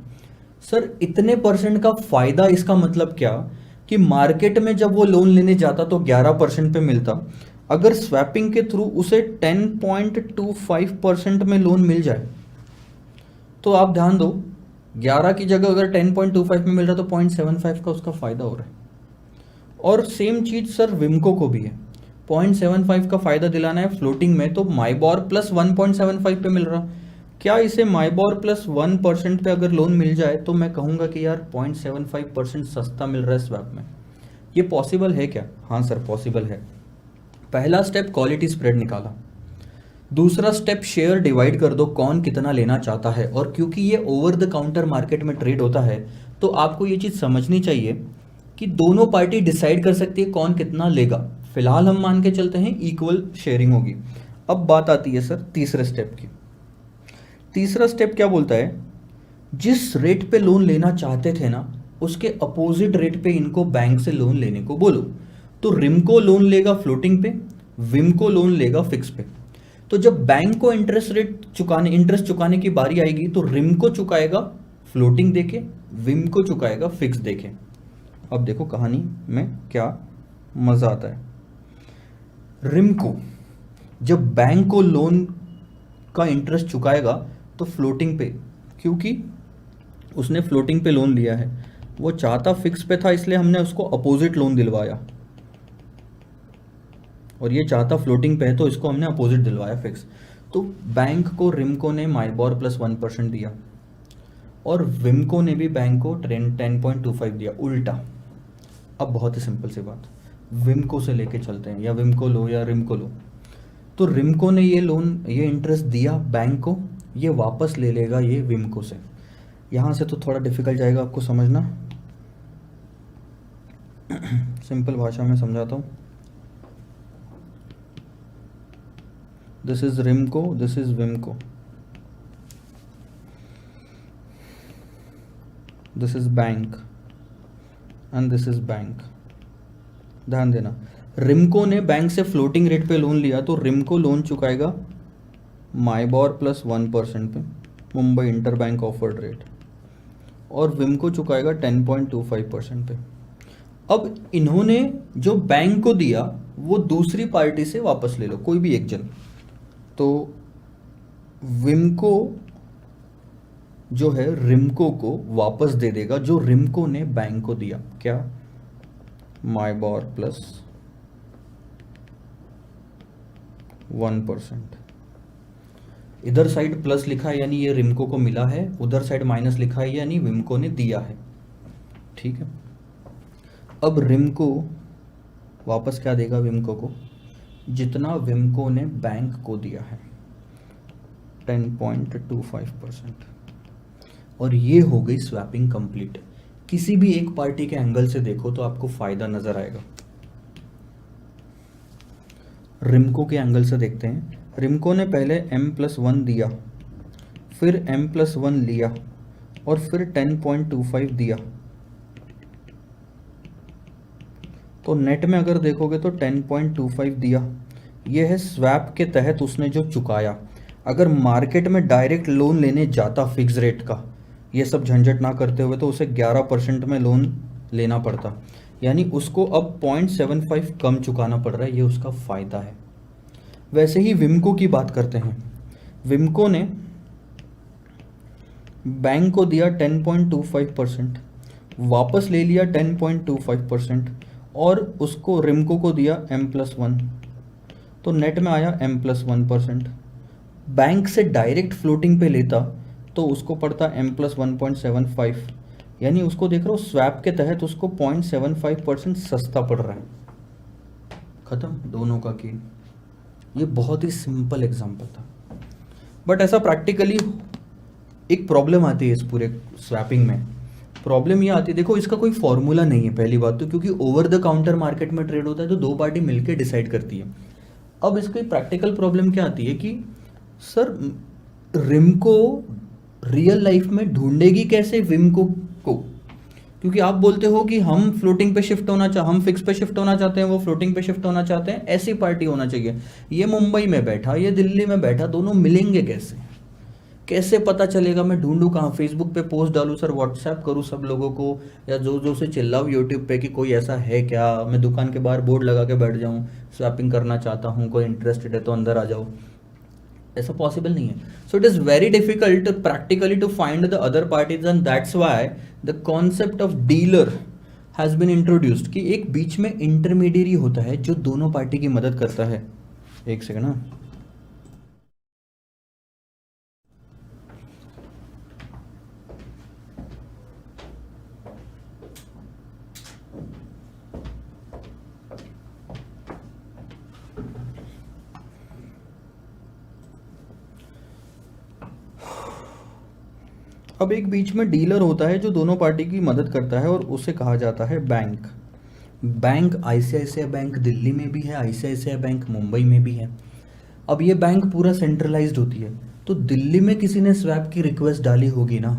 सर इतने परसेंट का फायदा, इसका मतलब क्या कि मार्केट में जब वो लोन लेने जाता तो 11% पे मिलता, अगर स्वैपिंग के थ्रू उसे 10.25% में लोन मिल जाए तो आप ध्यान दो, 11 की जगह अगर 10.25 में मिल रहा तो 0.75 का उसका फायदा हो रहा है। और सेम चीज सर विमको को भी है, 0.75 का फायदा दिलाना है फ्लोटिंग में, तो माइबॉर प्लस 1.75 पे मिल रहा। क्या इसे माइबॉर प्लस 1% पे अगर लोन मिल जाए तो मैं कहूँगा कि यार 0.75% सस्ता मिल रहा है स्वैप में। ये पॉसिबल है क्या? हाँ सर पॉसिबल है। पहला स्टेप क्वालिटी स्प्रेड निकाला, दूसरा स्टेप शेयर डिवाइड कर दो कौन कितना लेना चाहता है। और क्योंकि ये ओवर द काउंटर मार्केट में ट्रेड होता है तो आपको ये चीज़ समझनी चाहिए कि दोनों पार्टी डिसाइड कर सकती है कौन कितना लेगा। फिलहाल हम मान के चलते हैं इक्वल शेयरिंग होगी। अब बात आती है सर तीसरे स्टेप की। तीसरा स्टेप क्या बोलता है, जिस रेट पे लोन लेना चाहते थे ना उसके अपोजिट रेट पे इनको बैंक से लोन लेने को बोलो। तो रिमको लोन लेगा फ्लोटिंग पे, विमको लोन लेगा फिक्स पे। तो जब बैंक को इंटरेस्ट चुकाने की बारी आएगी तो रिमको चुकाएगा फ्लोटिंग देके, विमको चुकाएगा फिक्स देके। अब देखो कहानी में क्या मजा आता है। रिमको जब बैंक को लोन का इंटरेस्ट चुकाएगा तो फ्लोटिंग पे, क्योंकि उसने फ्लोटिंग पे लोन लिया है, वो चाहता फिक्स पे था इसलिए हमने उसको अपोजिट लोन दिलवाया, और ये चाहता फ्लोटिंग पे है तो इसको हमने अपोजिट दिलवाया फिक्स। तो बैंक को रिमको ने माइबॉर प्लस 1% दिया और विमको ने भी बैंक को 10.25 दिया, उल्टा। अब बहुत ही सिंपल सी बात, विमको से लेके चलते हैं, या विमको लो या रिमको लो। तो रिमको ने ये लोन, ये इंटरेस्ट दिया बैंक को, ये वापस ले लेगा ये विमको से। यहाँ से तो थोड़ा डिफिकल्ट जाएगा आपको समझना, सिंपल भाषा में समझाता हूँ। This is Rimco, this is Wimco, this is bank and this is bank. ध्यान देना, रिमको ने बैंक से फ्लोटिंग रेट पे लोन लिया तो रिमको लोन चुकाएगा माइबॉर प्लस 1% पे, Mumbai inter bank offered rate, और विमको चुकाएगा 10.25% पे। अब इन्होंने जो बैंक को दिया वो दूसरी पार्टी से वापस ले लो, कोई भी एक जन। तो विमको जो है रिमको को वापस दे देगा जो रिमको ने बैंक को दिया, क्या? माइबॉर प्लस 1%। इधर साइड प्लस लिखा है यानी ये रिमको को मिला है, उधर साइड माइनस लिखा है यानी विमको ने दिया है। ठीक है, अब रिमको वापस क्या देगा विमको को? जितना विमको ने बैंक को दिया है 10.25%। और ये हो गई स्वैपिंग कंप्लीट। किसी भी एक पार्टी के एंगल से देखो तो आपको फायदा नजर आएगा। रिमको के एंगल से देखते हैं। रिमको ने पहले M+1 दिया, फिर M+1 लिया और फिर 10.25 दिया। तो नेट में अगर देखोगे तो 10.25 दिया, यह है स्वैप के तहत उसने जो चुकाया। अगर मार्केट में डायरेक्ट लोन लेने जाता फिक्स रेट का, ये सब झंझट ना करते हुए, तो उसे 11% में लोन लेना पड़ता, यानी उसको अब 0.75 कम चुकाना पड़ रहा है, ये उसका फ़ायदा है। वैसे ही विमको की बात करते हैं। विमको ने बैंक को दिया 10.25%, वापस ले लिया 10.25% और उसको रिमको को दिया M+1, तो नेट में आया M+1%। बैंक से डायरेक्ट फ्लोटिंग पे लेता तो उसको पड़ता M+1.75, यानी उसको देख रहे हो स्वैप के तहत उसको 0.75% सस्ता पड़ रहा है। खत्म दोनों का गेन। ये बहुत ही सिंपल एग्जांपल था, बट ऐसा प्रैक्टिकली एक प्रॉब्लम आती है इस पूरे स्वैपिंग में। प्रॉब्लम ये आती है, देखो इसका कोई फॉर्मूला नहीं है पहली बात तो, क्योंकि ओवर द काउंटर मार्केट में ट्रेड होता है तो दो पार्टी मिलकर डिसाइड करती है। अब इसकी प्रैक्टिकल प्रॉब्लम क्या आती है कि सर रिमको रियल लाइफ में ढूंढेगी कैसे विमको को? क्योंकि आप बोलते हो कि हम फ्लोटिंग पे शिफ्ट होना हम फिक्स पे शिफ्ट होना चाहते हैं, वो फ्लोटिंग पे शिफ्ट होना चाहते हैं, ऐसी पार्टी होना चाहिए। ये मुंबई में बैठा, ये दिल्ली में बैठा, दोनों मिलेंगे कैसे? कैसे पता चलेगा? मैं ढूंढूं कहाँ? फेसबुक पे पोस्ट डालूं सर, व्हाट्सएप करूं सब लोगों को, या जो से चिल्लाऊं यूट्यूब पे कि कोई ऐसा है क्या? मैं दुकान के बाहर बोर्ड लगा के बैठ जाऊं, स्वैपिंग करना चाहता हूं, कोई इंटरेस्टेड है तो अंदर आ जाओ? ऐसा पॉसिबल नहीं है। So it is very difficult practically to find the other parties, and that's why the concept of dealer has been introduced कि एक बीच में इंटरमीडियरी होता है जो दोनों पार्टी की मदद करता है। एक सेकंड ना, अब एक बीच में डीलर होता है जो दोनों पार्टी की मदद करता है और उसे कहा जाता है bank. Bank ICICI bank Delhi में भी है, आईसीआईसीआई बैंक मुंबई में भी है। अब ये बैंक पूरा सेंट्रलाइज्ड होती है, तो दिल्ली में किसी ने स्वैप की रिक्वेस्ट डाली होगी ना,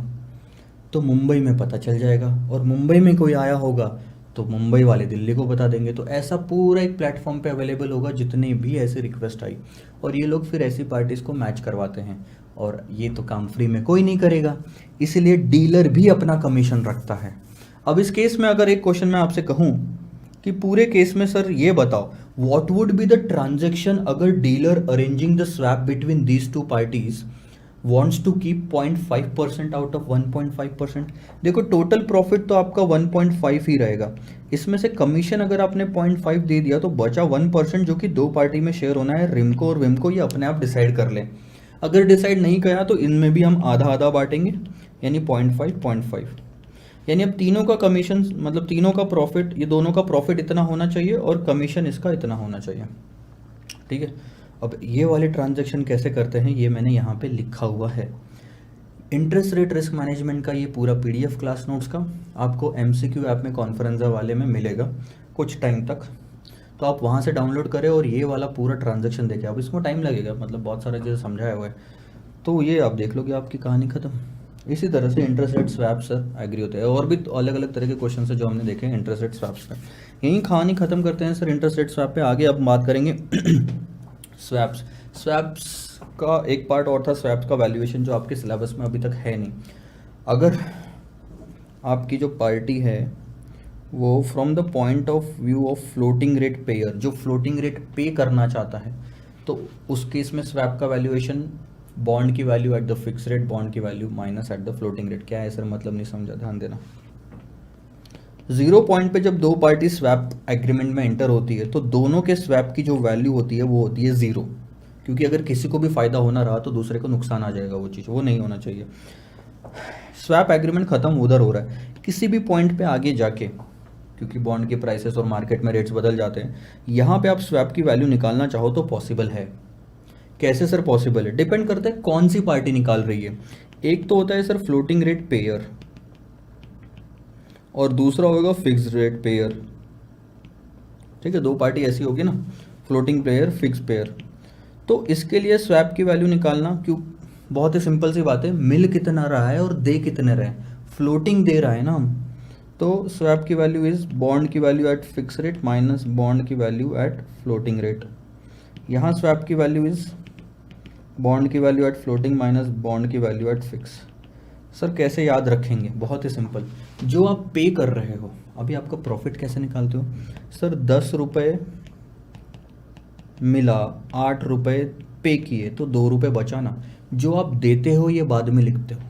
तो मुंबई में पता चल जाएगा, और मुंबई में कोई आया होगा तो मुंबई वाले दिल्ली को बता देंगे। तो ऐसा पूरा एक प्लेटफॉर्म पे अवेलेबल होगा जितनी भी ऐसी रिक्वेस्ट आई, और ये लोग फिर ऐसी पार्टीज़ को मैच करवाते हैं, और ये तो काम फ्री में कोई नहीं करेगा, इसलिए डीलर भी अपना कमीशन रखता है। अब इस केस में अगर एक क्वेश्चन मैं आपसे कहूँ कि पूरे केस में सर ये बताओ what would be the transaction अगर dealer arranging the swap between these two parties wants to keep 0.5% out of 1.5%। देखो टोटल प्रॉफिट तो आपका 1.5 ही रहेगा, इसमें से कमीशन अगर आपने 0.5 दे दिया तो बचा 1% जो कि दो पार्टी में शेयर होना है, रिमको और विमको, ये अपने आप डिसाइड कर लें। अगर डिसाइड नहीं किया तो इनमें भी हम आधा आधा बांटेंगे, यानी 0.5 यानी अब तीनों का कमीशन मतलब तीनों का प्रॉफिट, ये दोनों का प्रॉफिट इतना होना चाहिए और कमीशन इसका इतना होना चाहिए। ठीक है, अब ये वाले ट्रांजैक्शन कैसे करते हैं ये मैंने यहाँ पे लिखा हुआ है। इंटरेस्ट रेट रिस्क मैनेजमेंट का ये पूरा पीडीएफ क्लास नोट्स का आपको एमसीक्यू ऐप में कॉन्फ्रेंसा वाले में मिलेगा कुछ टाइम तक, तो आप वहाँ से डाउनलोड करें और ये वाला पूरा ट्रांजैक्शन देखें। अब इसमें टाइम लगेगा, मतलब बहुत सारा चीज़ें समझाया हुआ है, तो ये आप देख लोगे आपकी कहानी ख़त्म। इसी तरह से interest rate swap sir agree होते हैं, और भी अलग अलग तरह के क्वेश्चन है जो हमने देखे हैं इंटरेस्ट रेट स्वैप्स पे। यहीं कहानी ख़त्म करते हैं सर इंटरेस्ट रेट स्वैप पे। आगे अब बात करेंगे स्वैप्स का एक पार्ट और था, स्वैप्स का वैल्यूएशन, जो आपके सिलेबस में अभी तक है नहीं। अगर आपकी जो पार्टी है वो from the point of view of floating rate pair, जो फ्लोटिंग रेट पे करना चाहता है, तो उस केस में स्वैप का वैल्यूएशन बॉन्ड की value at the fix rate, bond की value minus at the floating rate. क्या है सर, मतलब नहीं समझा, ध्यान देना। 0 पॉइंट पे जब दो पार्टी स्वैप एग्रीमेंट में एंटर होती है तो दोनों के स्वैप की जो वैल्यू होती है वो होती है 0, क्योंकि अगर किसी को भी फायदा होना रहा तो दूसरे को नुकसान आ जाएगा, वो चीज़ वो नहीं होना चाहिए। स्वैप एग्रीमेंट खत्म उधर हो रहा है, किसी भी पॉइंट पे आगे जाके, क्योंकि बॉन्ड के प्राइसेस और मार्केट में रेट्स बदल जाते हैं, यहाँ पे आप स्वैप की वैल्यू निकालना चाहो तो पॉसिबल है। कैसे सर पॉसिबल है, डिपेंड करता है कौन सी पार्टी निकाल रही है। एक तो होता है सर फ्लोटिंग रेट पेयर और दूसरा होगा फिक्स रेट पेयर। ठीक है, दो पार्टी ऐसी होगी ना, फ्लोटिंग पेयर फिक्स पेयर। तो इसके लिए स्वैप की वैल्यू निकालना क्यों, बहुत ही सिंपल सी बात है, मिल कितना रहा है और दे कितने रहे, फ्लोटिंग दे रहा है ना हम, तो स्वैप की वैल्यू इज बॉन्ड की value at fix rate minus bond की वैल्यू एट फ्लोटिंग रेट। यहाँ स्वैप की वैल्यू इज बॉन्ड की value at floating minus bond की वैल्यू एट फिक्स। सर कैसे याद रखेंगे, बहुत ही सिंपल, जो आप पे कर रहे हो, अभी आपका प्रॉफिट कैसे निकालते हो सर, 10 रुपये मिला, 8 रुपये पे किए तो 2 रुपये बचा ना। जो आप देते हो ये बाद में लिखते हो,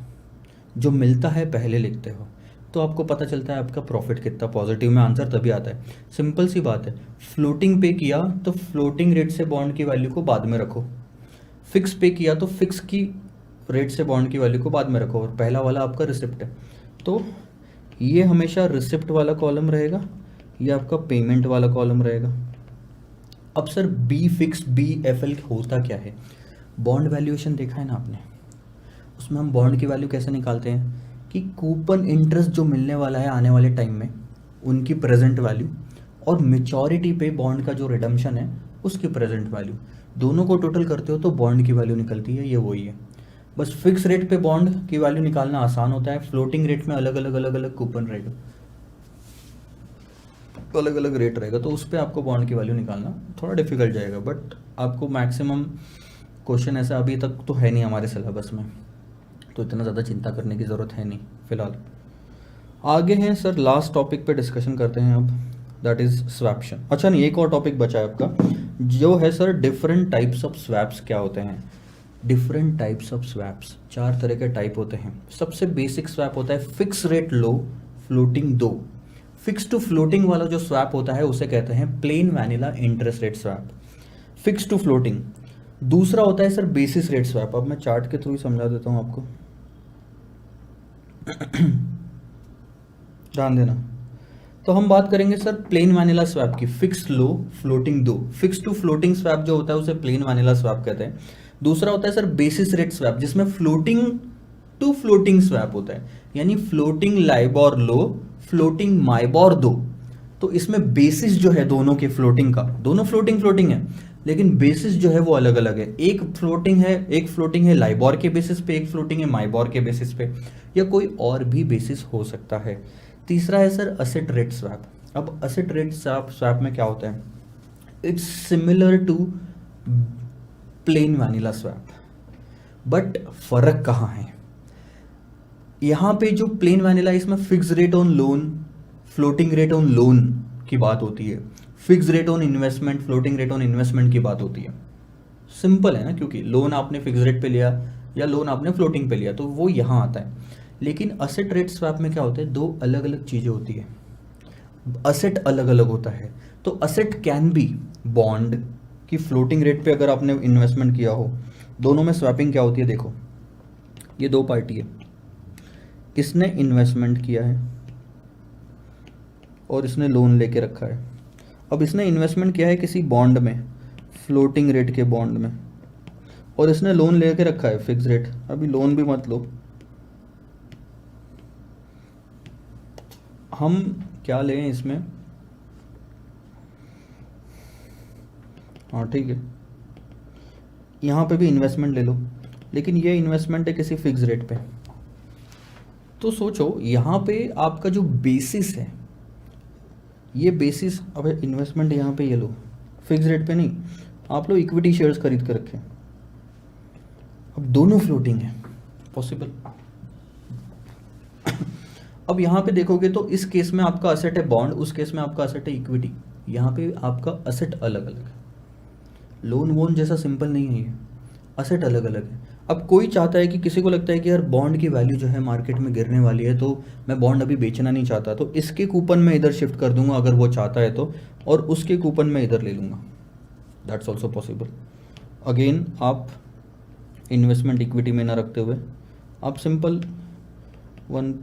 जो मिलता है पहले लिखते हो, तो आपको पता चलता है आपका प्रॉफिट कितना, पॉजिटिव में आंसर तभी आता है। सिंपल सी बात है, फ्लोटिंग पे किया तो फ्लोटिंग रेट से बॉन्ड की वैल्यू को बाद में रखो, फिक्स पे किया तो फिक्स की रेट से बॉन्ड की वैल्यू को बाद में रखो, और पहला वाला आपका रिसिप्ट है, तो ये हमेशा रिसिप्ट वाला कॉलम रहेगा, ये आपका पेमेंट वाला कॉलम रहेगा। अब sir B fix B F L होता क्या है, बॉन्ड वैल्यूएशन देखा है ना आपने, उसमें हम बॉन्ड की वैल्यू कैसे निकालते हैं कि कूपन इंटरेस्ट जो मिलने वाला है आने वाले टाइम में उनकी प्रेजेंट वैल्यू, और मेचोरिटी पे बॉन्ड का जो रिडम्पशन है उसकी प्रेजेंट वैल्यू, दोनों को टोटल करते हो तो बॉन्ड की वैल्यू निकलती है, ये वही है। बस फिक्स रेट पे बॉन्ड की वैल्यू निकालना आसान होता है, फ्लोटिंग रेट में अलग अलग कूपन रहेगा, अलग अलग रेट रहेगा, तो उस पर आपको बॉन्ड की वैल्यू निकालना थोड़ा डिफिकल्ट जाएगा, बट आपको मैक्सिमम क्वेश्चन ऐसा अभी तक तो है नहीं हमारे सिलेबस में, तो इतना ज़्यादा चिंता करने की ज़रूरत है नहीं फिलहाल। आगे हैं सर, लास्ट टॉपिक पे डिस्कशन करते हैं अब, दैट इज़ स्वैप्शन। अच्छा नहीं, एक और टॉपिक बचा है आपका, जो है sir different types of swaps क्या होते हैं। डिफरेंट टाइप्स ऑफ स्वैप्स, 4 तरह के टाइप होते हैं। सबसे बेसिक स्वैप होता है फिक्स रेट लो फ्लोटिंग दो। फिक्स टू फ्लोटिंग वाला जो स्वैप होता है उसे कहते हैं plain vanilla interest rate swap, fix to floating. दूसरा होता है सर बेसिस रेट स्वैप। अब मैं चार्ट के थ्रू ही समझा देता हूं आपको, ध्यान देना। तो हम बात करेंगे सर प्लेन वैनिला स्वैप की, फिक्स लो फ्लोटिंग दो। फिक्स टू फ्लोटिंग स्वैप जो होता है उसे प्लेन वैनिला स्वैप कहते हैं। दूसरा होता है सर बेसिस रेट स्वैप, जिसमें फ्लोटिंग टू फ्लोटिंग स्वैप होता है, यानी फ्लोटिंग लाइबॉर लो फ्लोटिंग माइबॉर दो। तो इसमें बेसिस जो है दोनों के फ्लोटिंग का, दोनों फ्लोटिंग है, लेकिन बेसिस जो है वो अलग अलग है। एक फ्लोटिंग है लाइबॉर के बेसिस पे, एक फ्लोटिंग है माइबॉर के बेसिस पे, या कोई और भी बेसिस हो सकता है। तीसरा है सर असेट रेट स्वैप। अब असेट रेट स्वैप में क्या होता है, it's similar to plain vanilla swap, but फर्क कहाँ है। यहां पे जो प्लेन वैनिला, इसमें fix rate on loan floating rate on loan की बात होती है, fix rate on investment floating rate on investment की बात होती है। सिंपल है ना, क्योंकि लोन आपने फिक्स रेट पे लिया या लोन आपने फ्लोटिंग पे लिया तो वो यहाँ आता है। लेकिन असेट रेट स्वैप में क्या होता है, दो अलग अलग चीज़ें होती है, असेट अलग अलग होता है। तो असेट कैन बी बॉन्ड की फ्लोटिंग रेट पे अगर आपने इन्वेस्टमेंट किया हो। दोनों में स्वैपिंग क्या होती है, देखो ये दो पार्टी है, इसने इन्वेस्टमेंट किया है और इसने लोन लेके रखा है। अब इसने इन्वेस्टमेंट किया है किसी बॉन्ड में, फ्लोटिंग रेट के बॉन्ड में, और इसने लोन लेके रखा है फिक्स रेट। अभी लोन भी मत लो, हम क्या लें इसमें, हाँ ठीक है, यहाँ पे भी इन्वेस्टमेंट ले लो, लेकिन ये इन्वेस्टमेंट है किसी फिक्स रेट पे। तो सोचो यहाँ पे आपका जो बेसिस है, ये बेसिस, अब इन्वेस्टमेंट यहाँ पे ये लो फिक्स रेट पे नहीं, आप लोग इक्विटी शेयर्स खरीद कर रखें। अब दोनों फ्लोटिंग है, पॉसिबल। अब यहाँ पे देखोगे तो इस केस में आपका असेट है बॉन्ड, उस केस में आपका असेट है इक्विटी। यहाँ पे आपका असेट अलग अलग है, लोन वोन जैसा सिंपल नहीं है ये, असेट अलग अलग है। अब कोई चाहता है कि, किसी को लगता है कि यार बॉन्ड की वैल्यू जो है मार्केट में गिरने वाली है, तो मैं बॉन्ड अभी बेचना नहीं चाहता, तो इसके कूपन में इधर शिफ्ट कर दूंगा अगर वो चाहता है तो, और उसके कूपन में इधर ले लूँगा, दैट्स ऑल्सो पॉसिबल। अगेन आप इन्वेस्टमेंट इक्विटी में ना रखते हुए आप सिंपल वन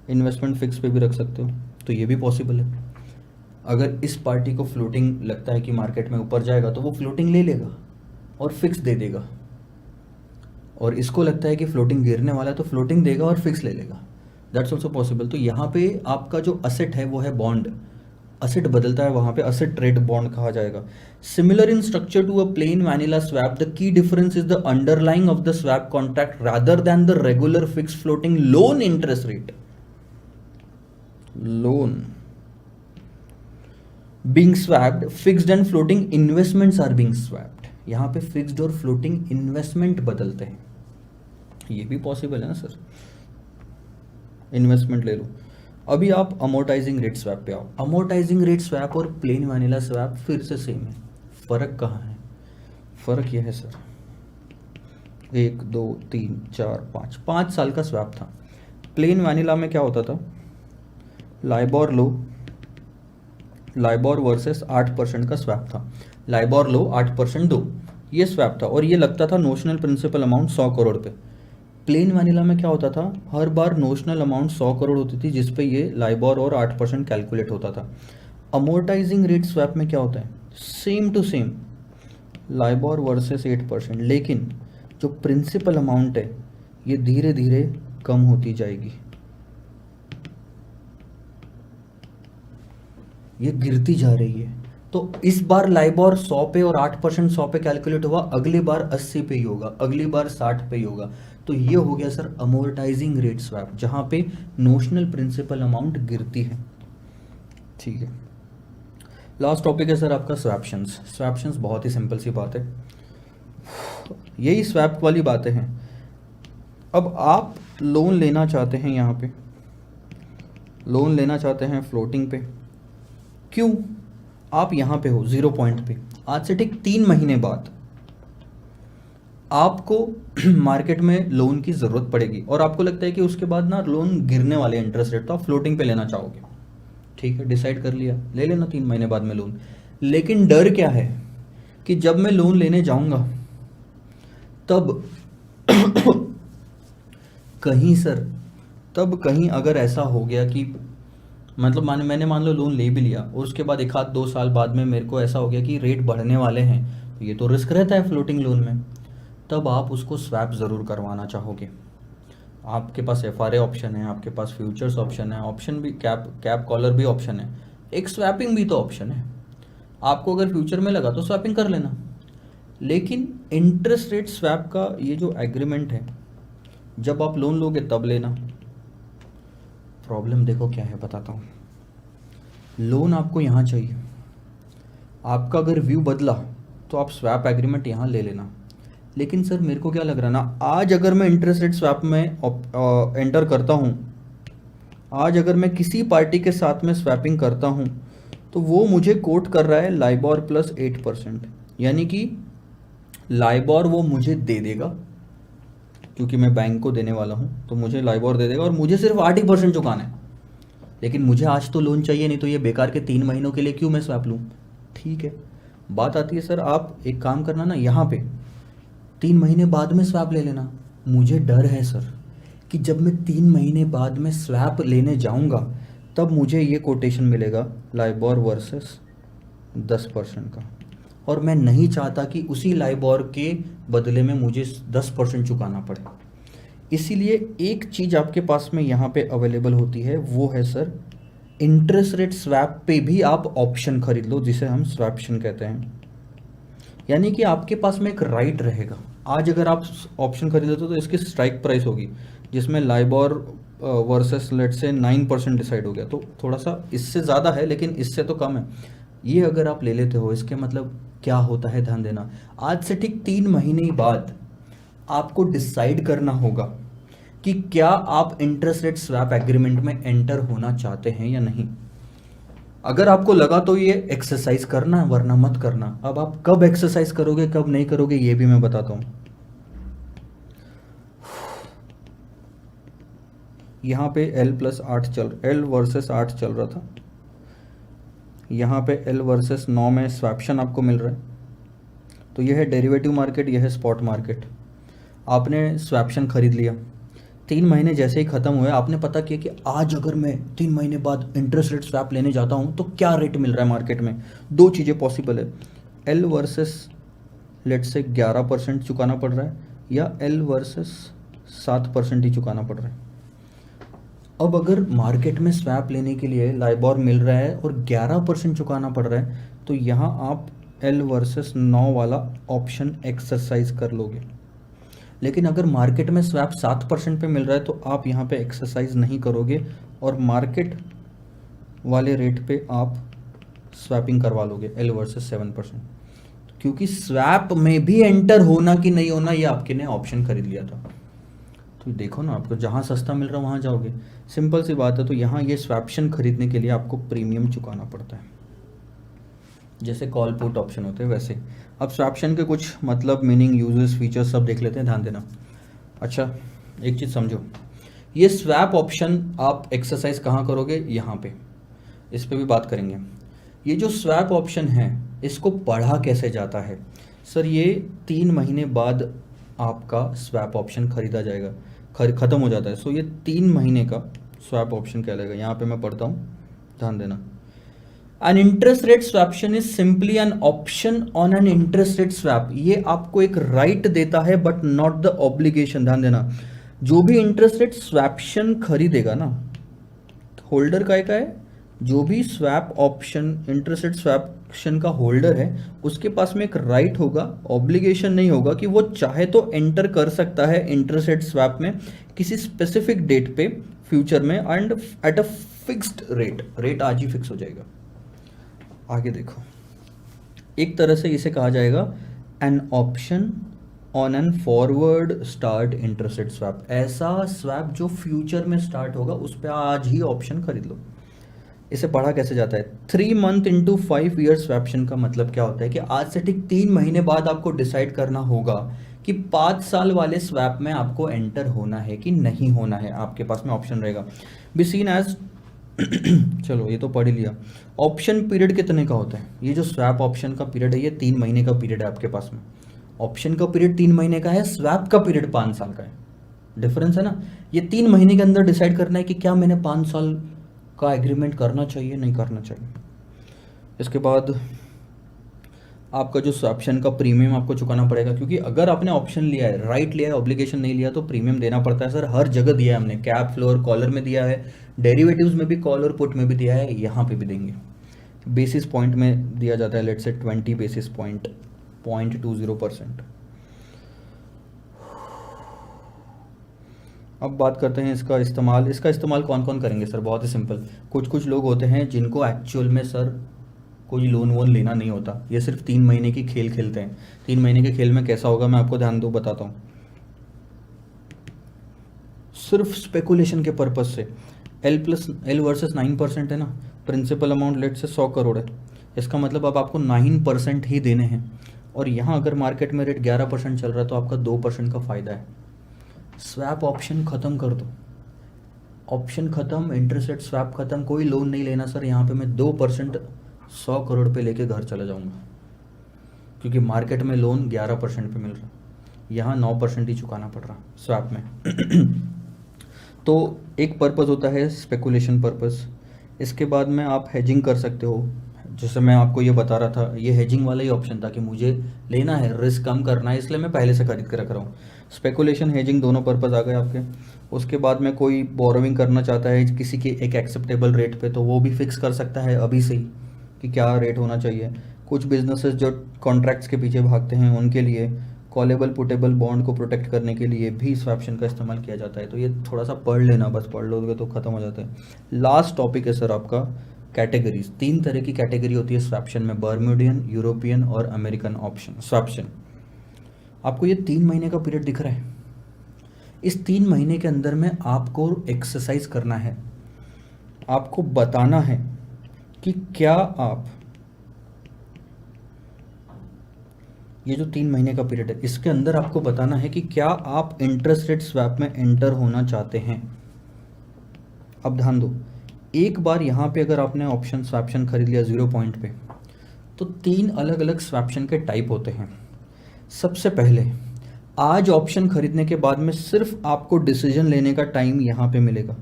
इन्वेस्टमेंट फिक्स पे भी रख सकते हो, तो ये भी पॉसिबल है। अगर इस पार्टी को फ्लोटिंग लगता है कि मार्केट में ऊपर जाएगा तो वो फ्लोटिंग ले लेगा और फिक्स दे देगा, और इसको लगता है कि फ्लोटिंग गिरने वाला है तो फ्लोटिंग देगा और फिक्स ले लेगा, दैट्स ऑल्सो पॉसिबल। तो यहाँ पे आपका जो असेट है वो है बॉन्ड, असेट बदलता है, वहाँ पे असेट रेट बॉन्ड कहा जाएगा। Similar in structure to a plain vanilla swap, the key difference is the underlying of the swap contract rather than the regular fix floating loan interest rate. Loan being swapped, fixed and floating investments are being swapped। यहाँ पे fixed और floating investment बदलते हैं, ये भी possible है ना sir. Investment ले लो। अभी आप अमोर्टाइजिंग रेट स्वैप पे आओ। अमोर्टाइजिंग रेट स्वैप और प्लेन वैनिला स्वैप फिर से सेम है, फ़र्क कहाँ है, फ़र्क यह है सर, 1 2 3 4 5 साल का स्वैप था। प्लेन वैनिला में क्या होता था, लाइबॉर लो, लाइबॉर वर्सेस 8% का स्वैप था, लाइबॉर लो 8% दो, ये स्वैप था, और ये लगता था नोशनल प्रिंसिपल अमाउंट 100 करोड़ पे। प्लेन वैनिला में क्या होता था, हर बार नोशनल अमाउंट 100 करोड़ होती थी जिस पे ये लाइबॉर और 8% कैलकुलेट होता था। अमोर्टाइजिंग रेट स्वैप में क्या होता है, same to same LIBOR versus 8%, लेकिन जो प्रिंसिपल अमाउंट है ये धीरे धीरे कम होती जाएगी, ये गिरती जा रही है। तो इस बार लाइबॉर 100 पे और 8% 100 पे कैलकुलेट हुआ, अगली बार 80 पे ही होगा, अगली बार 60 पे ही होगा। तो ये हो गया सर अमोर्टाइजिंग रेट स्वैप, जहां पे नोशनल प्रिंसिपल अमाउंट गिरती है। ठीक है, लास्ट टॉपिक है सर आपका स्वैप्शंस। स्वैप्शंस बहुत ही सिंपल सी बात है, यही स्वैप वाली बातें हैं। अब आप लोन लेना चाहते हैं, यहाँ पे लोन लेना चाहते हैं फ्लोटिंग पे, क्यों, आप यहाँ पे हो 0 पॉइंट पे, आज से ठीक 3 महीने बाद आपको मार्केट में लोन की ज़रूरत पड़ेगी, और आपको लगता है कि उसके बाद ना लोन गिरने वाले इंटरेस्ट रेट, तो आप फ्लोटिंग पे लेना चाहोगे। ठीक है, डिसाइड कर लिया, ले लेना 3 महीने बाद में लोन। लेकिन डर क्या है कि जब मैं लोन लेने जाऊंगा तब कहीं सर, तब कहीं अगर ऐसा हो गया कि मतलब मैंने मान लो लोन ले भी लिया और उसके बाद 1 आध 2 साल बाद में मेरे को ऐसा हो गया कि रेट बढ़ने वाले हैं, तो ये तो रिस्क रहता है फ्लोटिंग लोन में, तब आप उसको स्वैप ज़रूर करवाना चाहोगे। आपके पास एफआरए ऑप्शन है, आपके पास फ्यूचर्स ऑप्शन है, ऑप्शन भी कैप कॉलर भी ऑप्शन है, एक स्वैपिंग भी तो ऑप्शन है। आपको अगर फ्यूचर में लगा तो स्वैपिंग कर लेना। लेकिन इंटरेस्ट रेट स्वैप का ये जो एग्रीमेंट है, जब आप लोन लोगे तब लेना। प्रॉब्लम देखो क्या है, बताता हूँ। लोन आपको यहाँ चाहिए, आपका अगर व्यू बदला तो आप स्वैप एग्रीमेंट यहाँ ले लेना। लेकिन सर मेरे को क्या लग रहा है ना, आज अगर मैं इंटरेस्ट रेट स्वैप में एंटर करता हूँ, आज अगर मैं किसी पार्टी के साथ में स्वैपिंग करता हूँ तो वो मुझे कोट कर रहा है लाइबॉर प्लस 8%, यानी कि लाइबॉर वो मुझे दे देगा, क्योंकि मैं बैंक को देने वाला हूँ तो मुझे लाइबॉर दे देगा और मुझे सिर्फ 8% चुकाना है। लेकिन मुझे आज तो लोन चाहिए नहीं, तो ये बेकार के 3 महीनों के लिए क्यों मैं स्वैप लूँ। ठीक है, बात आती है सर, आप एक काम करना ना, यहाँ पे 3 महीने बाद में स्वैप ले लेना। मुझे डर है सर कि जब मैं 3 महीने बाद में स्वैप लेने जाऊँगा तब मुझे ये कोटेशन मिलेगा लाइबॉर वर्सेस 10% का, और मैं नहीं चाहता कि उसी लाइबॉर के बदले में मुझे 10% चुकाना पड़े। इसीलिए एक चीज़ आपके पास में यहाँ पे अवेलेबल होती है, वो है सर इंटरेस्ट रेट स्वैप पे भी आप ऑप्शन खरीद लो, जिसे हम स्वैप्शन कहते हैं। यानी कि आपके पास में एक राइट रहेगा। आज अगर आप ऑप्शन खरीद लेते हो तो इसकी स्ट्राइक प्राइस होगी, जिसमें लाइबॉर वर्सेस लेट से 9% डिसाइड हो गया, तो थोड़ा सा इससे ज़्यादा है लेकिन इससे तो कम है। ये अगर आप ले लेते हो, इसके मतलब क्या होता है, ध्यान देना। आज से ठीक 3 महीने बाद आपको डिसाइड करना होगा कि क्या आप इंटरेस्ट रेट स्वैप एग्रीमेंट में एंटर होना चाहते हैं या नहीं। अगर आपको लगा तो ये एक्सरसाइज करना, वरना मत करना। अब आप कब एक्सरसाइज करोगे कब नहीं करोगे ये भी मैं बताता हूं। यहाँ पे L वर्सेस 8 चल रहा था, यहाँ पे L वर्सेस 9 में स्वैप्शन आपको मिल रहा है। तो यह है डेरिवेटिव मार्केट, यह है स्पॉट मार्केट। आपने स्वैप्शन खरीद लिया, 3 महीने जैसे ही ख़त्म हुए आपने पता किया कि आज अगर मैं 3 महीने बाद इंटरेस्ट रेट स्वैप लेने जाता हूँ तो क्या रेट मिल रहा है मार्केट में। दो चीज़ें पॉसिबल है, L वर्सेस लेट से 11% चुकाना पड़ रहा है, या L वर्सेस 7% ही चुकाना पड़ रहा है। अब अगर मार्केट में स्वैप लेने के लिए लाइबॉर मिल रहा है और 11% चुकाना पड़ रहा है, तो यहाँ आप L वर्सेस 9 वाला ऑप्शन एक्सरसाइज कर लोगे। लेकिन अगर मार्केट में स्वैप 7% पे मिल रहा है तो आप यहाँ पे एक्सरसाइज नहीं करोगे और मार्केट वाले रेट पे आप स्वैपिंग करवा लोगे L वर्सेस 7%, क्योंकि स्वैप में भी एंटर होना कि नहीं होना ये आपके ने ऑप्शन खरीद लिया था। तो देखो ना, आपको जहाँ सस्ता मिल रहा है वहाँ जाओगे, सिंपल सी बात है। तो यहाँ ये स्वैप्शन खरीदने के लिए आपको प्रीमियम चुकाना पड़ता है, जैसे कॉल पुट ऑप्शन होते हैं वैसे। अब स्वैप्शन के कुछ मतलब मीनिंग, यूजेस, फीचर्स सब देख लेते हैं, ध्यान देना। अच्छा, एक चीज़ समझो, ये स्वैप ऑप्शन आप एक्सरसाइज कहाँ करोगे, यहाँ पे, इस पर भी बात करेंगे। ये जो स्वैप ऑप्शन है इसको पढ़ा कैसे जाता है सर, ये 3 महीने बाद आपका स्वैप ऑप्शन खरीदा जाएगा, ख़त्म हो जाता है। सो ये 3 महीने का स्वैप ऑप्शन कहलाएगा। यहाँ पे मैं पढ़ता हूँ, ध्यान देना। An interest rate swaption is simply an option on an interest rate swap। ये आपको एक राइट देता है बट नॉट द ऑब्लिगेशन। ध्यान देना, जो भी इंटरेस्ट रेट स्वैप्शन खरीदेगा ना, होल्डर का है, जो भी स्वैप ऑप्शन इंटरेस्ट रेट स्वैप्शन का होल्डर है उसके पास में एक राइट होगा, ऑब्लिगेशन नहीं होगा, कि वो चाहे तो एंटर कर सकता है इंटरेस्ट रेट स्वैप में किसी स्पेसिफिक डेट पे फ्यूचर में, and at a fixed rate आज ही फिक्स हो जाएगा। आगे देखो, एक तरह से इसे कहा जाएगा an option on an forward start interest rate swap. ऐसा स्वैप जो फ्यूचर में स्टार्ट होगा उस पर आज ही ऑप्शन खरीद लो। इसे पढ़ा कैसे जाता है, 3 मंथ इंटू 5 ईयर स्वैप्शन का मतलब क्या होता है कि आज से ठीक 3 महीने बाद आपको डिसाइड करना होगा कि 5 साल वाले स्वैप में आपको एंटर होना है कि नहीं होना है। आपके पास में ऑप्शन रहेगा, बी सीन एज चलो ये तो पढ़ ही लिया। ऑप्शन पीरियड कितने का होता है? ये जो स्वैप ऑप्शन का पीरियड है ये 3 महीने का पीरियड है आपके पास में। ऑप्शन का पीरियड 3 महीने का है, स्वैप का पीरियड 5 साल का है। डिफरेंस है ना। ये 3 महीने के अंदर डिसाइड करना है कि क्या मैंने 5 साल का एग्रीमेंट करना चाहिए नहीं करना चाहिए। इसके बाद आपका जो ऑप्शन का प्रीमियम आपको चुकाना पड़ेगा, क्योंकि अगर आपने ऑप्शन लिया है, राइट लिया है, ऑब्लिगेशन नहीं लिया तो प्रीमियम देना पड़ता है। सर हर जगह दिया है हमने, कैप फ्लोर कॉलर में दिया है, डेरिवेटिव्स में भी कॉल और पुट में भी दिया है, यहाँ पे भी देंगे। बेसिस पॉइंट में दिया जाता है, लेट से 20 बेसिस पॉइंट, 0.20%। अब बात करते हैं इसका इस्तेमाल। इसका इस्तेमाल कौन कौन करेंगे सर? बहुत ही सिंपल। कुछ लोग होते हैं जिनको एक्चुअल में सर कोई लोन वोन लेना नहीं होता, ये सिर्फ 3 महीने की खेल खेलते हैं। 3 महीने के खेल में कैसा होगा मैं आपको ध्यान दो बताता हूँ। सिर्फ स्पेकुलेशन के पर्पज से L वर्सेस 9% है ना, principal amount late say 100 crore है, इसका मतलब अब आपको 9% ही देने हैं। और यहाँ अगर मार्केट में रेट 11% चल रहा है तो आपका 2% का फ़ायदा है। स्वैप ऑप्शन ख़त्म कर दो, ऑप्शन ख़त्म, इंटरेस्ट रेट स्वैप ख़त्म, कोई लोन नहीं लेना सर। यहाँ पे मैं 2% 100 करोड़ पे लेके घर चला जाऊँगा, क्योंकि मार्केट में लोन 11% पे मिल रहा, यहाँ 9% ही चुकाना पड़ रहा स्वैप में। तो एक पर्पज़ होता है स्पेकुलेशन पर्पज़। इसके बाद में आप हेजिंग कर सकते हो, जैसे मैं आपको ये बता रहा था, ये हेजिंग वाला ही ऑप्शन था कि मुझे लेना है, रिस्क कम करना है, इसलिए मैं पहले से खरीद के रख रहा हूँ। स्पेकुलेशन हेजिंग दोनों पर्पज़ आ गए आपके। उसके बाद में कोई बोरोविंग करना चाहता है किसी के एक एक्सेप्टेबल रेट पे, तो वो भी फिक्स कर सकता है अभी से ही कि क्या रेट होना चाहिए। कुछ बिजनेसेस जो कॉन्ट्रैक्ट्स के पीछे भागते हैं उनके लिए कॉलेबल पुटेबल बॉन्ड को प्रोटेक्ट करने के लिए भी स्वैप्शन का इस्तेमाल किया जाता है। तो ये थोड़ा सा पढ़ लेना, बस पढ़ लोगे तो ख़त्म हो जाता है। लास्ट टॉपिक है सर आपका कैटेगरीज। 3 तरह की कैटेगरी होती है स्वैप्शन में, बर्म्यूडियन, यूरोपियन और अमेरिकन ऑप्शन स्वैप्शन। आपको ये 3 महीने का पीरियड दिख रहा है, इस 3 महीने के अंदर में आपको एक्सरसाइज करना है, आपको बताना है कि क्या आप ये जो 3 महीने का पीरियड है इसके अंदर आपको बताना है कि क्या आप इंटरेस्ट रेट स्वैप में एंटर होना चाहते हैं। अब ध्यान दो, एक बार यहाँ पे अगर आपने ऑप्शन स्वैप्शन खरीद लिया 0 पॉइंट पे, तो 3 अलग अलग स्वैप्शन के टाइप होते हैं। सबसे पहले आज ऑप्शन खरीदने के बाद में सिर्फ आपको डिसीजन लेने का टाइम यहाँ पे मिलेगा,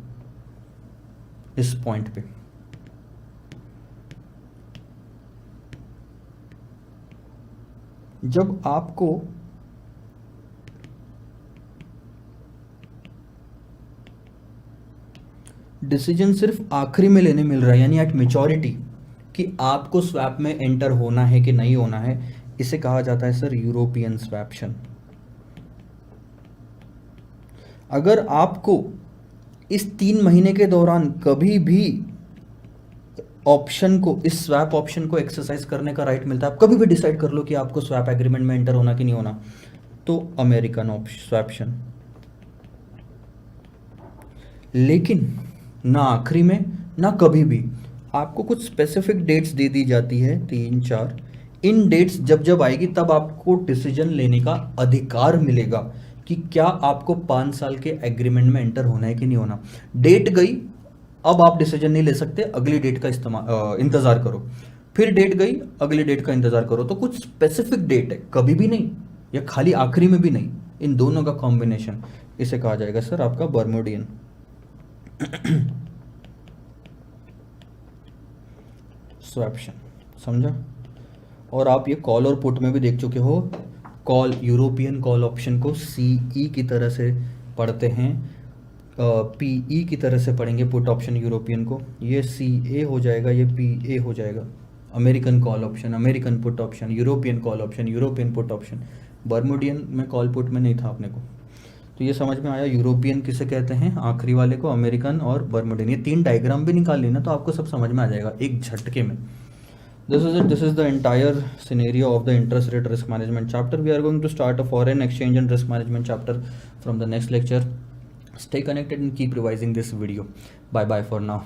इस पॉइंट पे। जब आपको डिसीजन सिर्फ आखिरी में लेने मिल रहा है, यानी एट मेच्योरिटी, कि आपको स्वैप में एंटर होना है कि नहीं होना है, इसे कहा जाता है सर यूरोपियन स्वैप्शन। अगर आपको इस 3 महीने के दौरान कभी भी ऑप्शन को, इस स्वैप ऑप्शन को एक्सरसाइज करने का राइट मिलता है, आप कभी भी डिसाइड कर लो कि आपको स्वैप एग्रीमेंट में एंटर होना कि नहीं होना, तो अमेरिकन स्वैप्शन। लेकिन ना आखिरी में ना कभी भी, आपको कुछ स्पेसिफिक डेट्स दे दी जाती है 3-4, इन डेट्स जब जब आएगी तब आपको डिसीजन लेने का अधिकार मिलेगा कि क्या आपको 5 साल के एग्रीमेंट में एंटर होना है कि नहीं होना। डेट गई, अब आप डिसीजन नहीं ले सकते, अगली डेट का इंतजार करो, फिर डेट गई, अगली डेट का इंतजार करो। तो कुछ स्पेसिफिक डेट है, कभी भी नहीं या खाली आखिरी में भी नहीं, इन दोनों का कॉम्बिनेशन, इसे कहा जाएगा सर आपका बर्म्यूडियन। स्वैप्शन, समझा। और आप ये कॉल और पुट में भी देख चुके हो, कॉल, यूरोपियन कॉल ऑप्शन को CE की तरह से पढ़ते हैं, PE की तरह से पढ़ेंगे पुट ऑप्शन यूरोपियन को, ये CA हो जाएगा, ये PA हो जाएगा। American call option, American put option, European call option, European put option. Bermudian में कॉल पुट में नहीं था अपने को, तो ये समझ में आया। यूरोपियन किसे कहते हैं, आखिरी वाले को, अमेरिकन और बर्म्यूडियन। ये 3 डायग्राम भी निकाल लेना तो आपको सब समझ में आ जाएगा एक झटके में। This is it. This is the entire scenario of the interest rate risk management chapter. We are going to start a foreign exchange and risk management chapter from the next lecture. Stay connected and keep revising this video. Bye bye for now.